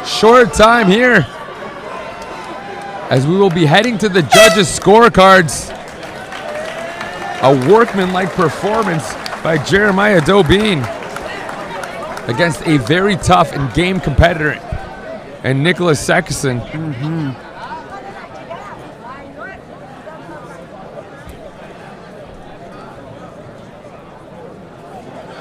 Short time here, as we will be heading to the judges' scorecards. A workmanlike performance by Jeremiah Dobine against a very tough and game competitor and Nicholas Sekison.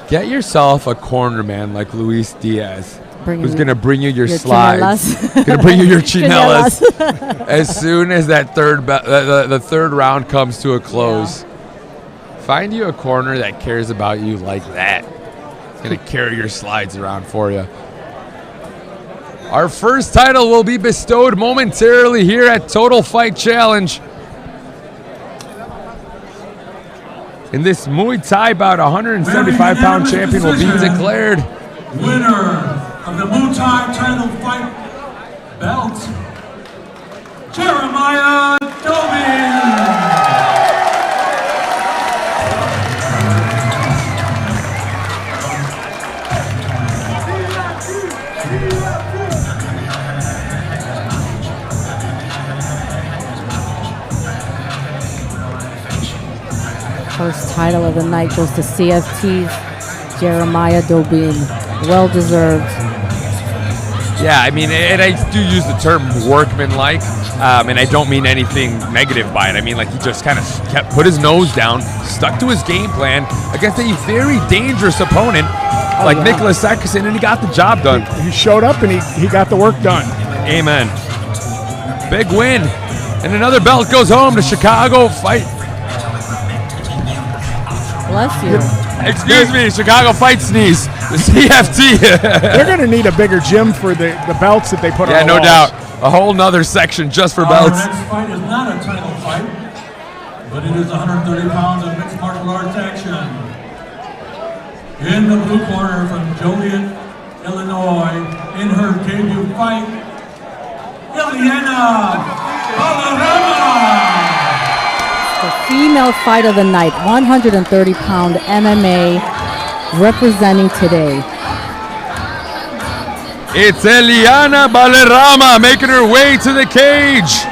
Get yourself a corner man like Luis Diaz, who's going to bring you your slides. Going to bring you your chinelas as soon as that the third round comes to a close. Find you a corner that cares about you like that. It's going to carry your slides around for you. Our first title will be bestowed momentarily here at Total Fight Challenge. In this Muay Thai bout, 175-pound champion will be declared. Winner of the Muay Thai Title fight belt, Jeremiah Dobine. First title of the night goes to CFT's Jeremiah Dobine. Well deserved. Yeah, I mean, and I do use the term workmanlike, and I don't mean anything negative by it. I mean, like, he just kind of put his nose down, stuck to his game plan against a very dangerous opponent like Nicholas Sekison, and he got the job done. He showed up and he got the work done. Amen. Big win. And another belt goes home to Chicago Fight. Bless you. Excuse me, Chicago Fight Sneeze. The CFT. They're going to need a bigger gym for the belts that they put on the no walls. doubt. A whole nother section just for belts. Our next fight is not a title fight, but it is 130 pounds of mixed martial arts action. In the blue corner from Joliet, Illinois, in her debut fight, Ileana Balarama. The female fight of the night, 130-pound MMA, representing today. It's Ileana Balarama making her way to the cage.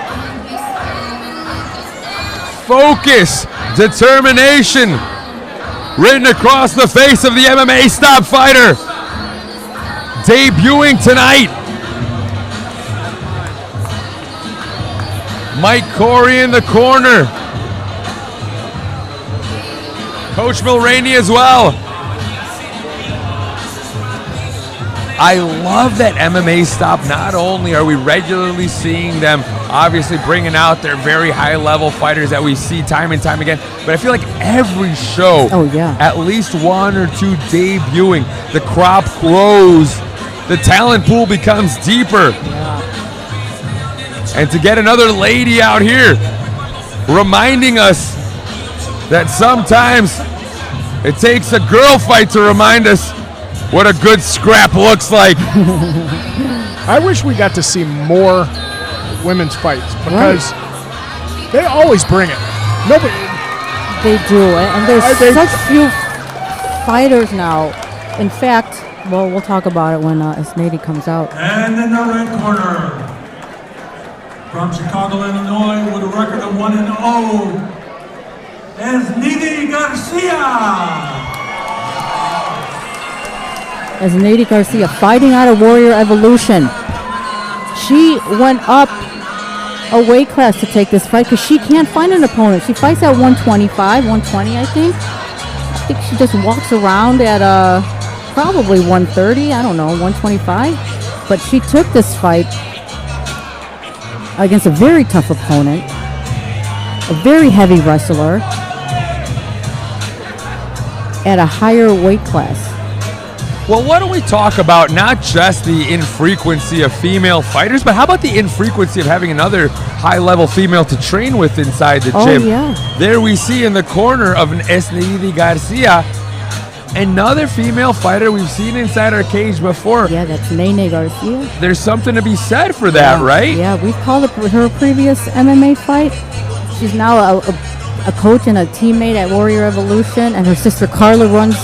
Focus, determination, written across the face of the MMA stop fighter. Debuting tonight, Mike Corey in the corner. Coach Mulroney as well. I love that MMA stop. Not only are we regularly seeing them obviously bringing out their very high-level fighters that we see time and time again, but I feel like every show, at least one or two debuting, the crop grows, the talent pool becomes deeper. And to get another lady out here reminding us that sometimes it takes a girl fight to remind us what a good scrap looks like. I wish we got to see more women's fights because they always bring it. Nobody. They do, and there's such few fighters now. In fact, well, we'll talk about it when Esnady comes out. And in the red corner, from Chicago, Illinois, with a record of 1-0, Esnady Garcia. Esnady Garcia fighting out of Warrior Evolution. She went up a weight class to take this fight because she can't find an opponent. She fights at 125, 120, I think. I think she just walks around at probably 130, I don't know, 125. But she took this fight against a very tough opponent, a very heavy wrestler, at a higher weight class. Well, why don't we talk about not just the infrequency of female fighters, but how about the infrequency of having another high-level female to train with inside the gym? Yeah. There we see in the corner of an Esnady Garcia, another female fighter we've seen inside our cage before. Yeah, that's Nene Garcia. There's something to be said for that, right? Yeah, we've called it her previous MMA fight. She's now a coach and a teammate at Warrior Evolution, and her sister Carla runs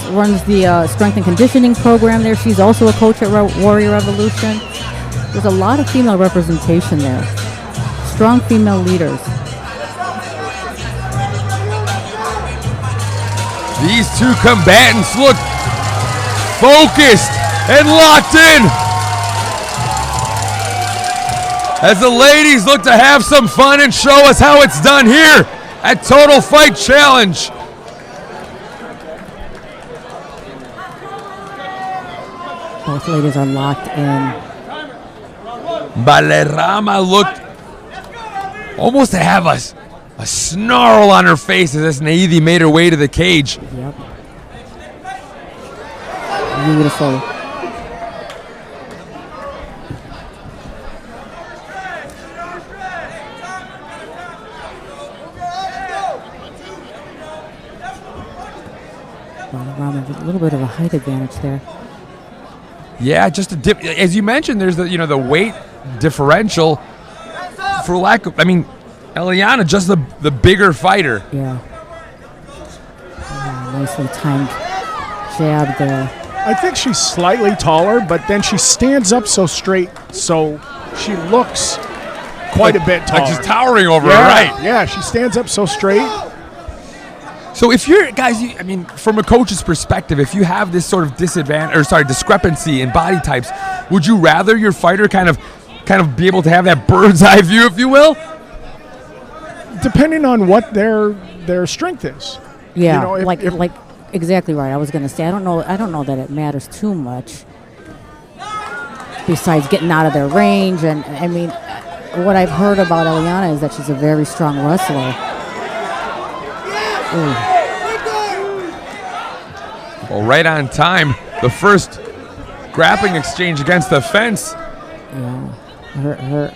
the strength and conditioning program there. She's also a coach at Warrior Evolution. There's a lot of female representation there. Strong female leaders. These two combatants look focused and locked in as the ladies look to have some fun and show us how it's done here at Total Fight Challenge. Both ladies are locked in. Balerama looked almost to have a snarl on her face as Esnady made her way to the cage. Yep. Beautiful. Balerama with a little bit of a height advantage there. Yeah, just a dip. As you mentioned, there's the weight differential. For lack of, Eliana just the bigger fighter. Yeah. Nicely timed jab there. I think she's slightly taller, but then she stands up so straight, so she looks quite a bit taller. Like she's towering over her, right? Yeah, she stands up so straight. So if you're, guys, from a coach's perspective, if you have this sort of discrepancy in body types, would you rather your fighter kind of be able to have that bird's eye view, if you will? Depending on what their strength is. Yeah, You know, like exactly right. I was going to say I don't know that it matters too much. Besides getting out of their range, and what I've heard about Eliana is that she's a very strong wrestler. Ooh. Well, right on time, the first grappling exchange against the fence. Yeah, her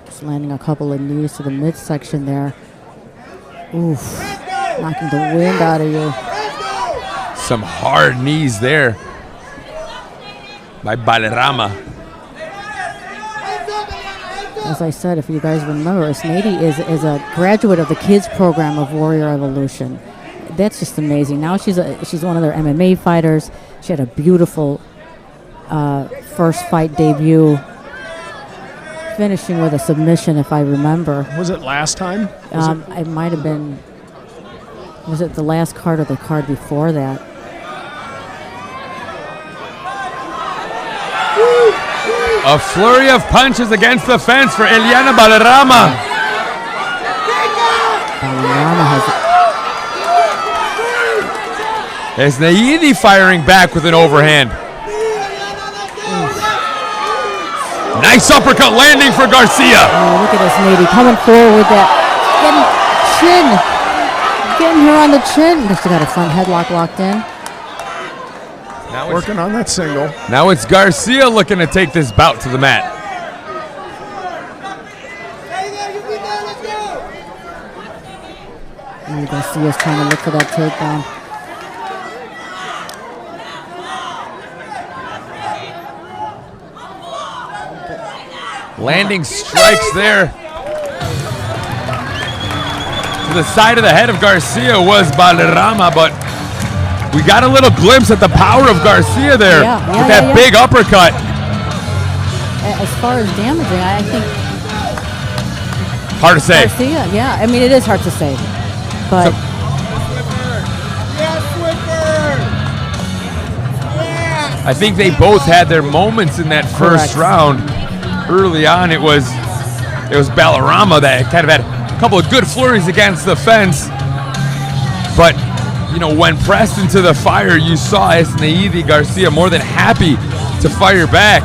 just landing a couple of knees to the midsection there. Oof, knocking the wind out of you. Some hard knees there by Balerama. As I said, if you guys remember, Esnady is a graduate of the kids program of Warrior Evolution. That's just amazing. Now she's one of their MMA fighters. She had a beautiful first fight debut, finishing with a submission, if I remember. Was it last time? It might have been. Was it the last card or the card before that? A flurry of punches against the fence for Eliana Balerama. Balerama has. Esnady firing back with an overhand. Nice uppercut landing for Garcia. Oh, look at Esnady coming forward with that. Getting her on the chin. She got a front headlock locked in. Now working on that single. Now it's Garcia looking to take this bout to the mat. Garcia's trying to look for that takedown. Landing strikes there. To the side of the head of Garcia was Valderrama, but we got a little glimpse at the power of Garcia there with that big uppercut. As far as damaging, I think hard to say. Garcia, yeah. I mean, it is hard to say, but I think they both had their moments in that first round. Early on, it was Valderrama that kind of had a couple of good flurries against the fence, but you know, when pressed into the fire, you saw Esneidi Garcia more than happy to fire back.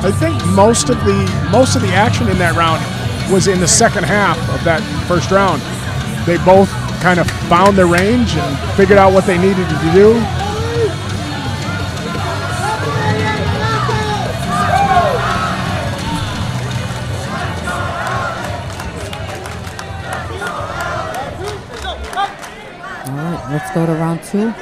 I think most of the action in that round was in the second half of that first round. They both kind of found their range and figured out what they needed to do. all right, let's go to round 2.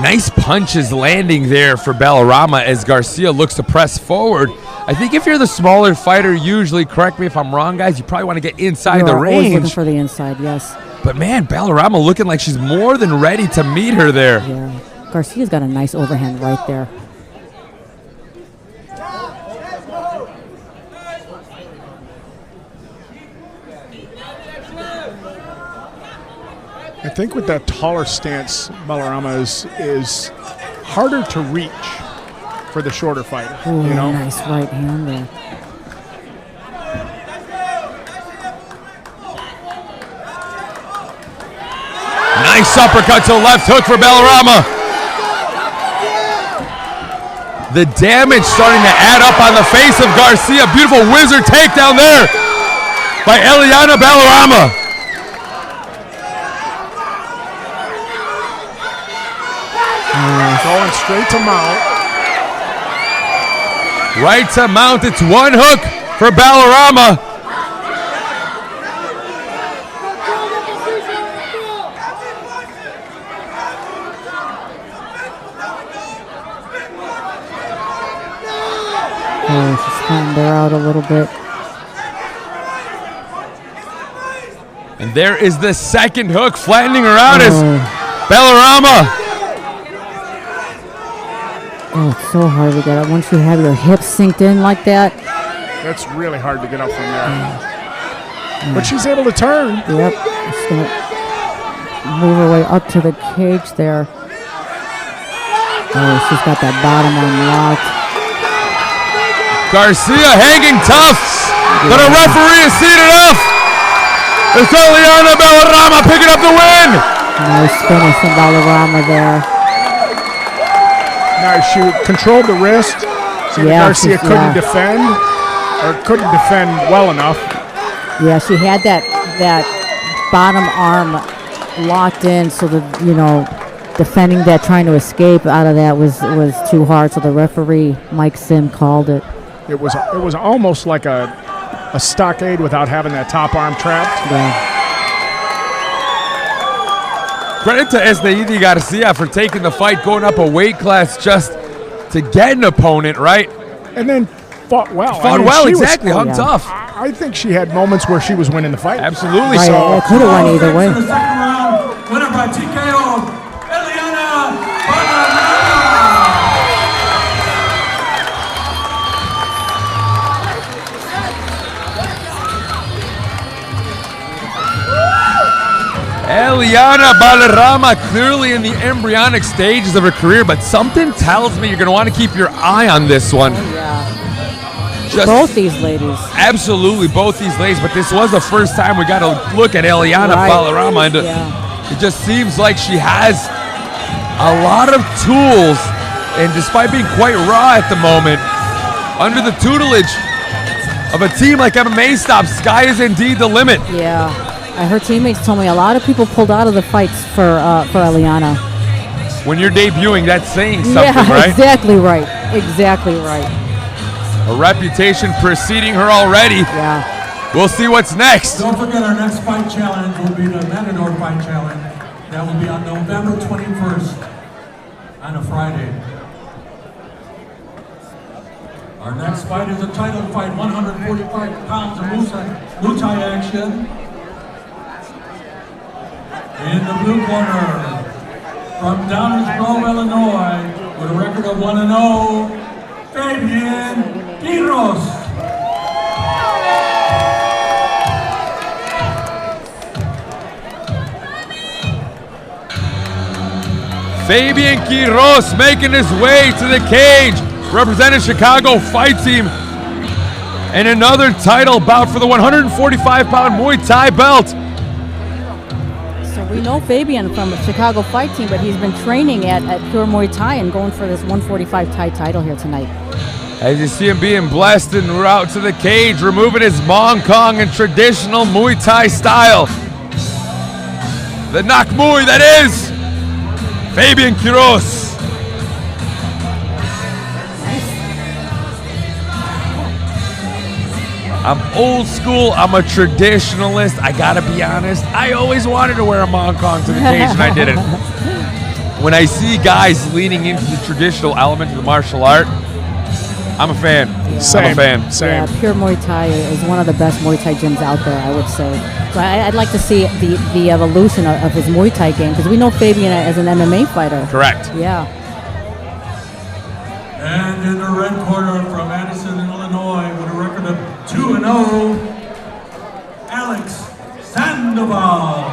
Nice punches landing there for Valderrama as Garcia looks to press forward. I think if you're the smaller fighter, usually, correct me if I'm wrong, guys, you probably want to get inside the range. Always looking for the inside, yes. But man, Valderrama looking like she's more than ready to meet her there. Yeah, Garcia's got a nice overhand right there. I think with that taller stance, Valderrama is harder to reach for the shorter fighter. Ooh, you know, nice right hand there. Nice uppercut to the left hook for Valderrama. The damage starting to add up on the face of Garcia. Beautiful wizard takedown there by Eliana Valderrama. going straight to mount. Right to mount. It's one hook for Valderrama. Oh, she's flattened her out a little bit. And there is the second hook, flattening her out as Valderrama. Oh, it's so hard to get up. Once you have your hips synced in like that. That's really hard to get up from there. But she's able to turn. Yep. She's going to move her way up to the cage there. Oh, she's got that bottom unlocked. Garcia hanging tough, but a referee has seen enough. It's Eliana Valderrama picking up the win. Nice finish from Valderrama there. Now she controlled the wrist, so Garcia couldn't defend, or couldn't defend well enough. Yeah, she had that bottom arm locked in, so that, you know, defending that, trying to escape out of that was too hard. So the referee, Mike Sim, called it. It was almost like a stockade without having that top arm trapped. Yeah. Credit to Esneidi Garcia for taking the fight, going up a weight class just to get an opponent, right? And then fought well. Fought well, exactly. Hung tough. I think she had moments where she was winning the fight. Absolutely. Right, So it could have won either way. The second round, winner by TKO, Eliana Valderrama. Eliana Valderrama clearly in the embryonic stages of her career, but something tells me you're going to want to keep your eye on this one. Yeah. Both these ladies. Absolutely, both these ladies, but this was the first time we got to look at Eliana Valderrama, and it just seems like she has a lot of tools, and despite being quite raw at the moment, under the tutelage of a team like MMA Stop, sky is indeed the limit. Yeah. Her teammates told me a lot of people pulled out of the fights for Eliana. When you're debuting, that's saying something, Yeah, right? exactly right. Exactly right. A reputation preceding her already. Yeah. We'll see what's next. Don't forget our next fight challenge will be the Matador Fight Challenge. That will be on November 21st on a Friday. Our next fight is a title fight, 145 pounds of Muay Thai action. In the blue corner, from Downers Grove, Illinois, with a record of 1-0, Fabian Quiros. Fabian Quiros making his way to the cage, representing Chicago Fight Team. And another title bout for the 145-pound Muay Thai belt. So we know Fabian from the Chicago Fight Team, but he's been training at Pure Muay Thai and going for this 145 Thai title here tonight. As you see him being blessed and route to the cage, removing his Mong Kong in traditional Muay Thai style. The Nak Muay, that is Fabian Quiros. I'm old school, I'm a traditionalist. I gotta be honest, I always wanted to wear a Mong Kong to the cage and I didn't. When I see guys leaning into the traditional element of the martial art, I'm a fan. Same. I'm a fan. Same. Yeah, Pure Muay Thai is one of the best Muay Thai gyms out there, I would say. So I'd like to see the evolution of his Muay Thai game, because we know Fabian as an MMA fighter. Correct. Yeah. And in the red corner from Madison, Illinois, with a record of 2-0, Alex Sandoval.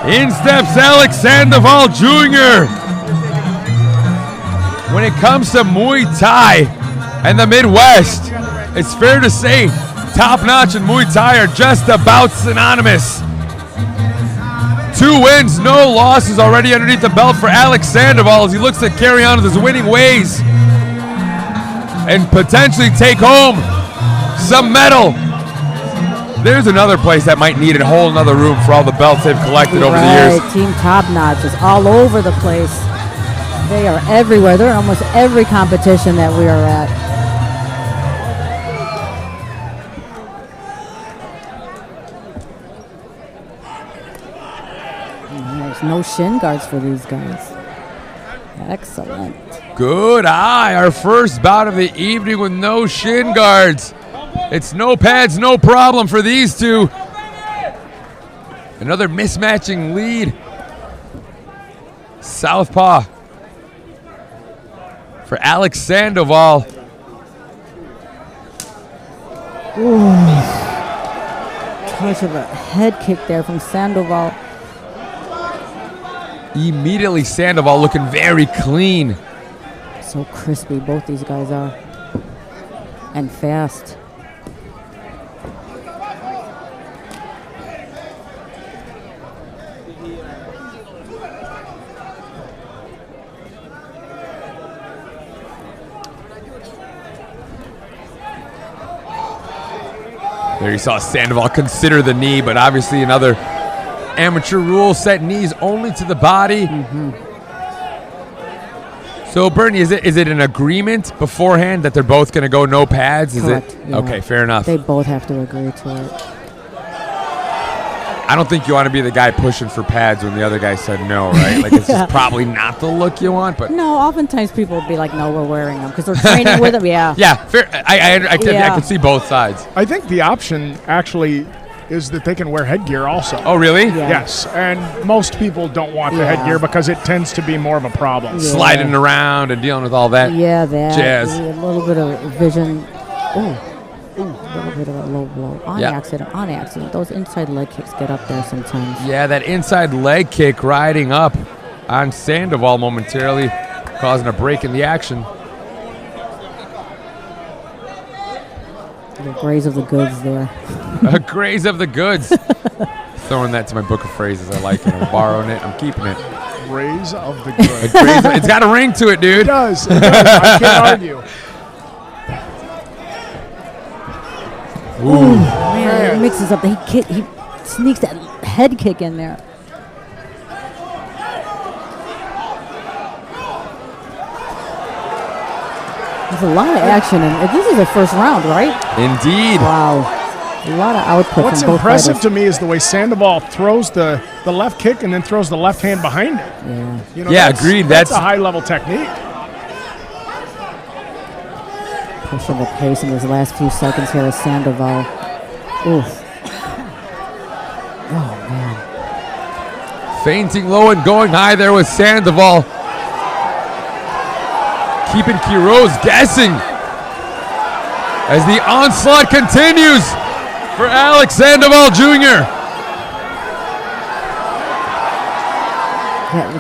In steps Alex Sandoval Jr. When it comes to Muay Thai and the Midwest, it's fair to say Top Notch and Muay Thai are just about synonymous. 2 wins, no losses already underneath the belt for Alex Sandoval as he looks to carry on with his winning ways and potentially take home some medal. There's another place that might need a whole nother room for all the belts they've collected over the years. Team Top Notch is all over the place. They are everywhere. They're in almost every competition that we are at. There's no shin guards for these guys. Excellent. Good eye. Our first bout of the evening with no shin guards. It's no pads, no problem for these two. Another mismatching lead. Southpaw for Alex Sandoval. Ooh. Touch of a head kick there from Sandoval. Immediately Sandoval looking very clean. So crispy, both these guys are. And fast. There you saw Sandoval consider the knee, but obviously another amateur rule set knees only to the body. So Bernie, is it an agreement beforehand that they're both going to go no pads? Is Correct, it? yeah. Okay, fair enough. They both have to agree to it. I don't think you want to be the guy pushing for pads when the other guy said no, right? Like it's just probably not the look you want, but No, oftentimes people will be like, no, we're wearing them because they're training with them. Yeah. yeah, fair. I can see both sides. I think the option actually is that they can wear headgear also. Oh, really? Yeah. Yes, and most people don't want the Yeah. headgear because it tends to be more of a problem. Yeah. Sliding around and dealing with all that. Yeah, that. Jazz. A little bit of vision. Ooh, a little bit of a low blow. On Yeah. accident. Those inside leg kicks get up there sometimes. Yeah, that inside leg kick riding up on Sandoval momentarily. causing a break in the action. The graze of the goods there. A graze of the goods. Throwing that to my book of phrases. I like it. I'm borrowing it. I'm keeping it. Graze of the goods. It's got a ring to it, dude. It does. It does. I can't argue. Ooh. Man, he mixes up. He sneaks that head kick in there. There's a lot of action, and this is the first round, right? Indeed. Wow. A lot of output What's from both impressive fighters. to me is the way Sandoval throws the left kick and then throws the left hand behind it. Yeah. You know, Yeah, that's, agreed. That's That's a high-level technique. Pushing the pace in those last few seconds here with Sandoval. Oof. Oh, man. feinting low and going high there with Sandoval. Keeping Quiroz guessing as the onslaught continues for Alex Sandoval Jr.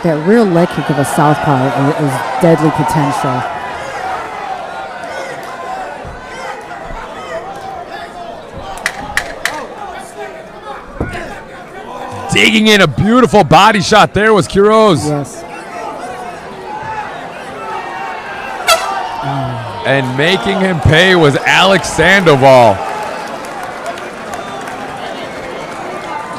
That rear leg kick of a southpaw is deadly potential. Digging in a beautiful body shot there was Quiroz. Yes. And making him pay was Alex Sandoval.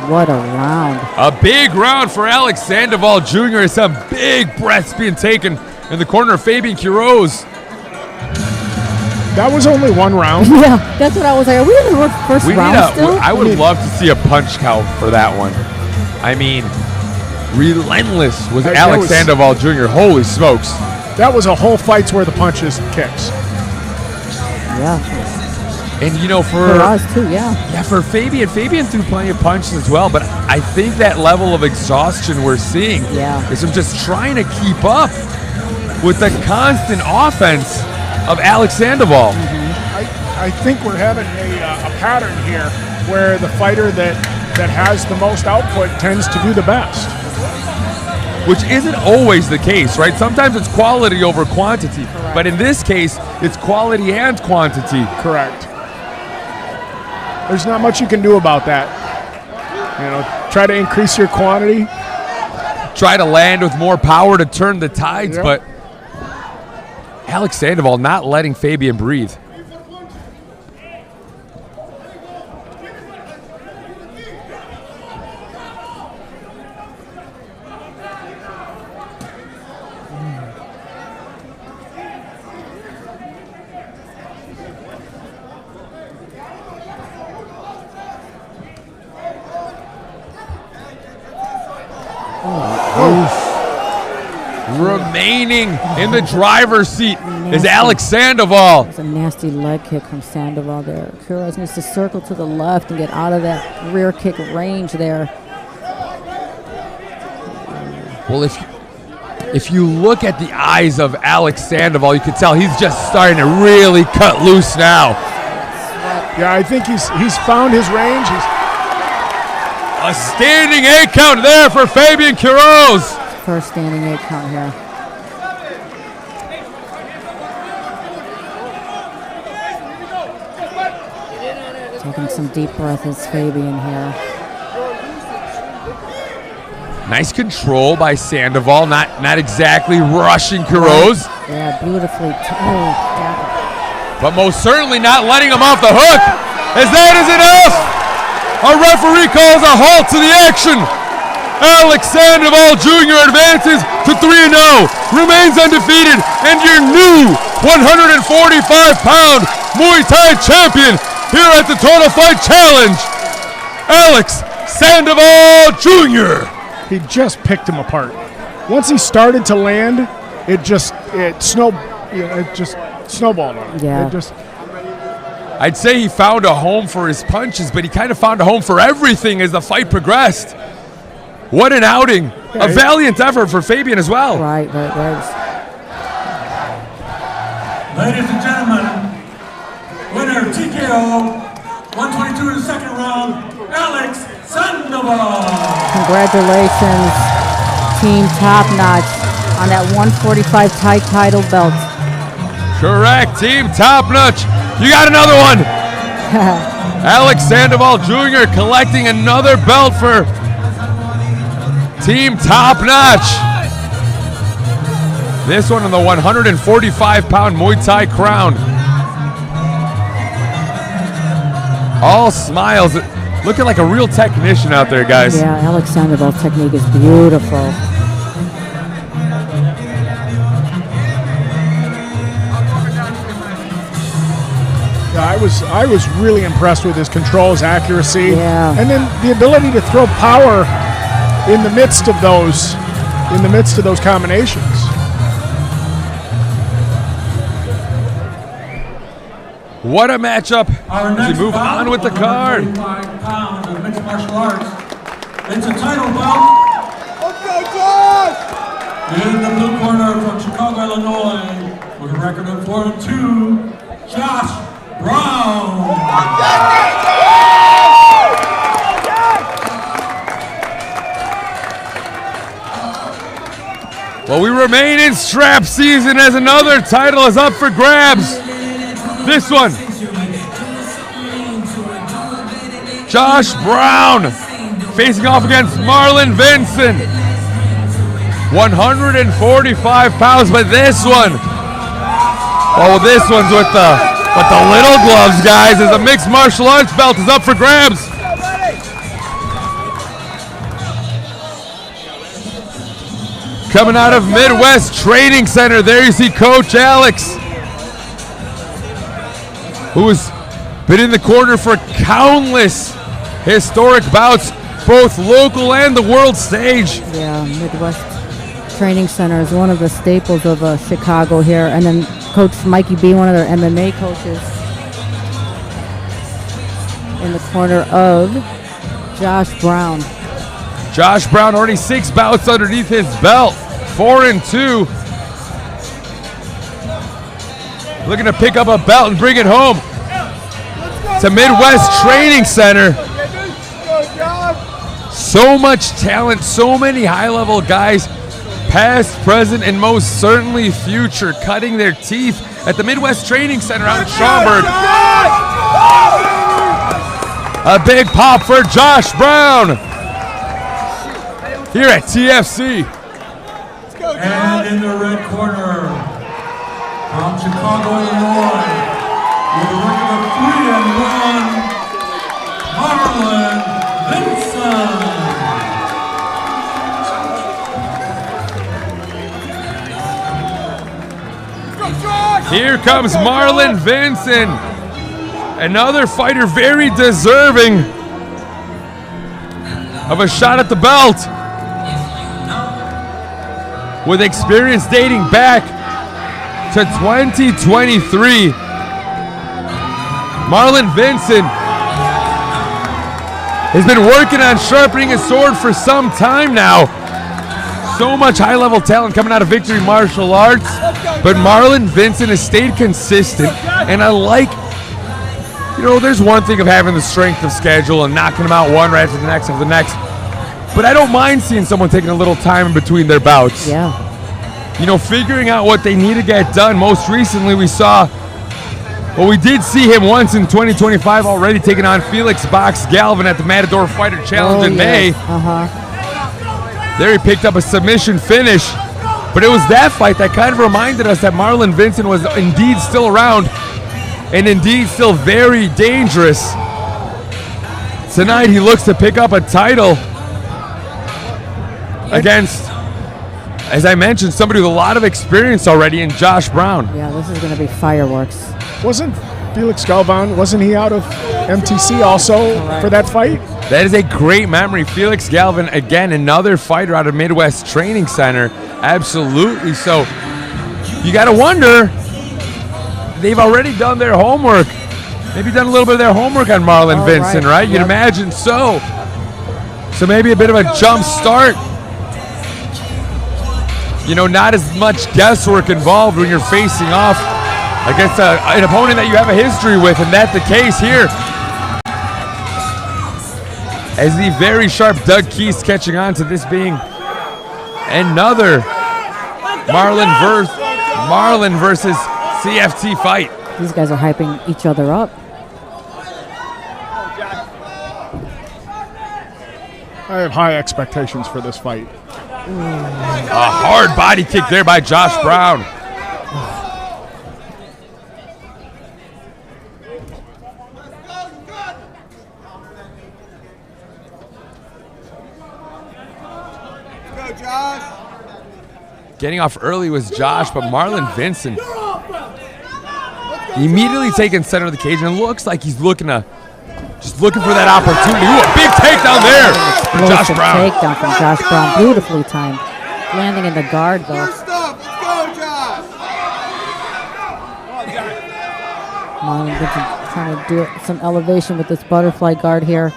What a round. A big round for Alex Sandoval Jr. Some big breaths being taken in the corner of Fabian Quiroz. That was only one round. Yeah, that's what I was like. Are we in the first round still? I would love to see a punch count for that one. I mean, relentless was Alex Sandoval Jr. Holy smokes. That was a whole fight's worth of punches and kicks. Yeah. And you know, for us too, yeah. Yeah, for Fabian threw plenty of punches as well, but I think that level of exhaustion we're seeing is him just trying to keep up with the constant offense of Alex Sandoval. I think we're having a pattern here where the fighter that has the most output tends to do the best. Which isn't always the case, right? Sometimes it's quality over quantity. Correct. But in this case, it's quality and quantity. Correct. There's not much you can do about that. You know, try to increase your quantity. Try to land with more power to turn the tides, but Alex Sandoval not letting Fabian breathe. Remaining in the driver's seat is Alex Sandoval. It's a nasty leg kick from Sandoval there. Quiroz needs to circle to the left and get out of that rear kick range there. Well, if you look at the eyes of Alex Sandoval, you can tell he's just starting to really cut loose now. Yeah, I think he's found his range. A standing 8 count there for Fabian Quiroz. First standing 8 count here. Taking some deep breath is Fabian here. Nice control by Sandoval, not exactly rushing Quiroz. Yeah, beautifully. But most certainly not letting him off the hook, as that is enough. A referee calls a halt to the action. Alex Sandoval Jr. advances to 3-0, remains undefeated, and your new 145-pound Muay Thai champion here at the Total Fight Challenge, Alex Sandoval Jr. He just picked him apart. Once he started to land, it just snowballed on him. Yeah. I'd say he found a home for his punches, but he kind of found a home for everything as the fight progressed. What an outing. A valiant effort for Fabian as well. Right. Ladies and gentlemen, winner TKO, 122 in the second round, Alex Sandoval. Congratulations, team top notch. on that 145 Thai title belt. Correct, Team Top Notch. You got another one. Alex Sandoval Jr. collecting another belt for Team Top Notch. This one on the 145-pound Muay Thai crown. All smiles. Looking like a real technician out there, guys. Yeah, Alex Sandoval's technique is beautiful. I was really impressed with his controls, accuracy, Yeah. and then the ability to throw power in the midst of those combinations. What a matchup Our as next we move bout, on with the card. 145 pounds of mixed martial arts. It's a title bout. In the blue corner from Chicago, Illinois, with a record of 4-2, Josh Brown. Well, we remain in strap season as another title is up for grabs. This one, Josh Brown facing off against Marlon Vincent. 145 pounds, but this one, oh, this one's with the little gloves, guys, as the mixed martial arts belt is up for grabs. Coming out of Midwest Training Center, there you see Coach Alex, who has been in the corner for countless historic bouts, both local and the world stage. Yeah, Midwest Training Center is one of the staples of Chicago here. And then Coach Mikey B, one of their MMA coaches, in the corner of Josh Brown. Josh Brown already 6 bouts underneath his belt, 4-2. Looking to pick up a belt and bring it home to Midwest Training Center. So much talent, so many high-level guys, past, present, and most certainly future, cutting their teeth at the Midwest Training Center out in Schaumburg. A big pop for Josh Brown here at TFC. And in the red corner, from Chicago, Illinois, with a record of 3-1, Marlon Vincent. Here comes Marlon Vincent, another fighter very deserving of a shot at the belt, with experience dating back to 2023. Marlon Vincent has been working on sharpening his sword for some time now. So much high-level talent coming out of Victory Martial Arts, but Marlon Vincent has stayed consistent, and I like, there's one thing of having the strength of schedule and knocking them out one right after the next after the next, but I don't mind seeing someone taking a little time in between their bouts. Yeah. Figuring out what they need to get done. Most recently, we did see him once in 2025 already taking on Felix Box Galvin at the Matador Fighter Challenge in May. There he picked up a submission finish, but it was that fight that kind of reminded us that Marlon Vincent was indeed still around and indeed still very dangerous. Tonight, he looks to pick up a title against, as I mentioned, somebody with a lot of experience already in Josh Brown. Yeah, this is going to be fireworks. Wasn't Felix Galvan, wasn't he out of MTC also for that fight? That is a great memory. Felix Galvin, again, another fighter out of Midwest Training Center. Absolutely. So you got to wonder, they've already done their homework. Maybe done a little bit of their homework on Marlon Vincent, right? You'd imagine so. So maybe a bit of a jump start. Not as much guesswork involved when you're facing off against an opponent that you have a history with, and that's the case here. As the very sharp Doug Keast catching on to this being another Marlon versus CFT fight. These guys are hyping each other up. I have high expectations for this fight. A hard body kick there by Josh Brown. Getting off early was Josh, but Marlon Vincent immediately taking center of the cage, and it looks like he's looking for that opportunity. Ooh, a big takedown there from Josh Brown. Takedown from Josh Brown, beautifully timed. Landing in the guard though. Marlon Vincent trying to do some elevation with this butterfly guard here.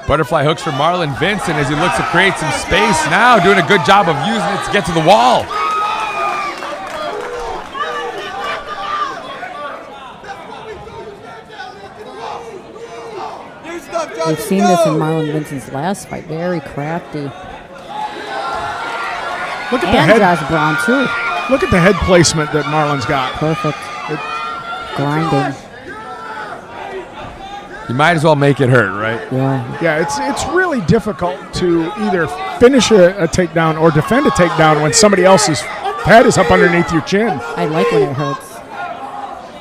Butterfly hooks for Marlon Vincent as he looks to create some space now, doing a good job of using it to get to the wall. We've seen this in Marlon Vincent's last fight. Very crafty. Look at And the head. Josh Brown too. Look at the head placement that Marlon's got. Perfect. Grinding. You might as well make it hurt, right? Yeah. Yeah, it's really difficult to either finish a takedown or defend a takedown when somebody else's head is up underneath your chin. I like when it hurts.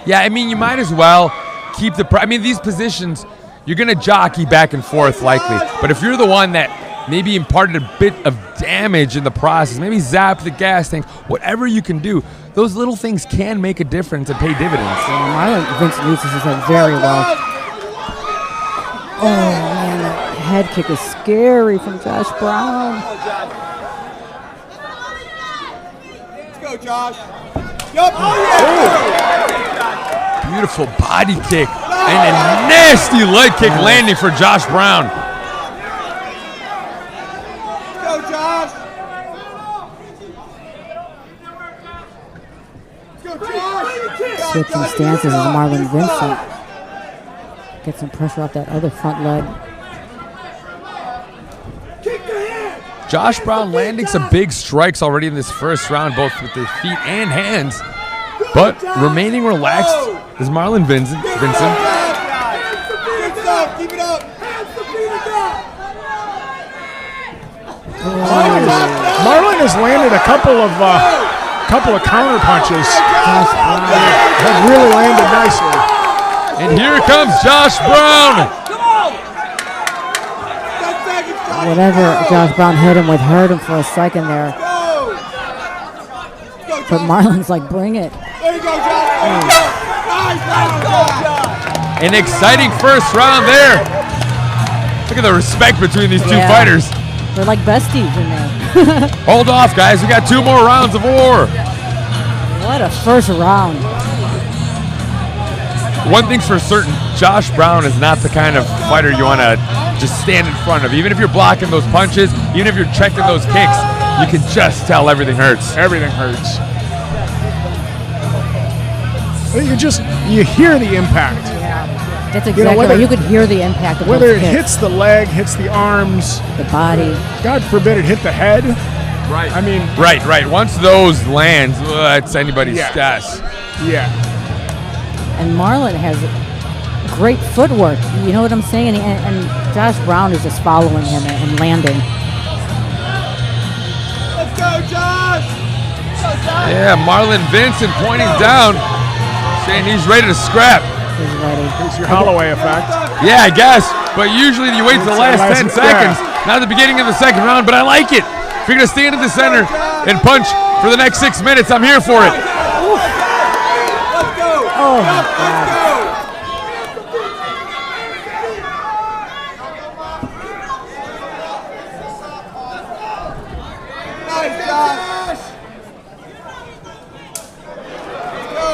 Yeah, I mean, you might as well keep these positions, you're going to jockey back and forth likely. But if you're the one that maybe imparted a bit of damage in the process, maybe zap the gas tank, whatever you can do, those little things can make a difference and pay dividends. Yeah, Marlon Vincent uses his head very well. Oh, man, that head kick is scary from Josh Brown. Let's go, Josh. Beautiful body kick and a nasty leg kick landing for Josh Brown. Let's go, Josh. Let's go, Josh. Switching stances is Marlon Vincent. Get some pressure off that other front leg. Josh Brown landing some big strikes already in this first round, both with their feet and hands. But remaining relaxed is Marlon Vincent. Good stuff. Keep it up. Marlon has landed a couple of counter punches that really landed nicely. And here comes Josh Brown. Whatever Josh Brown hit him with hurt him for a second there. But Marlon's like, bring it. There you go, Josh. An exciting first round there. Look at the respect between these two fighters. They're like besties in there. Hold off, guys. We got 2 more rounds of war. What a first round. One thing's for certain, Josh Brown is not the kind of fighter you want to just stand in front of. Even if you're blocking those punches, even if you're checking those kicks, you can just tell everything hurts. Everything hurts. You hear the impact. That's exactly right. You could hear the impact of whether those it kicks. hits the leg, hits the arms, the body. God forbid it hit the head. Right. I mean, right. Once those land, it's anybody's guess. Yeah. And Marlon has great footwork. You know what I'm saying? And Josh Brown is just following him and landing. Let's go, Josh. Yeah, Marlon Vincent pointing down, saying he's ready to scrap. He's ready. It's your Holloway effect. Yeah, I guess. But usually you wait till the last 10 seconds, not the beginning of the second round. But I like it. If you're going to stand in the center and punch for the next 6 minutes, I'm here for it. Let's go. Oh, my God. Nice, Josh. Let's go.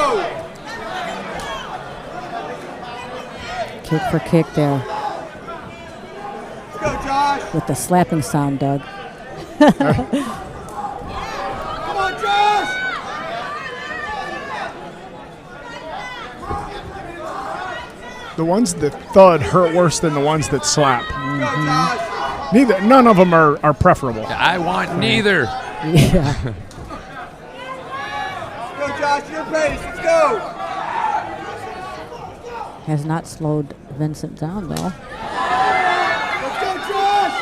Kick for kick there. Let's go, Josh. With the slapping sound, Doug. Come on, Josh. The ones that thud hurt worse than the ones that slap. Josh. None of them are preferable. I want neither. Yeah. Josh, your pace. Let's go. Has not slowed Vincent down, though. Let's go, Josh.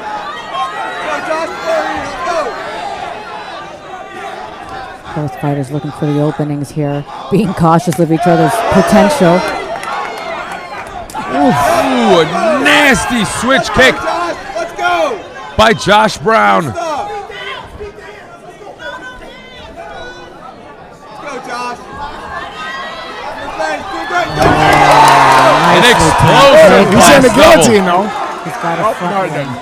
Go, Josh. Let's go. Both fighters looking for the openings here, being cautious of each other's potential. Ooh, a nasty switch kick Josh, let's go. by Josh Brown. Stop. Let's go, Josh. Your pace. Do great. Go. An Nicely explosive timed. He's in the class double. guillotine, though. He's got a Oh, no, front he leg. didn't.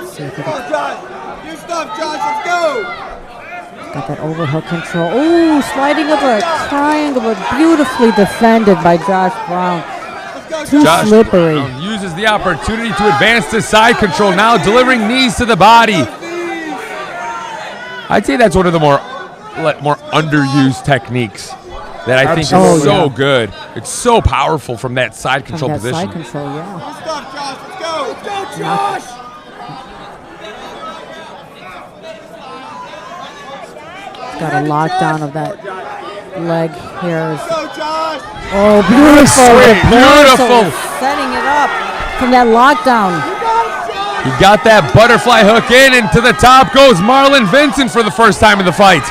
See if he Go, can- Josh. Your stuff, Josh. Let's go. got that overhook control. Ooh, sliding of a triangle, but beautifully defended by Josh Brown. Let's go, Too Josh slippery. Brown uses the opportunity to advance to side control, now delivering knees to the body. I'd say that's one of the more underused techniques that I think is Absolutely. so Yeah. good. It's so powerful from that side From control that position. side control, yeah. Your stuff, Josh. Let's go. Let's go, Josh. Got a lockdown of that leg here. Let's go, Josh. Oh, beautiful. Sweet. Beautiful. Setting it up from that lockdown. He got that butterfly hook in, and to the top goes Marlon Vincent for the first time in the fight.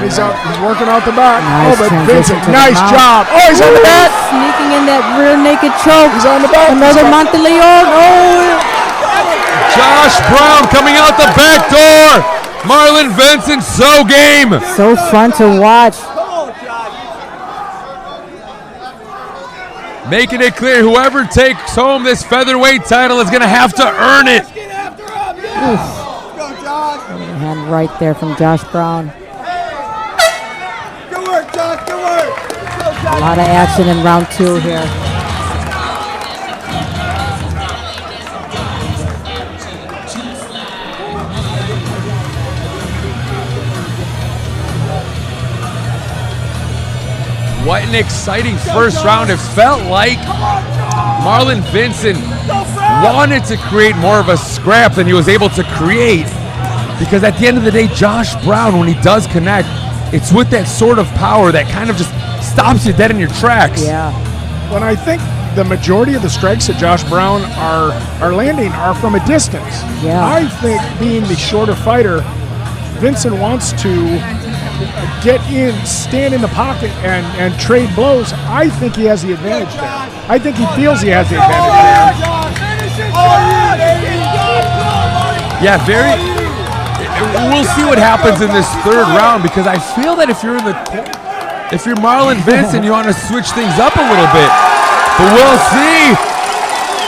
He's working out the back. Nice but transition Vincent, to the nice mount. job. Oh, he's on the back. Sneaking in that rear naked choke. He's on the back. Another Monteleone. Oh, Josh Brown coming out the back door. Marlon Vincent so game. so fun to watch. Come on, Josh. Making it clear whoever takes home this featherweight title is going to have to earn it. Let's get after him. Yeah. Let's go, Josh. Hand right there from Josh Brown. Good work, Josh. Good work. Let's go, A Josh. lot of action in round 2 here. What an exciting first round. It felt like Marlon Vincent wanted to create more of a scrap than he was able to create. Because at the end of the day, Josh Brown, when he does connect, it's with that sort of power that kind of just stops you dead in your tracks. Yeah. When I think the majority of the strikes that Josh Brown are landing are from a distance. Yeah. I think being the shorter fighter, Vincent wants to get in, stand in the pocket, and trade blows. I think he has the advantage there. I think he feels he has the advantage there. Yeah, we'll see what happens in this third round, because I feel that if you're Marlon Vincent, you want to switch things up a little bit. But we'll see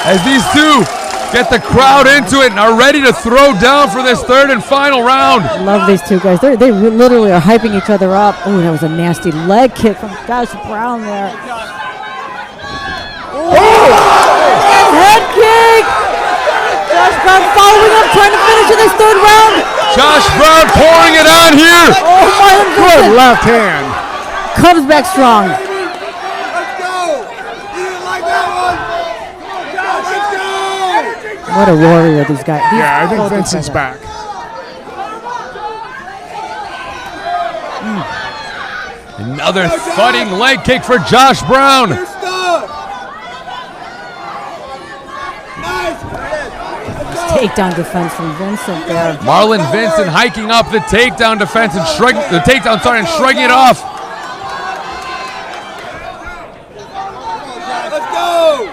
as these two get the crowd into it and are ready to throw down for this third and final round. Love these two guys. They literally are hyping each other up. Oh, that was a nasty leg kick from Josh Brown there. Oh! Head kick! Josh Brown following up, trying to finish in this third round. Josh Brown pouring it on here. Oh, Marlon Good Vincent left hand. comes back strong. Let's go. You didn't like that one. Josh, let's go. What a warrior these guys. Yeah, I think Vincent's back. Another thudding leg kick for Josh Brown. Your stuff. Nice. Takedown defense from Vincent there. Marlon Vincent hiking up the takedown defense and shrugging it off. Let's go.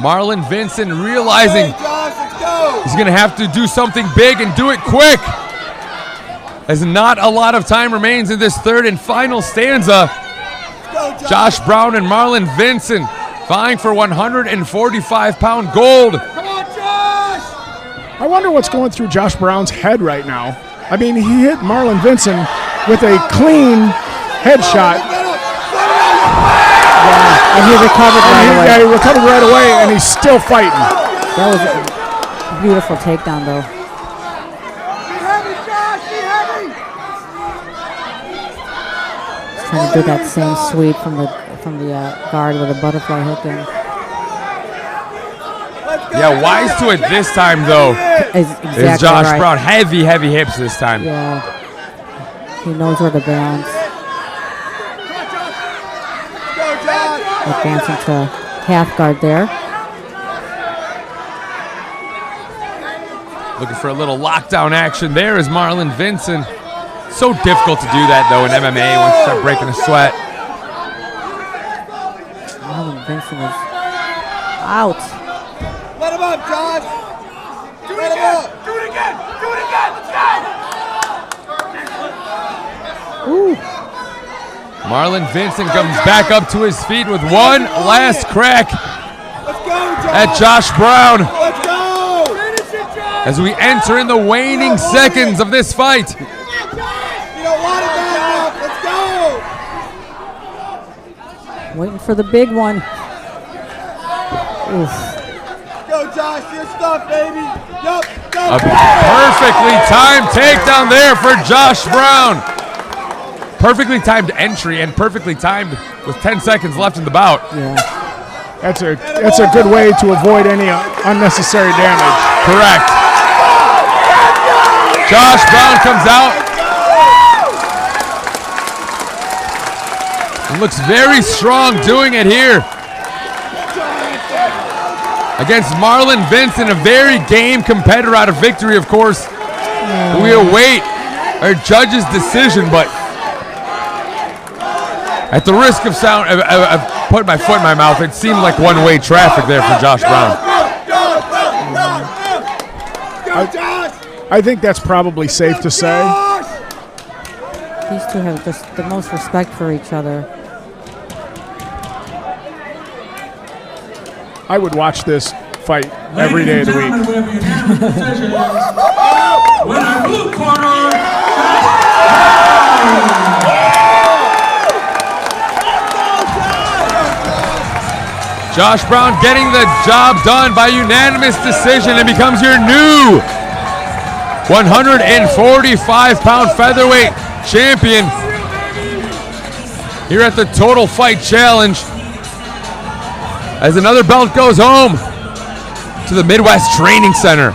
Marlon Vincent realizing Josh, let's go. he's going to have to do something big and do it quick, as not a lot of time remains in this third and final stanza. Go, Josh Brown and Marlon Vincent vying for 145-pound gold. Come on, Josh. I wonder what's going through Josh Brown's head right now. I mean, he hit Marlon Vincent with a clean headshot. And he recovered right away. Yeah, he recovered right away, and he's still fighting. That was a beautiful takedown, though. Be heavy, Josh. Be heavy. He's trying to do that same sweep from the guard with a butterfly hook in. Yeah, wise to it this time, though, is Josh Brown. Heavy, heavy hips this time. Yeah. He knows where to balance. Advancing to half guard there. Looking for a little lockdown action there is Marlon Vincent. So difficult to do that, though, in MMA once you start breaking a sweat. Marlon Vincent is out. Let him up, Josh. Let him up. Do it again. Do it again. Let's go. Ooh. Marlon Vincent comes back up to his feet with one last crack at Josh Brown. Let's go. As we enter in the waning seconds of this fight. You don't want it bad enough. Let's go. Waiting for the big one. Oof. Go, Josh. Your stuff, baby. Yup. A perfectly timed takedown there for Josh Brown. Perfectly timed entry and perfectly timed with 10 seconds left in the bout. Yeah. That's a good way to avoid any unnecessary damage. Correct. Josh Brown comes out and looks very strong doing it here against Marlon Vincent, a very game competitor out of Victory, of course. We await our judge's decision, but at the risk of putting my foot in my mouth, it seemed like one-way traffic there for Josh Brown. I think that's probably safe to say. These two have just the most respect for each other. I would watch this fight every day of the week. We have a unanimous decision. Winner, blue corner, Josh Brown getting the job done by unanimous decision and becomes your new 145-pound featherweight champion here at the Total Fight Challenge. As another belt goes home to the Midwest Training Center.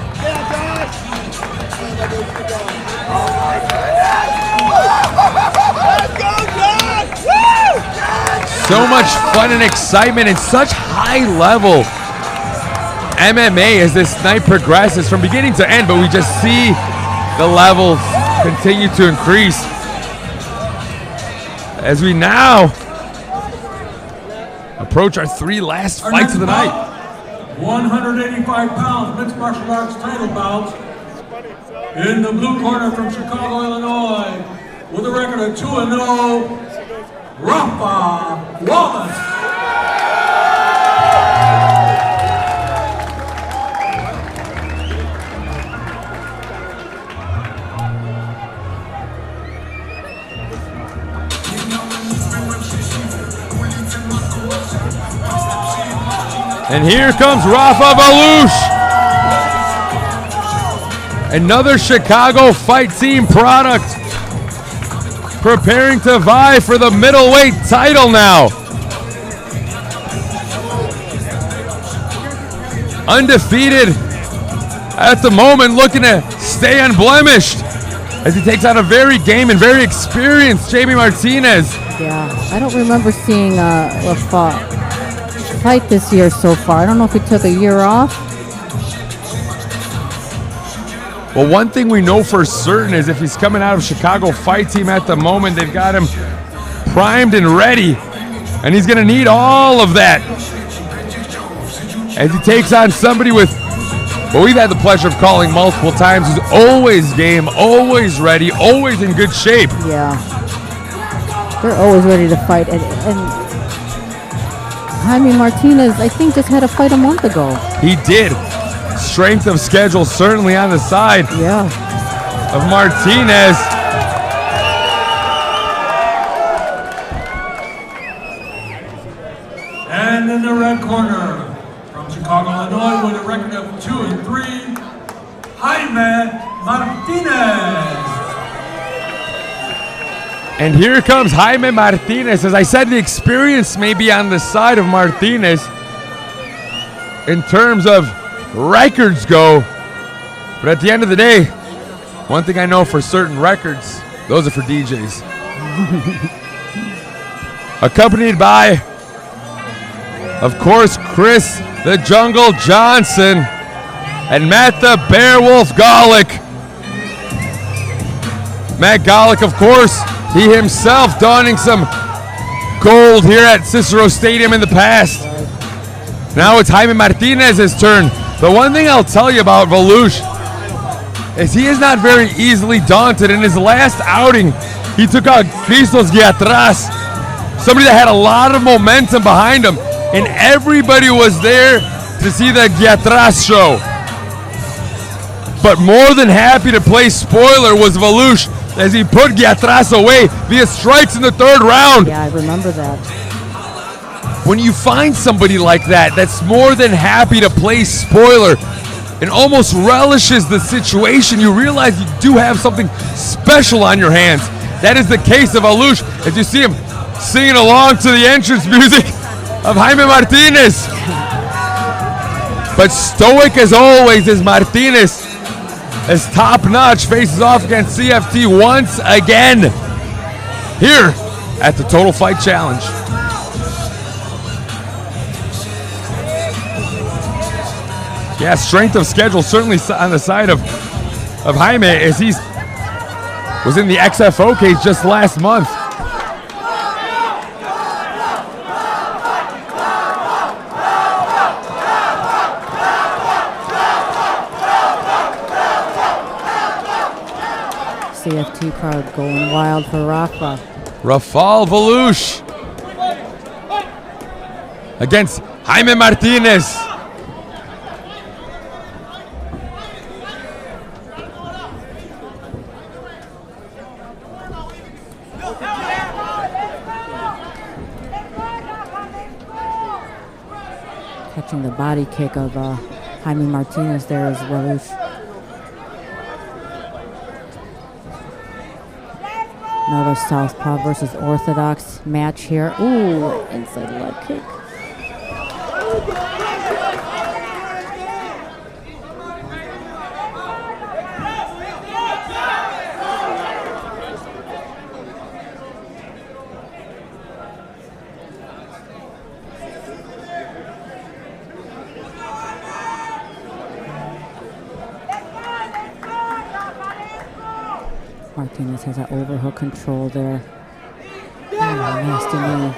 So much fun and excitement and such high level MMA as this night progresses from beginning to end, but we just see the levels continue to increase as we now approach our three last fights of the night. 185 pounds mixed martial arts title bout. In the blue corner from Chicago, Illinois, with a record of 2-0, Rafa Wallace. And here comes Rafa Valouche, another Chicago Fight Team product, preparing to vie for the middleweight title now. Undefeated at the moment, looking to stay unblemished as he takes out a very game and very experienced Jamie Martinez. Yeah, I don't remember seeing Rafa fight this year so far. I don't know if he took a year off. Well, one thing we know for certain is if he's coming out of Chicago Fight Team at the moment, they've got him primed and ready, and he's going to need all of that as he takes on somebody with what we've had the pleasure of calling multiple times, who's always game, always ready, always in good shape. Yeah, they're always ready to fight. And Jaime Martinez, I think, just had a fight a month ago. He did. Strength of schedule certainly on the side of Martinez. And in the red corner, from Chicago, Illinois, with a record of 2-3, Jaime Martinez. And here comes Jaime Martinez. As I said, the experience may be on the side of Martinez in terms of records go. But at the end of the day, one thing I know for certain, records, those are for DJs. Accompanied by, of course, Chris the Jungle Johnson and Matt the Bearwolf Golick. Matt Golick, of course, he himself donning some gold here at Cicero Stadium in the past. Now it's Jaime Martinez's turn. The one thing I'll tell you about Volush is he is not very easily daunted. In his last outing, he took out Christos Giatras, somebody that had a lot of momentum behind him, and everybody was there to see the Giatras show. But more than happy to play spoiler was Volush as he put Giatras away via strikes in the third round. Yeah, I remember that. When you find somebody like that that's more than happy to play spoiler and almost relishes the situation, you realize you do have something special on your hands. That is the case of Volush, as you see him singing along to the entrance music of Jaime Martinez. But stoic as always is Martinez, as Top Notch faces off against CFT once again here at the Total Fight Challenge. Yeah, strength of schedule certainly on the side of Jaime, as he was in the XFO case just last month. CFT crowd going wild for Rafa. Rafal Volush against Jaime Martinez. Catching the body kick of Jaime Martinez there as Volush. Another Southpaw versus Orthodox match here. Ooh, inside leg kick. Martinez has that overhook control there. Oh, nasty knee.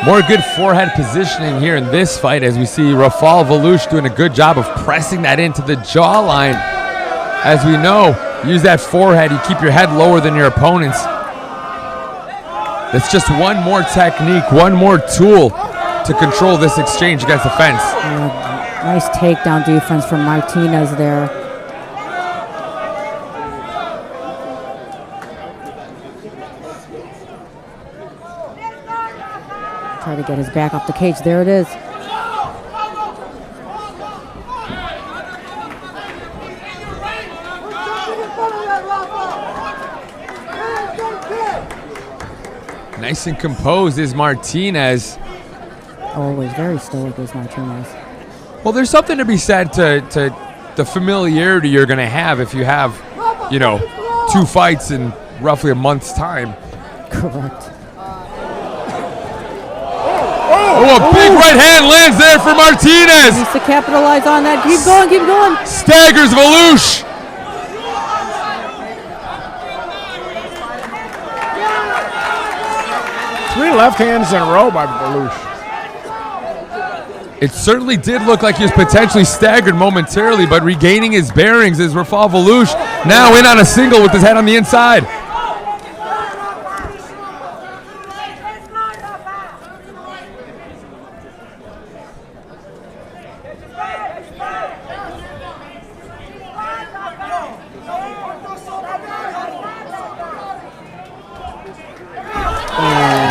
More good forehead positioning here in this fight, as we see Rafal Volush doing a good job of pressing that into the jawline. As we know, use that forehead, you keep your head lower than your opponent's. It's just one more technique, one more tool to control this exchange against the fence. Yeah, nice takedown defense from Martinez there. Try to get his back off the cage. There it is. Nice and composed is Martinez. Always very stoic is Martinez. Well, there's something to be said to the familiarity you're going to have if you have, you know, 2 fights in roughly a month's time. Correct. Oh, a big right hand lands there for Martinez. Needs to capitalize on that. Keep going, keep going. Staggers Volush. Three left hands in a row by Volush. It certainly did look like he was potentially staggered momentarily, but regaining his bearings is Rafal Volush, now in on a single with his head on the inside.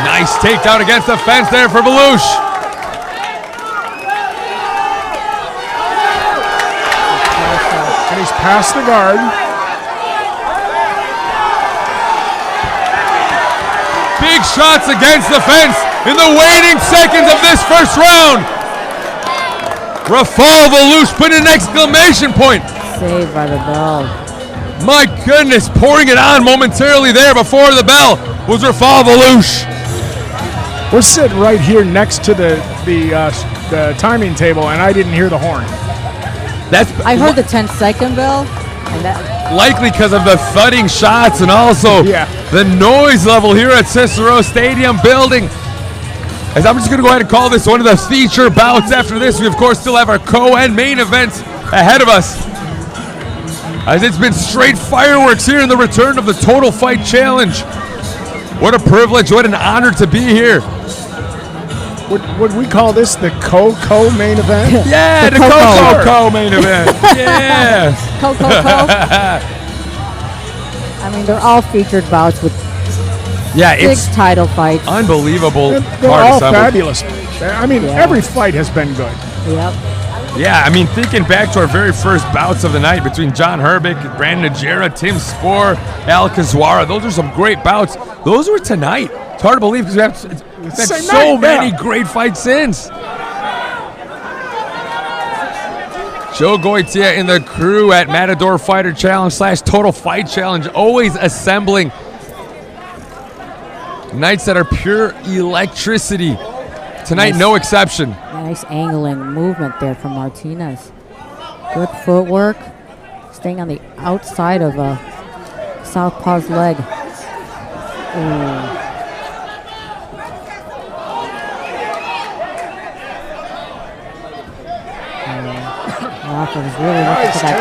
Nice takedown against the fence there for Volush. And he's past the guard. Big shots against the fence in the waning seconds of this first round. Rafal Valouche put an exclamation point. Saved by the bell. My goodness, pouring it on momentarily there before the bell was Rafal Valouche. We're sitting right here next to the timing table, and I didn't hear the horn. I heard the 10-second bell, and that Likely because of the thudding shots and also the noise level here at Cicero Stadium building. As I'm just going to go ahead and call this one of the feature bouts. After this, we of course still have our co-ed main events ahead of us. As it's been straight fireworks here in the return of the Total Fight Challenge. What a privilege, what an honor to be here. Would we call this the co-main event? Yeah, the co-main event. Yeah. Co. I mean, they're all featured bouts with big title fights. Unbelievable. They're all fabulous. I mean, every fight has been good. Yep. Yeah, I mean, thinking back to our very first bouts of the night between John Herbick, Brandon Najera, Tim Spoor, Al Kazwara, those are some great bouts. Those were tonight. It's hard to believe because we've had so many great fights since. Joe Goitia and the crew at Matador Fighter Challenge / Total Fight Challenge, always assembling nights that are pure electricity. Tonight, no exception. Nice angling movement there from Martinez. Good footwork. Staying on the outside of southpaw's leg. Rafa was really looking for that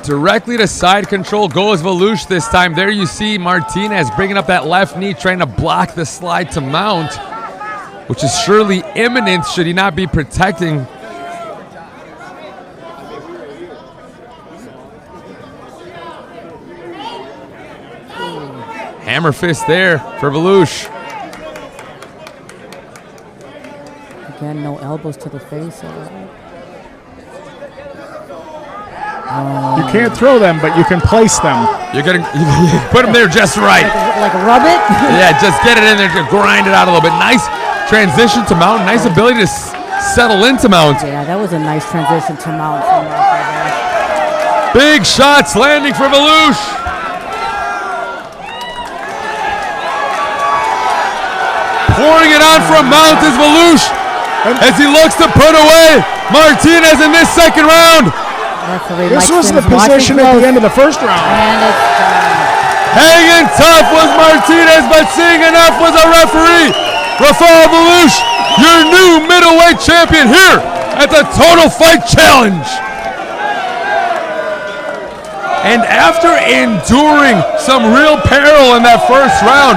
takedown. Directly to side control goes Valouche this time. There you see Martinez bringing up that left knee, trying to block the slide to mount, which is surely imminent should he not be protecting. Hammer fist there for Valouche. Again, no elbows to the face. You can't throw them, but you can place them. You're gonna put them there just right. Like rub it? Yeah, just get it in there, grind it out a little bit. Nice transition to mount, nice ability to settle into mount. Yeah, that was a nice transition to mount from Rafa there. Big shots landing for Valouche. Pouring it on from mount is Valouche as he looks to put away Martinez in this second round. This was the position at the end of the first round. And it's hanging tough was Martinez, but seeing enough was a referee. Rafal Valouche, your new middleweight champion here at the Total Fight Challenge. And after enduring some real peril in that first round,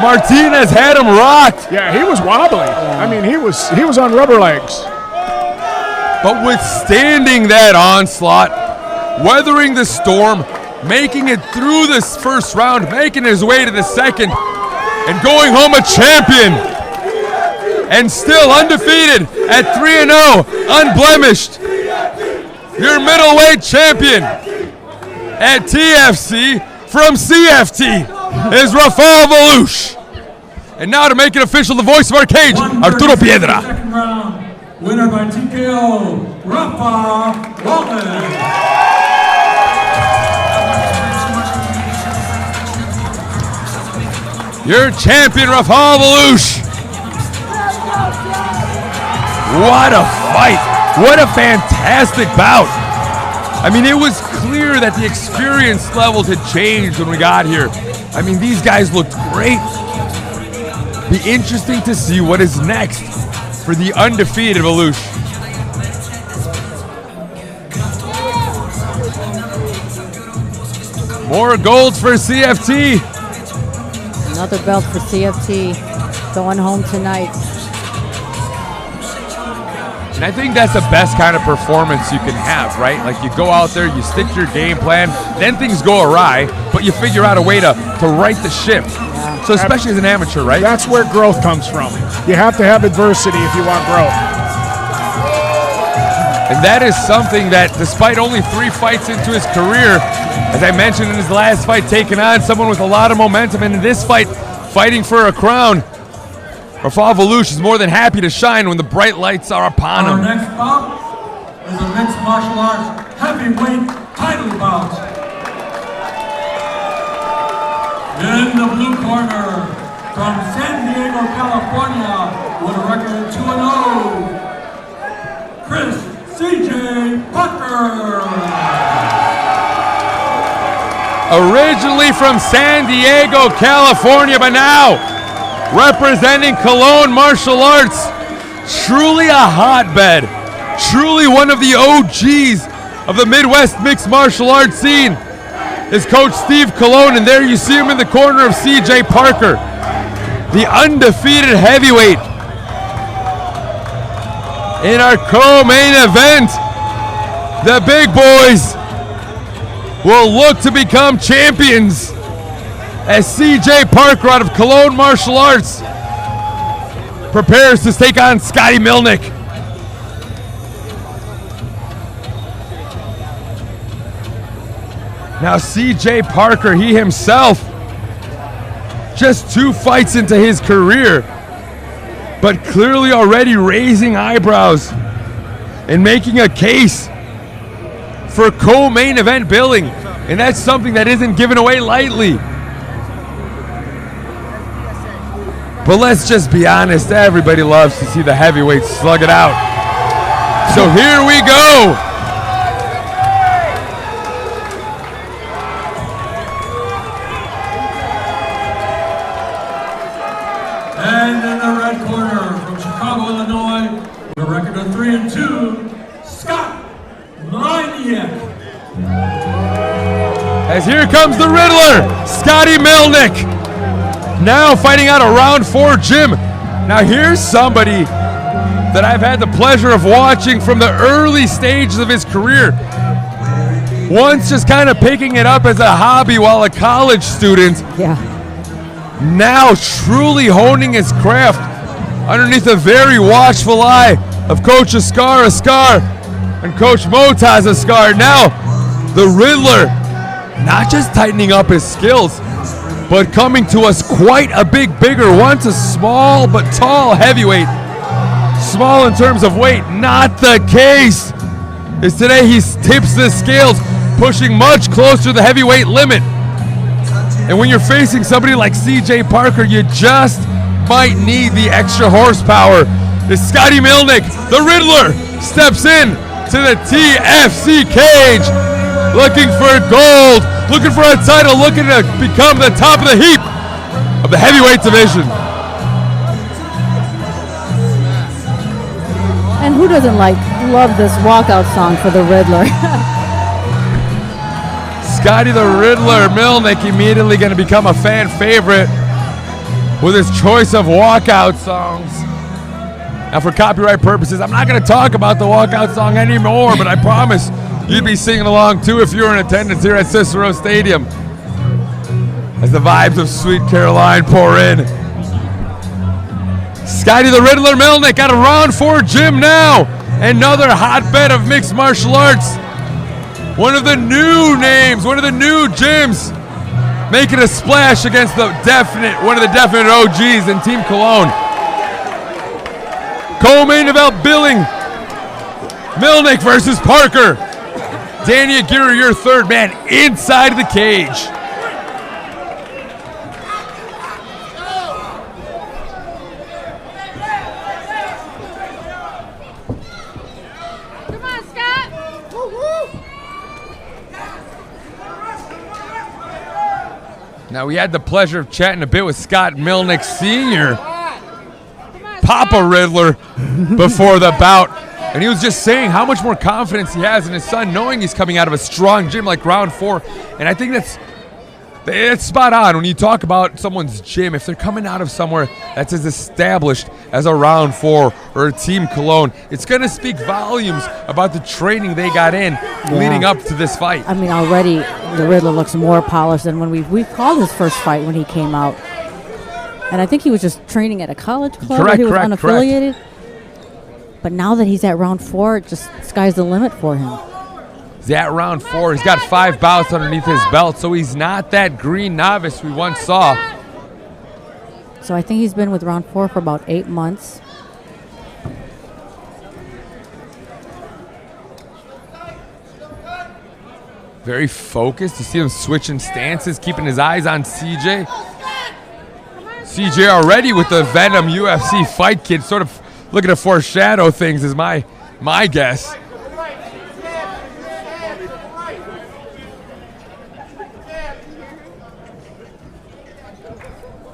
Martinez had him rocked. Yeah, he was wobbly. I mean, he was on rubber legs. But withstanding that onslaught, weathering the storm, making it through this first round, making his way to the second, and going home a champion. And still undefeated at 3-0, unblemished. Your middleweight champion at TFC from CFT is Rafal Valouche. And now to make it official, the voice of our cage, Arturo Piedra. Second round. Winner by TKO, Rafa Walton. Your champion, Rafal Valouche. What a fight. What a fantastic bout. I mean, it was clear that the experience levels had changed when we got here. I mean, these guys looked great. Be interesting to see what is next for the undefeated Valouche. More golds for CFT. another belt for CFT going home tonight. And I think that's the best kind of performance you can have, right? Like you go out there, you stick to your game plan, then things go awry, but you figure out a way to right the ship. Yeah. So especially as an amateur, right? That's where growth comes from. You have to have adversity if you want growth. And that is something that, despite only 3 fights into his career, as I mentioned in his last fight, taking on someone with a lot of momentum, and in this fight, fighting for a crown, Rafal Valouche is more than happy to shine when the bright lights are upon Our him. next bout is a mixed martial arts heavyweight title bout. In the blue corner, from San Diego, California, with a record of 2-0, Chris C.J. Parker. Originally from San Diego, California, but now representing Cologne Martial Arts. Truly a hotbed. Truly one of the OGs of the Midwest mixed martial arts scene is Coach Steve Cologne, and there you see him in the corner of C.J. Parker, the undefeated heavyweight. In our co-main event, the big boys will look to become champions as C.J. Parker out of Cologne Martial Arts prepares to take on Scotty Milnick. Now C.J. Parker, he himself, just 2 fights into his career, but clearly already raising eyebrows and making a case for co-main event billing, and that's something that isn't given away lightly. But let's just be honest, everybody loves to see the heavyweights slug it out. So here we go. And in the red corner, from Chicago, Illinois, with a record of 3-2, Scott Milnick. As here comes the Riddler, Scotty Milnick, now fighting out a round 4 gym. Now here's somebody that I've had the pleasure of watching from the early stages of his career. Once just kind of picking it up as a hobby while a college student. Yeah. Now truly honing his craft underneath a very watchful eye of Coach Askar and Coach Motaz Askar. Now the Riddler not just tightening up his skills, but coming to us quite a bigger. Once a small but tall heavyweight. Small in terms of weight, not the case. As today he tips the scales, pushing much closer to the heavyweight limit. And when you're facing somebody like C.J. Parker, you just might need the extra horsepower. As Scotty Milnick, the Riddler, steps in to the TFC cage, looking for gold, looking for a title, looking to become the top of the heap of the heavyweight division. And who doesn't love this walkout song for the Riddler? Scotty the Riddler Milnick immediately going to become a fan favorite with his choice of walkout songs. Now for copyright purposes, I'm not going to talk about the walkout song anymore, but I promise you'd be singing along too if you were in attendance here at Cicero Stadium as the vibes of Sweet Caroline pour in. Scotty the Riddler Milnick at a round 4 gym now. Another hotbed of mixed martial arts. One of the new names, one of the new gyms making a splash against one of the definite OGs in Team Cologne. Co-main event billing, Milnick versus Parker. Danny Aguirre, your third man inside the cage. Now we had the pleasure of chatting a bit with Scott Milnick Sr., Papa Riddler, before the bout. And he was just saying how much more confidence he has in his son, knowing he's coming out of a strong gym like round 4. And I think that's spot on when you talk about someone's gym. If they're coming out of somewhere that's as established as a round 4 or a Team Cologne, it's going to speak volumes about the training they got in leading up to this fight. I mean, already the Riddler looks more polished than when we called his first fight when he came out. And I think he was just training at a college club. Correct, he was correct, unaffiliated. But now that he's at round 4, just sky's the limit for him. He's at round 4. He's got 5 bouts underneath his belt, so he's not that green novice we once saw. So I think he's been with round 4 for about 8 months. Very focused. You see him switching stances, keeping his eyes on CJ. CJ already with the Venom UFC fight kit, sort of looking to foreshadow things is my guess.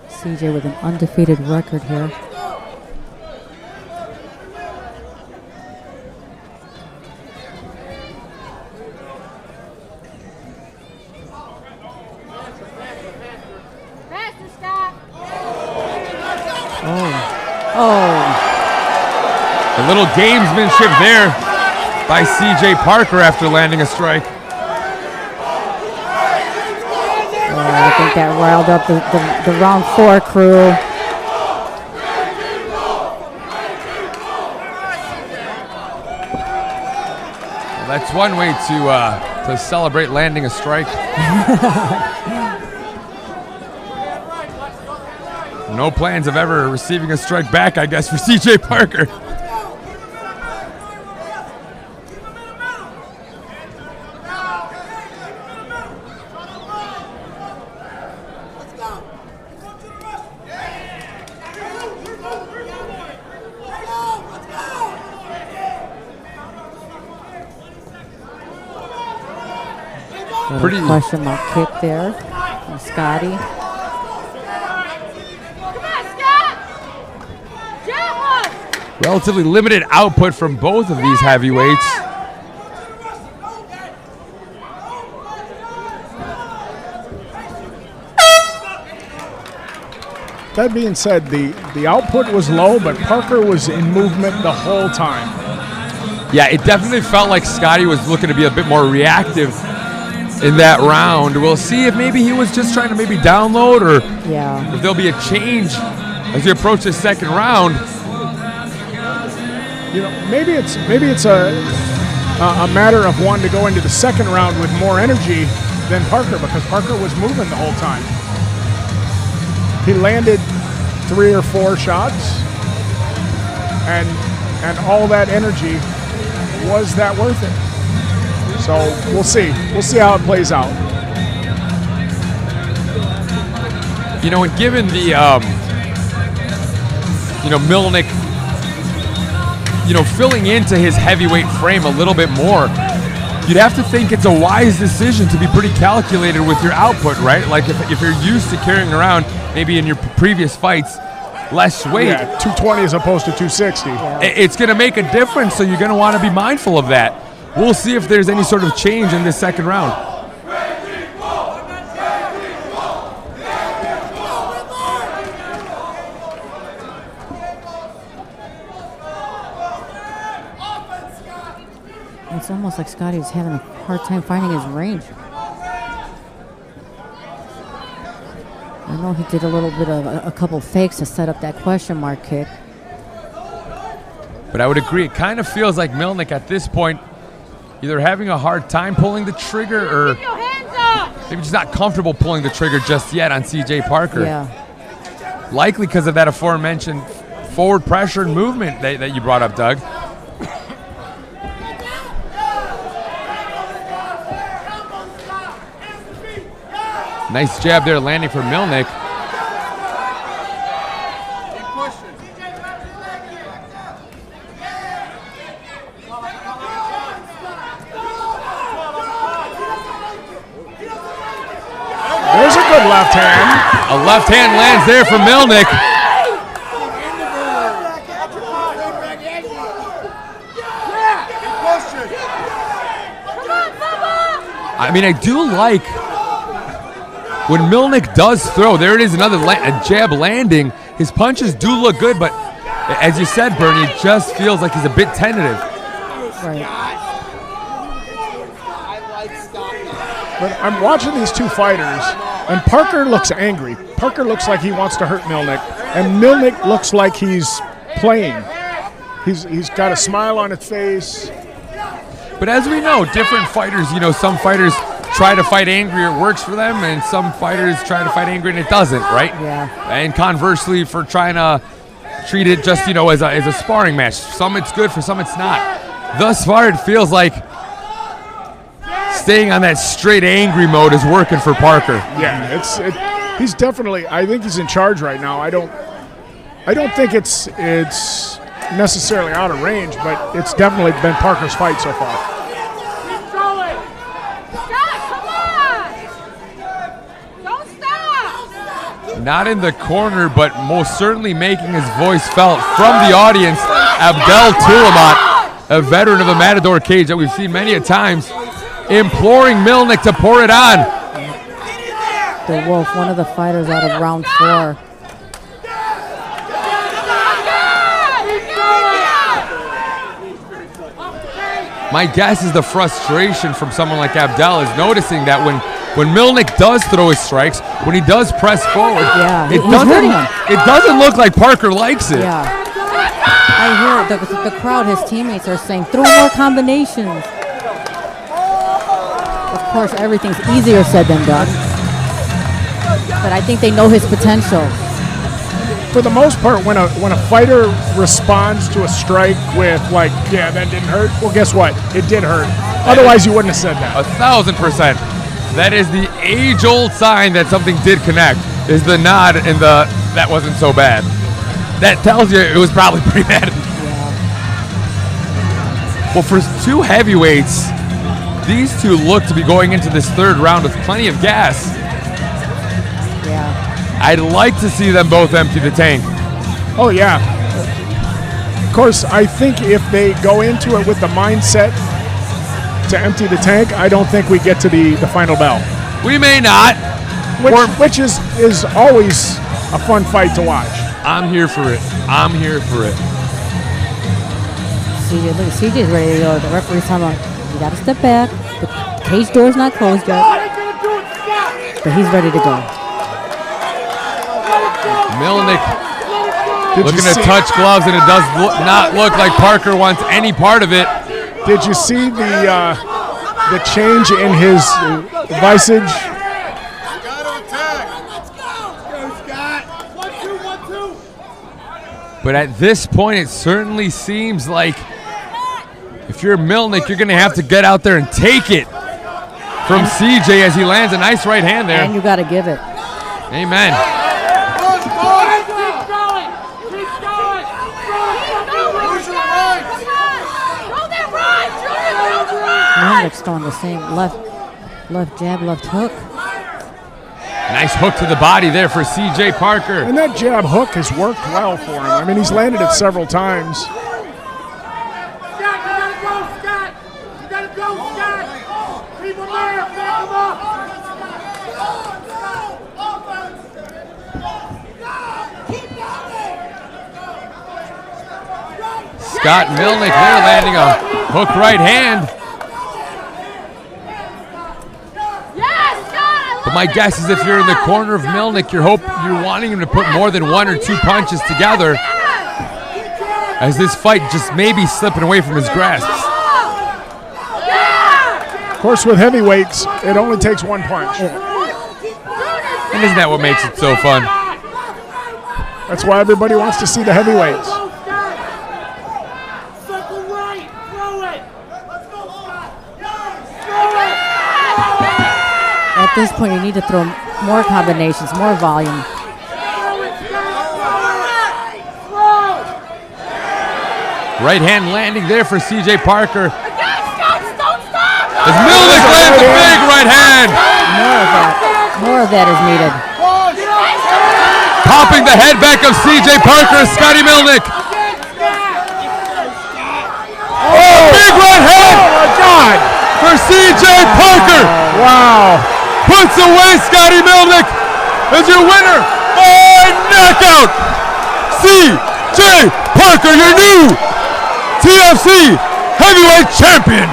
CJ with an undefeated record here. A little gamesmanship there by CJ Parker after landing a strike. I think that riled up the round 4 crew. Well, that's one way to celebrate landing a strike. No plans of ever receiving a strike back, I guess, for CJ Parker. Pretty question mark kick there from Scotty. Relatively limited output from both of these heavyweights. That being said, the output was low, but Parker was in movement the whole time. Yeah, it definitely felt like Scotty was looking to be a bit more reactive in that round. We'll see if maybe he was just trying to maybe download, or if there'll be a change as we approach the second round. You know, maybe it's a matter of wanting to go into the second round with more energy than Parker, because Parker was moving the whole time. He landed 3 or 4 shots, and all that energy, was that worth it? So we'll see. We'll see how it plays out. You know, and given the Milnick, filling into his heavyweight frame a little bit more, you'd have to think it's a wise decision to be pretty calculated with your output, right? Like if you're used to carrying around, maybe in your previous fights, less weight. Yeah, 220 as opposed to 260. It's going to make a difference, so you're going to want to be mindful of that. We'll see if there's any sort of change in this second round. It's almost like Scotty's having a hard time finding his range. I know he did a little bit of a couple fakes to set up that question mark kick. But I would agree, it kind of feels like Milnick at this point either having a hard time pulling the trigger, or maybe just not comfortable pulling the trigger just yet on CJ Parker. Yeah. Likely because of that aforementioned forward pressure and movement that you brought up, Doug. Nice jab there landing for Milnick. There's a good left hand. A left hand lands there for Milnick. I mean, I do like when Milnick does throw. There it is, another a jab landing. His punches do look good, but as you said, Bernie, it just feels like he's a bit tentative. Right. But I'm watching these two fighters, and Parker looks angry. Parker looks like he wants to hurt Milnick, and Milnick looks like he's playing. He's got a smile on his face. But as we know, different fighters, some fighters try to fight angry, it works for them, and some fighters try to fight angry and it doesn't, right? Yeah. And conversely, for trying to treat it just, as a sparring match. Some it's good, for some it's not. Thus far, it feels like staying on that straight angry mode is working for Parker. Yeah, he's definitely, I think he's in charge right now. I don't think it's necessarily out of range, but it's definitely been Parker's fight so far. Not in the corner, but most certainly making his voice felt from the audience. Abdel Tulamat, a veteran of the Matador cage that we've seen many a times, imploring Milnick to pour it on. The Wolf, one of the fighters out of round 4. My guess is the frustration from someone like Abdel is noticing that when Milnick does throw his strikes, when he does press forward, he's hurting him. It doesn't look like Parker likes it. Yeah. I hear the crowd, his teammates are saying, throw more combinations. Of course, everything's easier said than done. But I think they know his potential. For the most part, when a fighter responds to a strike with that didn't hurt, well, guess what? It did hurt. Otherwise, you wouldn't have said that. 1,000%. That is the age-old sign that something did connect, is the nod and the that wasn't so bad. That tells you it was probably pretty bad. Yeah. Well, for two heavyweights, these two look to be going into this third round with plenty of gas. Yeah. I'd like to see them both empty the tank. Oh, yeah. Of course, I think if they go into it with the mindset to empty the tank, I don't think we get to the final bell. We may not. Which is always a fun fight to watch. I'm here for it. CJ, look, CJ's ready to go. The referee's telling him, you got to step back. The cage door's not closed yet. But he's ready to go. Milnick looking to touch gloves, and it does not look like Parker wants any part of it. Did you see the change in his visage? But at this point, it certainly seems like if you're Milnick, you're going to have to get out there and take it from CJ as he lands a nice right hand there. And you got to give it. Amen. Milnick's throwing the same left jab, left hook. Nice hook to the body there for CJ Parker. And that jab hook has worked well for him. I mean, he's landed it several times. Scott Milnick there landing a hook right hand. But my guess is if you're in the corner of Milnick, you're wanting him to put more than one or two punches together, as this fight just may be slipping away from his grasp. Of course, with heavyweights, it only takes one punch. And isn't that what makes it so fun? That's why everybody wants to see the heavyweights. At this point, you need to throw more combinations, more volume. Right hand landing there for CJ Parker. As Milnick lands a big right hand. More of that is needed. Popping the head back of CJ Parker, Scotty Milnick. Oh, big right hand! Oh my God! For CJ Parker. Wow. Puts away Scotty Milnick as your winner by knockout. CJ Parker, your new TFC heavyweight champion.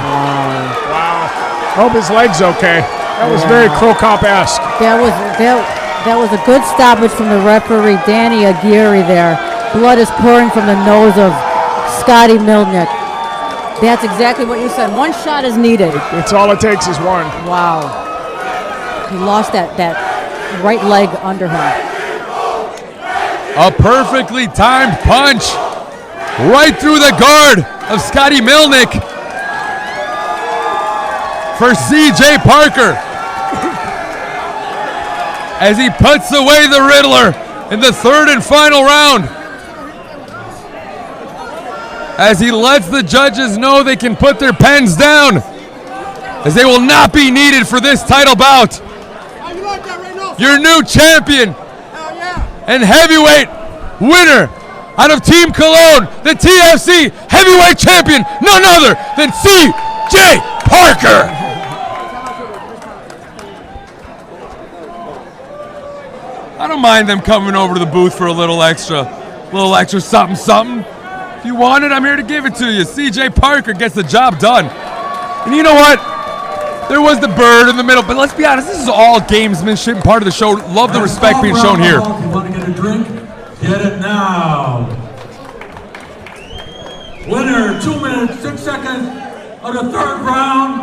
Wow. Hope his leg's okay. That was very Crow Cop-esque. That was a good stoppage from the referee, Danny Aguirre there. Blood is pouring from the nose of Scotty Milnick. That's exactly what you said. One shot is needed. It's all it takes is one. Wow. He lost that right leg under him. A perfectly timed punch right through the guard of Scotty Milnick for C.J. Parker as he puts away the Riddler in the third and final round. As he lets the judges know they can put their pens down, as they will not be needed for this title bout. Your new champion and heavyweight winner out of Team Cologne, the TFC heavyweight champion, none other than C.J. Parker. I don't mind them coming over to the booth for a little extra something, something. If you want it, I'm here to give it to you. C.J. Parker gets the job done. And you know what? There was the bird in the middle, but let's be honest, this is all gamesmanship and part of the show. Love the respect being shown here. If you want to get a drink, get it now. Winner, 2 minutes, 6 seconds of the third round.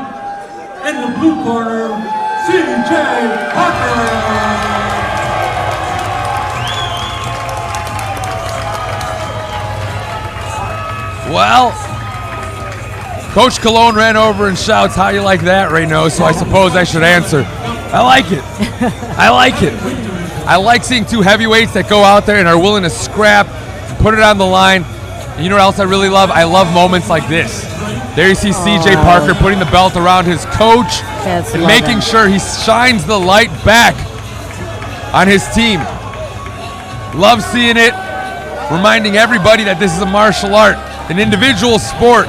In the blue corner, C.J. Parker. Well, Coach Cologne ran over and shouts, "How you like that, Reyno?" So I suppose I should answer. I like it. I like it. I like seeing two heavyweights that go out there and are willing to scrap, put it on the line. And you know what else I really love? I love moments like this. There you see C.J. Parker putting the belt around his coach and making sure he shines the light back on his team. Love seeing it, reminding everybody that this is a martial art, an individual sport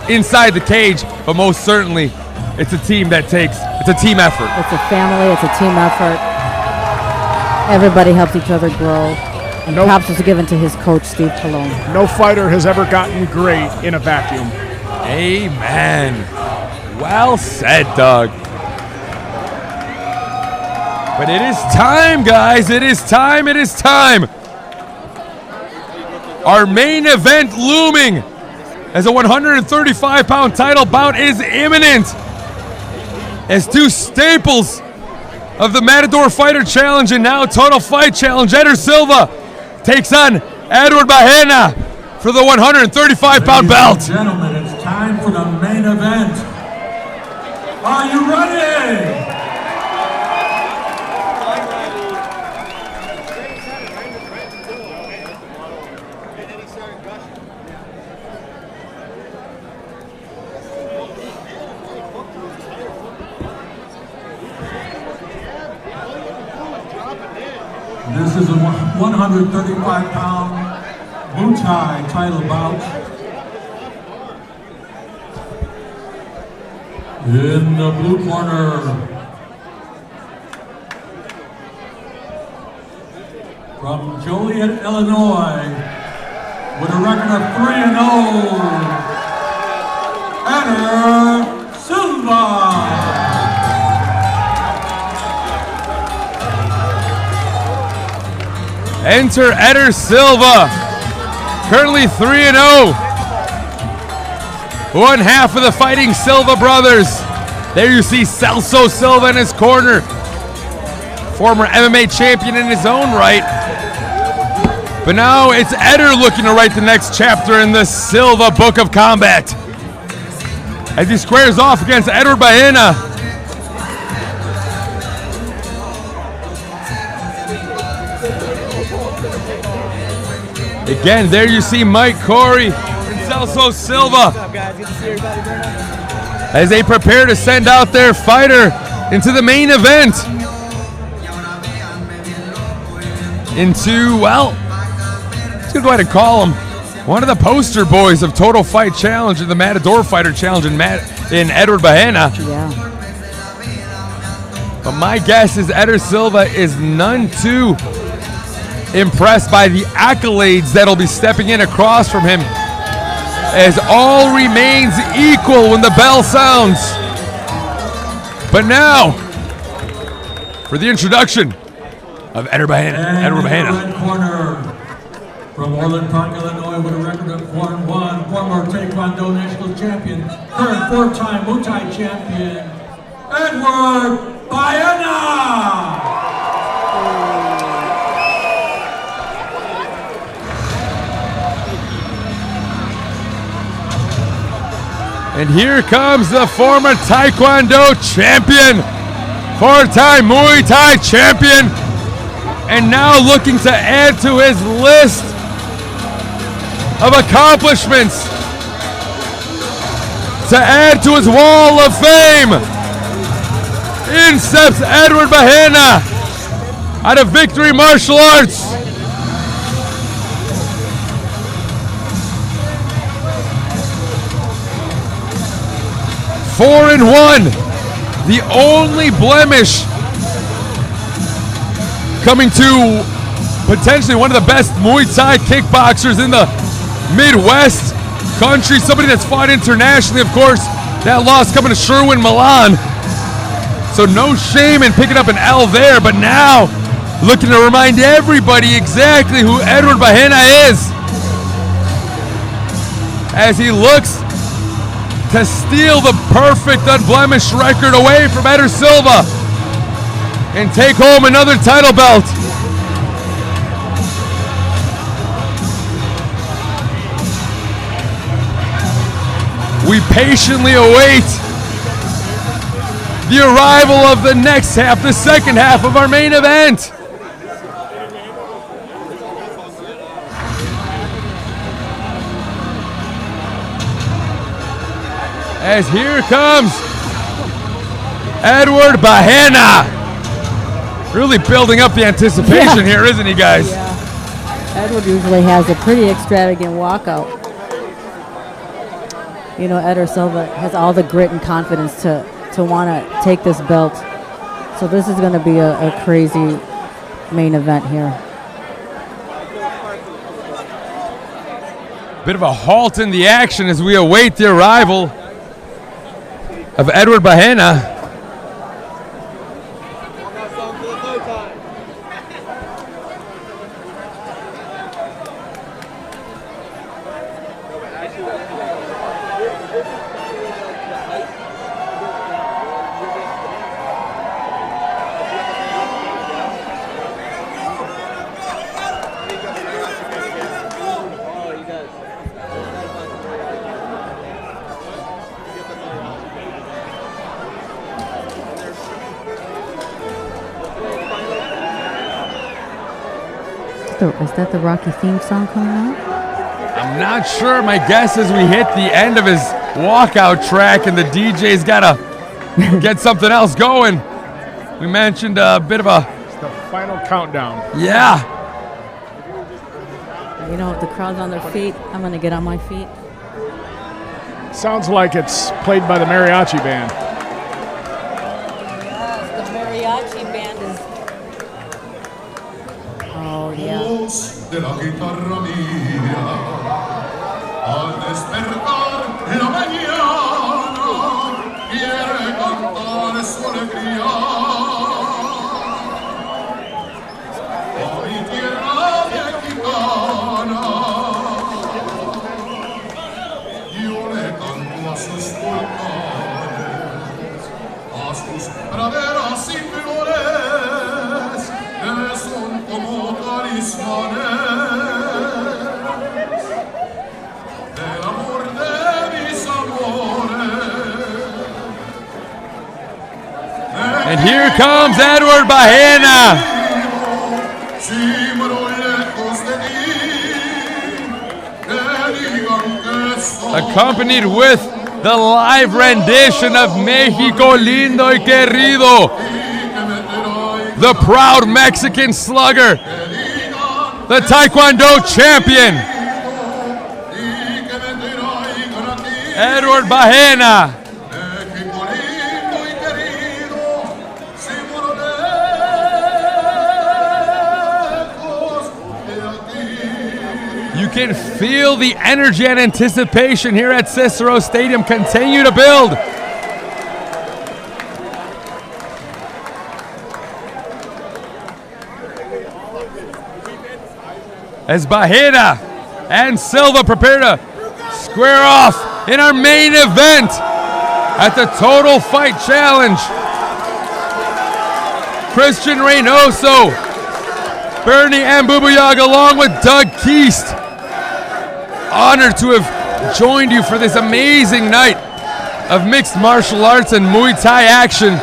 inside the cage, but most certainly it's a team that takes, it's a team effort. It's a family, it's a team effort. Everybody helps each other grow. And props is given to his coach, Steve Cologne. No fighter has ever gotten great in a vacuum. Amen. Well said, Doug. But it is time, guys. It is time. It is time. Our main event looming as a 135-pound title bout is imminent. As two staples of the Matador Fighter Challenge and now Total Fight Challenge, Eder Silva takes on Edward Bahena for the 135-pound belt. Ladies and gentlemen, it's time for the main event. Are you ready? This is a 135-pound Muay Thai Title bout. In the blue corner, from Joliet, Illinois, with a record of 3-0, Eder Silva. Enter Eder Silva, currently 3-0. One half of the Fighting Silva brothers. There you see Celso Silva in his corner. Former MMA champion in his own right. But now it's Eder looking to write the next chapter in the Silva Book of Combat, as he squares off against Edward Bahena. Again, there you see Mike Corey and Celso Silva. What's up, guys? Good to see everybody, as they prepare to send out their fighter into the main event. Into, well, let's go ahead and call him one of the poster boys of Total Fight Challenge and the Matador Fighter Challenge in Edward Bahena. Yeah. But my guess is Eder Silva is none too impressed by the accolades that'll be stepping in across from him, as all remains equal when the bell sounds. But now, for the introduction of Edward Bahena. Red corner, from Orland Park, Illinois, with a record of 4-1, former Taekwondo national champion, current four-time Muay Thai champion, Edward Baena. And here comes the former Taekwondo champion, four-time Muay Thai champion, and now looking to add to his list of accomplishments, to add to his wall of fame. In steps Edward Baena out of Victory Martial Arts. Four and one, the only blemish coming to potentially one of the best Muay Thai kickboxers in the Midwest country, somebody that's fought internationally, of course. That loss coming to Sherwin Milan. So no shame in picking up an L there, but now looking to remind everybody exactly who Edward Baena is, as he looks to steal the perfect unblemished record away from Eder Silva and take home another title belt. We patiently await the arrival of the next half, the second half of our main event. As here comes Edward Baena. Really building up the anticipation here, isn't he, guys? Yeah. Edward usually has a pretty extravagant walkout. You know, Eder Silva has all the grit and confidence to want to take this belt. So this is going to be a crazy main event here. Bit of a halt in the action as we await the arrival of Edward Baena. Is that the Rocky theme song coming out? I'm not sure. My guess is we hit the end of his walkout track and the DJ's got to get something else going. We mentioned a bit of a... It's the final countdown. Yeah. You know, the crowd's on their feet. I'm going to get on my feet. Sounds like it's played by the mariachi band. Yes, the mariachi band is... Oh, yeah. De la guitarra mía, al despertar en la mañana, quiere cantar su alegría. A mi tierra mexicana, yo le canto a sus volcanes, a sus praderas y flores, que son como talismanes. And here comes Edward Baena, accompanied with the live rendition of Mexico Lindo y Querido, the proud Mexican slugger, the Taekwondo champion, Edward Baena. You can feel the energy and anticipation here at Cicero Stadium continue to build. As Baena and Silva prepare to square off in our main event at the Total Fight Challenge. Christian Reynoso, Bernie Ambubuyaga, along with Doug Keast. Honored to have joined you for this amazing night of mixed martial arts and Muay Thai action.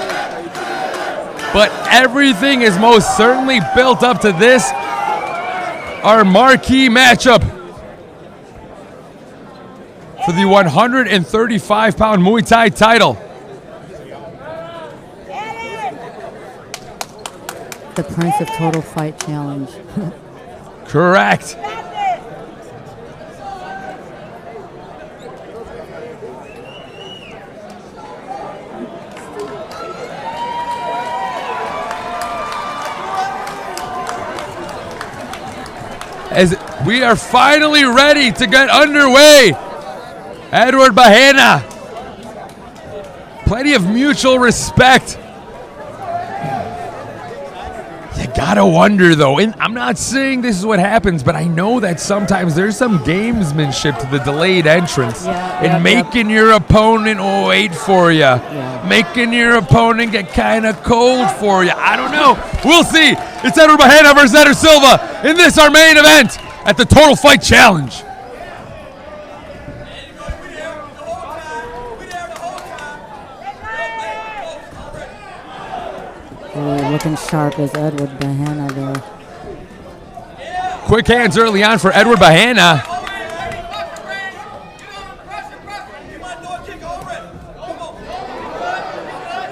But everything is most certainly built up to this, our marquee matchup for the 135-pound Muay Thai title. The Prince of Total Fight Challenge. Correct. As we are finally ready to get underway, Edward Bahena. Plenty of mutual respect. You gotta wonder though, and I'm not saying this is what happens, but I know that sometimes there's some gamesmanship to the delayed entrance and making your opponent wait for you, making your opponent get kind of cold for you. I don't know. We'll see. It's Edward Bahena versus Eder Silva in this, our main event at the Total Fight Challenge. Oh, looking sharp as Edward Bahena there. Quick hands early on for Edward Bahena.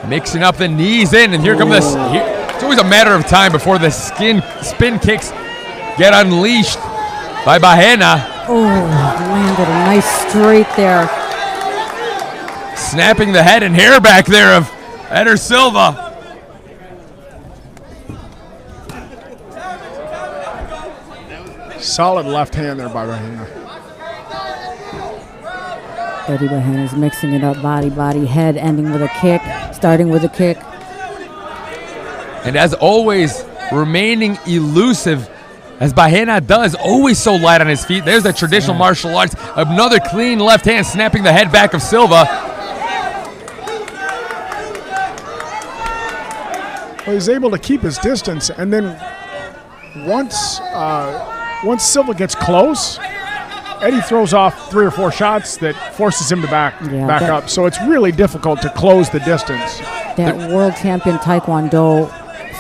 Mixing up the knees in, and here come this. It's always a matter of time before the spin kicks get unleashed by Bahena. Oh, landed a nice straight there. Snapping the head and hair back there of Eder Silva. Solid left hand there by Bahena. Eddie Bahena's mixing it up, body, head, ending with a kick, starting with a kick. And as always, remaining elusive, as Bahena does, always so light on his feet. There's the traditional martial arts. Another clean left hand, snapping the head back of Silva. Well, he's able to keep his distance, and then once Silva gets close, Eddie throws off 3 or 4 shots that forces him to back up. So it's really difficult to close the distance. That world champion Taekwondo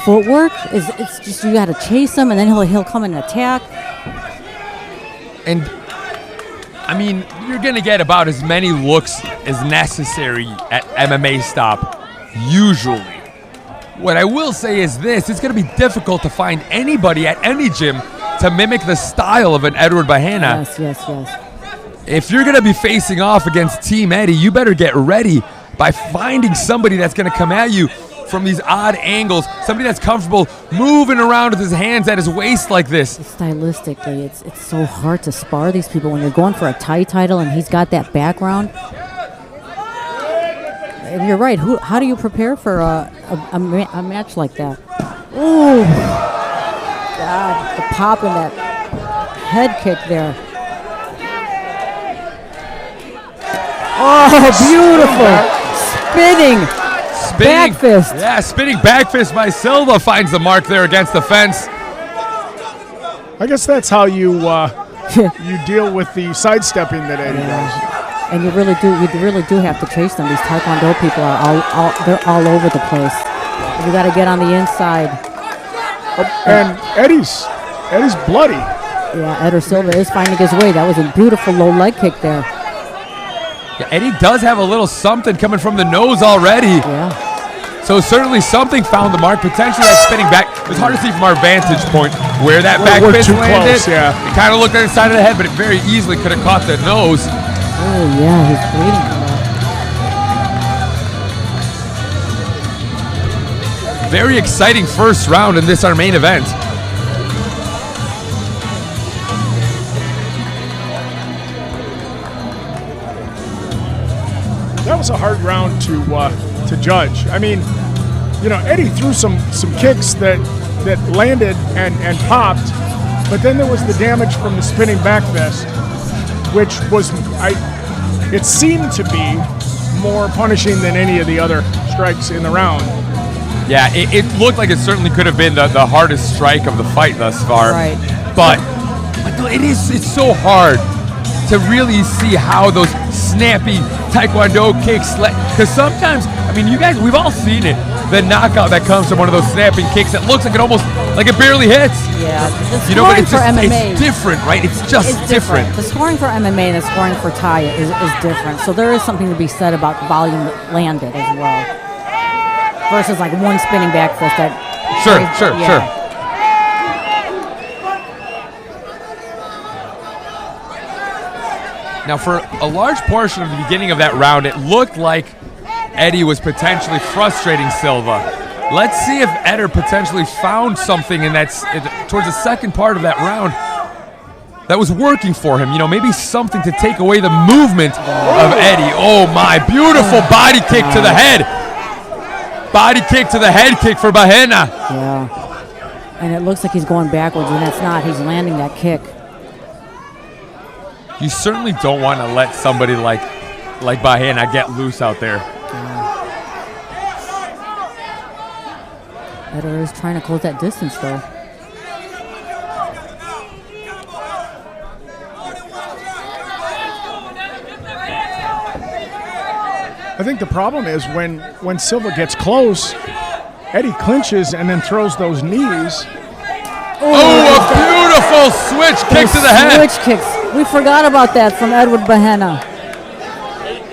footwork it's just you got to chase him, and then he'll come and attack. And I mean, you're gonna get about as many looks as necessary at MMA Stop, usually. What I will say is this: it's gonna be difficult to find anybody at any gym to mimic the style of an Edward Bahena. Yes. If you're gonna be facing off against Team Eddie, you better get ready by finding somebody that's gonna come at you from these odd angles, somebody that's comfortable moving around with his hands at his waist like this. Stylistically, it's so hard to spar these people when you're going for a Thai title and he's got that background. And you're right. How do you prepare for a match like that? Ooh, God, the pop in that head kick there. Oh, beautiful. Spinning back fist. Yeah, spinning back fist by Silva finds the mark there against the fence. I guess that's how you you deal with the sidestepping that Eddie does. And you really do have to chase them. These Taekwondo people are they're all over the place. You got to get on the inside. And Eddie's bloody. Yeah, Eder Silva is finding his way. That was a beautiful low leg kick there. Yeah, Eddie does have a little something coming from the nose already. Yeah. So certainly something found the mark. Potentially that spinning back. It was hard to see from our vantage point where that back fist landed. Close, yeah. It kind of looked at the side of the head, but it very easily could have caught the nose. Oh yeah, he's bleeding from that. Very exciting first round in this, our main event. That was a hard round to judge. I mean, you know, Eddie threw some kicks that landed and popped, but then there was the damage from the spinning back fist. which was, it seemed to be more punishing than any of the other strikes in the round. Yeah, it looked like it certainly could have been the hardest strike of the fight thus far. Right. But it's so hard to really see how those snappy Taekwondo kicks, because sometimes, I mean, you guys, we've all seen it, the knockout that comes from one of those snapping kicks that looks like it almost, like it barely hits. Yeah, the You know, but scoring it's for MMA it's different, right? It's just is different. The scoring for MMA and the scoring for Thai is different. So there is something to be said about volume landed as well, versus like one spinning back fist that. Sure. Now, for a large portion of the beginning of that round, it looked like Eddie was potentially frustrating Silva. Let's see if Eder potentially found something in that towards the second part of that round that was working for him. You know, maybe something to take away the movement of Eddie. Oh my, beautiful body kick to the head. Body kick to the head kick for Bahena. Yeah, and it looks like he's going backwards, and that's not. He's landing that kick. You certainly don't want to let somebody like Bahena get loose out there. Eder is trying to close that distance, though. I think the problem is when Silva gets close, Eddie clinches and then throws those knees. Oh, a beautiful switch kick to the head. Switch kicks. We forgot about that from Edward Bahena.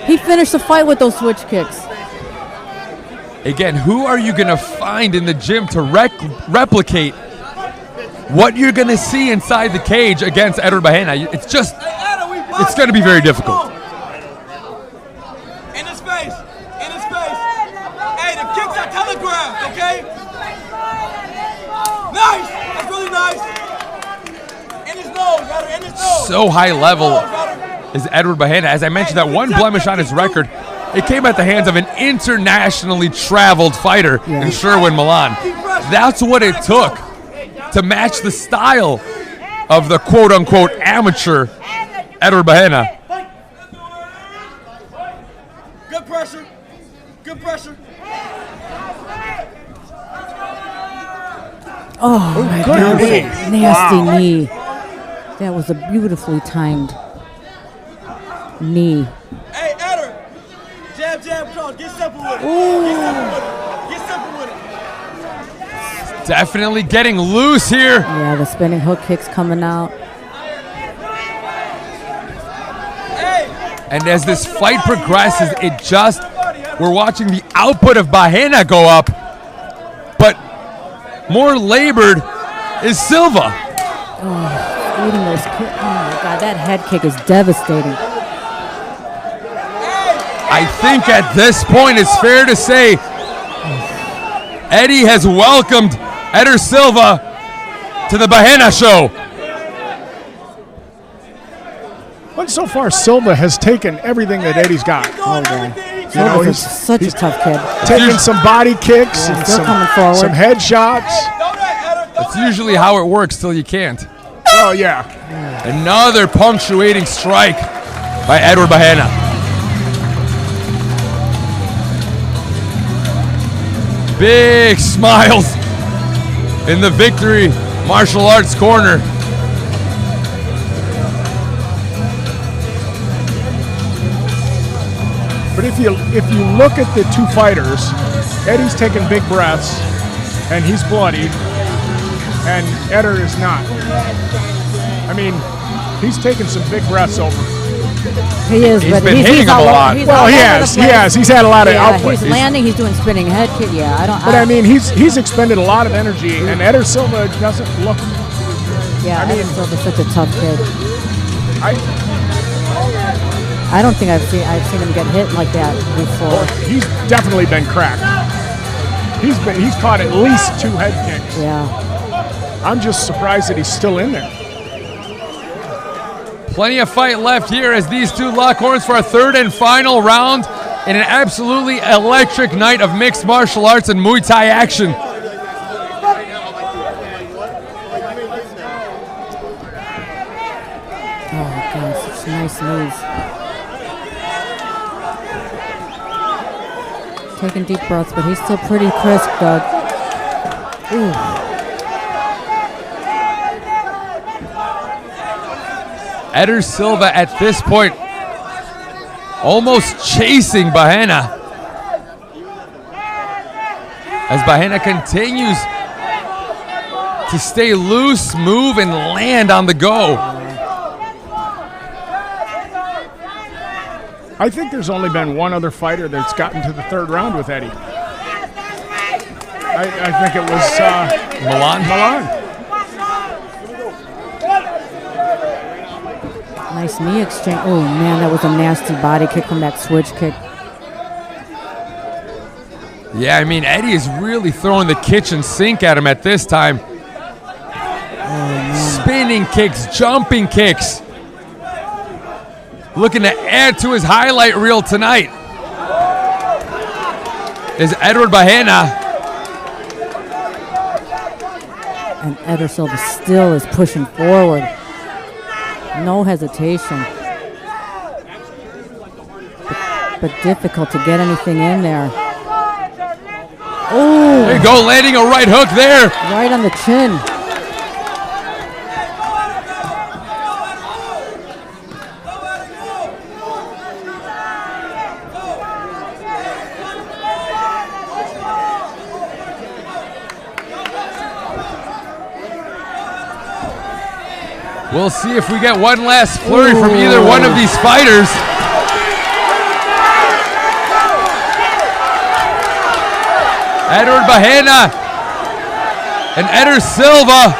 He finished the fight with those switch kicks. Again, who are you going to find in the gym to replicate what you're going to see inside the cage against Edward Bahena? It's just, it's going to be very difficult. In his face. Hey, the kicks are telegraphed, okay? Nice. That's really nice. In his nose. So high level is Edward Bahena. As I mentioned, that one blemish on his record, it came at the hands of an internationally traveled fighter in Sherwin Milan. That's what it took to match the style of the quote-unquote amateur Edward Bahena. Good pressure. Oh, my God. Nasty knee. That was a beautifully timed knee. Hey, Eder. Jab, cross. Get simple with it. Get simple with it. Definitely getting loose here. Yeah, the spinning hook kicks coming out. And as this fight progresses, we're watching the output of Bahena go up, but more labored is Silva. Eating those kicks. Oh my God, that head kick is devastating. I think at this point it's fair to say Eddie has welcomed Eder Silva to the Bahena show. But so far, Silva has taken everything that Eddie's got. Oh, yeah. Silva's such a tough kid. Taking some body kicks and still coming forward. some head shots. That's usually how it works till you can't. Oh, yeah. Another punctuating strike by Edward Bahena. Big smiles in the Victory Martial Arts corner. But if you look at the two fighters, Eddie's taking big breaths, and he's bloodied, and Eder is not. I mean, he's taking some big breaths over. He is, He's but been he's hitting him a lot. Well, he has. He's had a lot of output. He's landing. He's doing spinning head kick. Yeah, But I mean, he's expended a lot of energy, and Eder Silva doesn't look. Yeah, I mean, Eder Silva's such a tough kid. I don't think I've seen him get hit like that before. He's definitely been cracked. He's caught at least 2 head kicks. Yeah. I'm just surprised that he's still in there. Plenty of fight left here as these two lock horns for a third and final round in an absolutely electric night of mixed martial arts and Muay Thai action. Oh, God, such nice Nice moves. Taking deep breaths, but he's still pretty crisp, Doug. Ooh. Eder Silva at this point almost chasing Bahena. As Bahena continues to stay loose, move, and land on the go. I think there's only been one other fighter that's gotten to the third round with Eddie. I think it was Milan. Nice knee exchange. Oh, man, that was a nasty body kick from that switch kick. Yeah, I mean, Eddie is really throwing the kitchen sink at him at this time. Spinning kicks, jumping kicks. Looking to add to his highlight reel tonight is Edward Bahena. And Eder Silva still is pushing forward. No hesitation. But difficult to get anything in there. Oh! There you go, landing a right hook there. Right on the chin. We'll see if we get one last flurry from either one of these fighters. Edward Bahena and Eder Silva.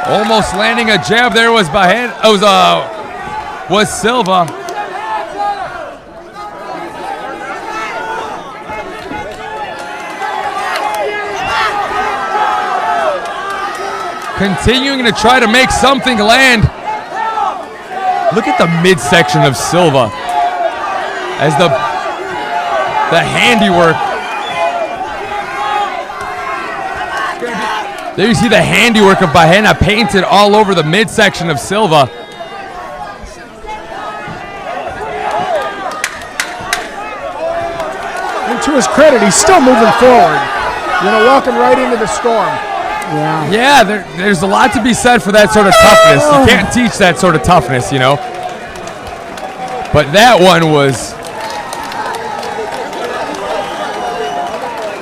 Almost landing a jab there was Bahena. Was Silva. Continuing to try to make something land. Look at the midsection of Silva as the handiwork. There you see the handiwork of Bahena painted all over the midsection of Silva. To his credit, he's still moving forward. Walking right into the storm. Yeah. There's a lot to be said for that sort of toughness. You can't teach that sort of toughness, But that one was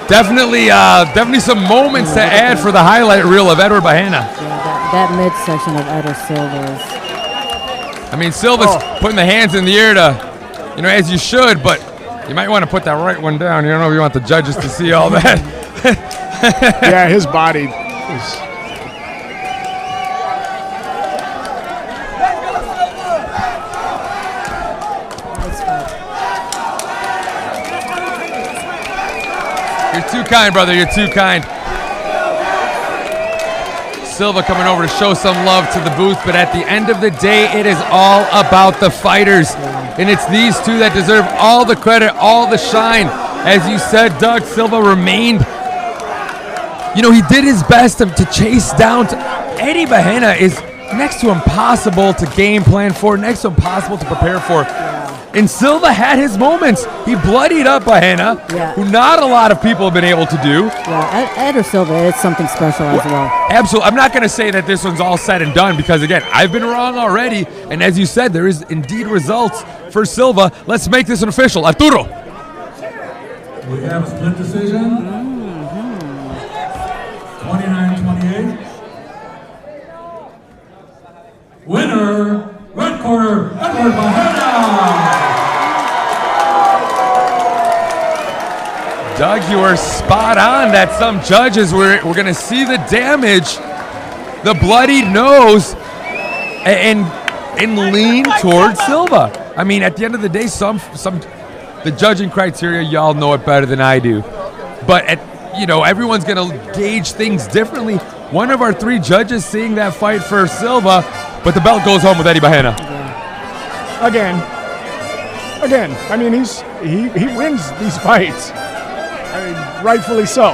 definitely some moments to add for the highlight reel of Edward Bahena. Yeah, that midsection of Eder Silva. I mean, Silva's putting the hands in the air to, as you should, but you might want to put that right one down. You don't know if you want the judges to see all that. Yeah, his body is... You're too kind, brother. You're too kind. Silva coming over to show some love to the booth, but at the end of the day, it is all about the fighters. And it's these two that deserve all the credit, all the shine. As you said, Doug, Silva remained, he did his best to chase down. Eddie Bahena is next to impossible to game plan for, next to impossible to prepare for. And Silva had his moments. He bloodied up Bahena, who not a lot of people have been able to do. Yeah, Eder Silva is something special as well. Absolutely. I'm not going to say that this one's all said and done because, again, I've been wrong already. And as you said, there is indeed results for Silva. Let's make this an official. Arturo. We have a split decision. 29-28. Winner, red corner, Edward Bahena. Doug, you are spot on that some judges we're going to see the damage, the bloodied nose, and lean towards Silva. I mean, at the end of the day, the judging criteria, y'all know it better than I do. But everyone's going to gauge things differently. One of our three judges seeing that fight for Silva, but the belt goes home with Eddie Bahena. Again, again, I mean, he wins these fights. I mean, rightfully so.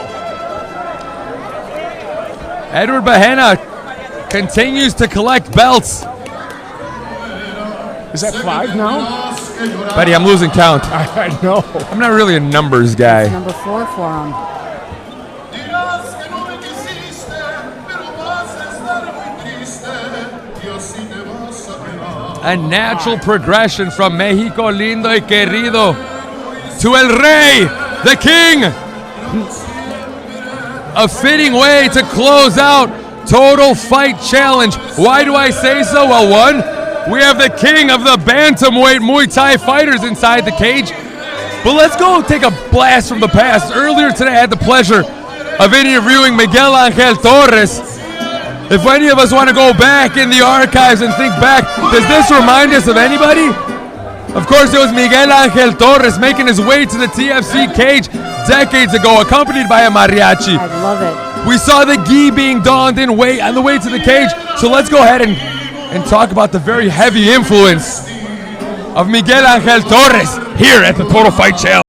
Edward Bahena continues to collect belts. Is that 5 now? Buddy, I'm losing count. I know. I'm not really a numbers guy. Number 4 for him. A natural progression from Mexico lindo y querido to El Rey, the King. A fitting way to close out Total Fight Challenge. Why do I say so? Well, one, we have the king of the bantamweight Muay Thai fighters inside the cage. But let's go take a blast from the past. Earlier today, I had the pleasure of interviewing Miguel Angel Torres. If any of us want to go back in the archives and think back, does this remind us of anybody? Of course, it was Miguel Angel Torres making his way to the TFC cage decades ago, accompanied by a mariachi. I love it. We saw the gi being donned on the way to the cage. So let's go ahead and talk about the very heavy influence of Miguel Angel Torres here at the Total Fight Challenge.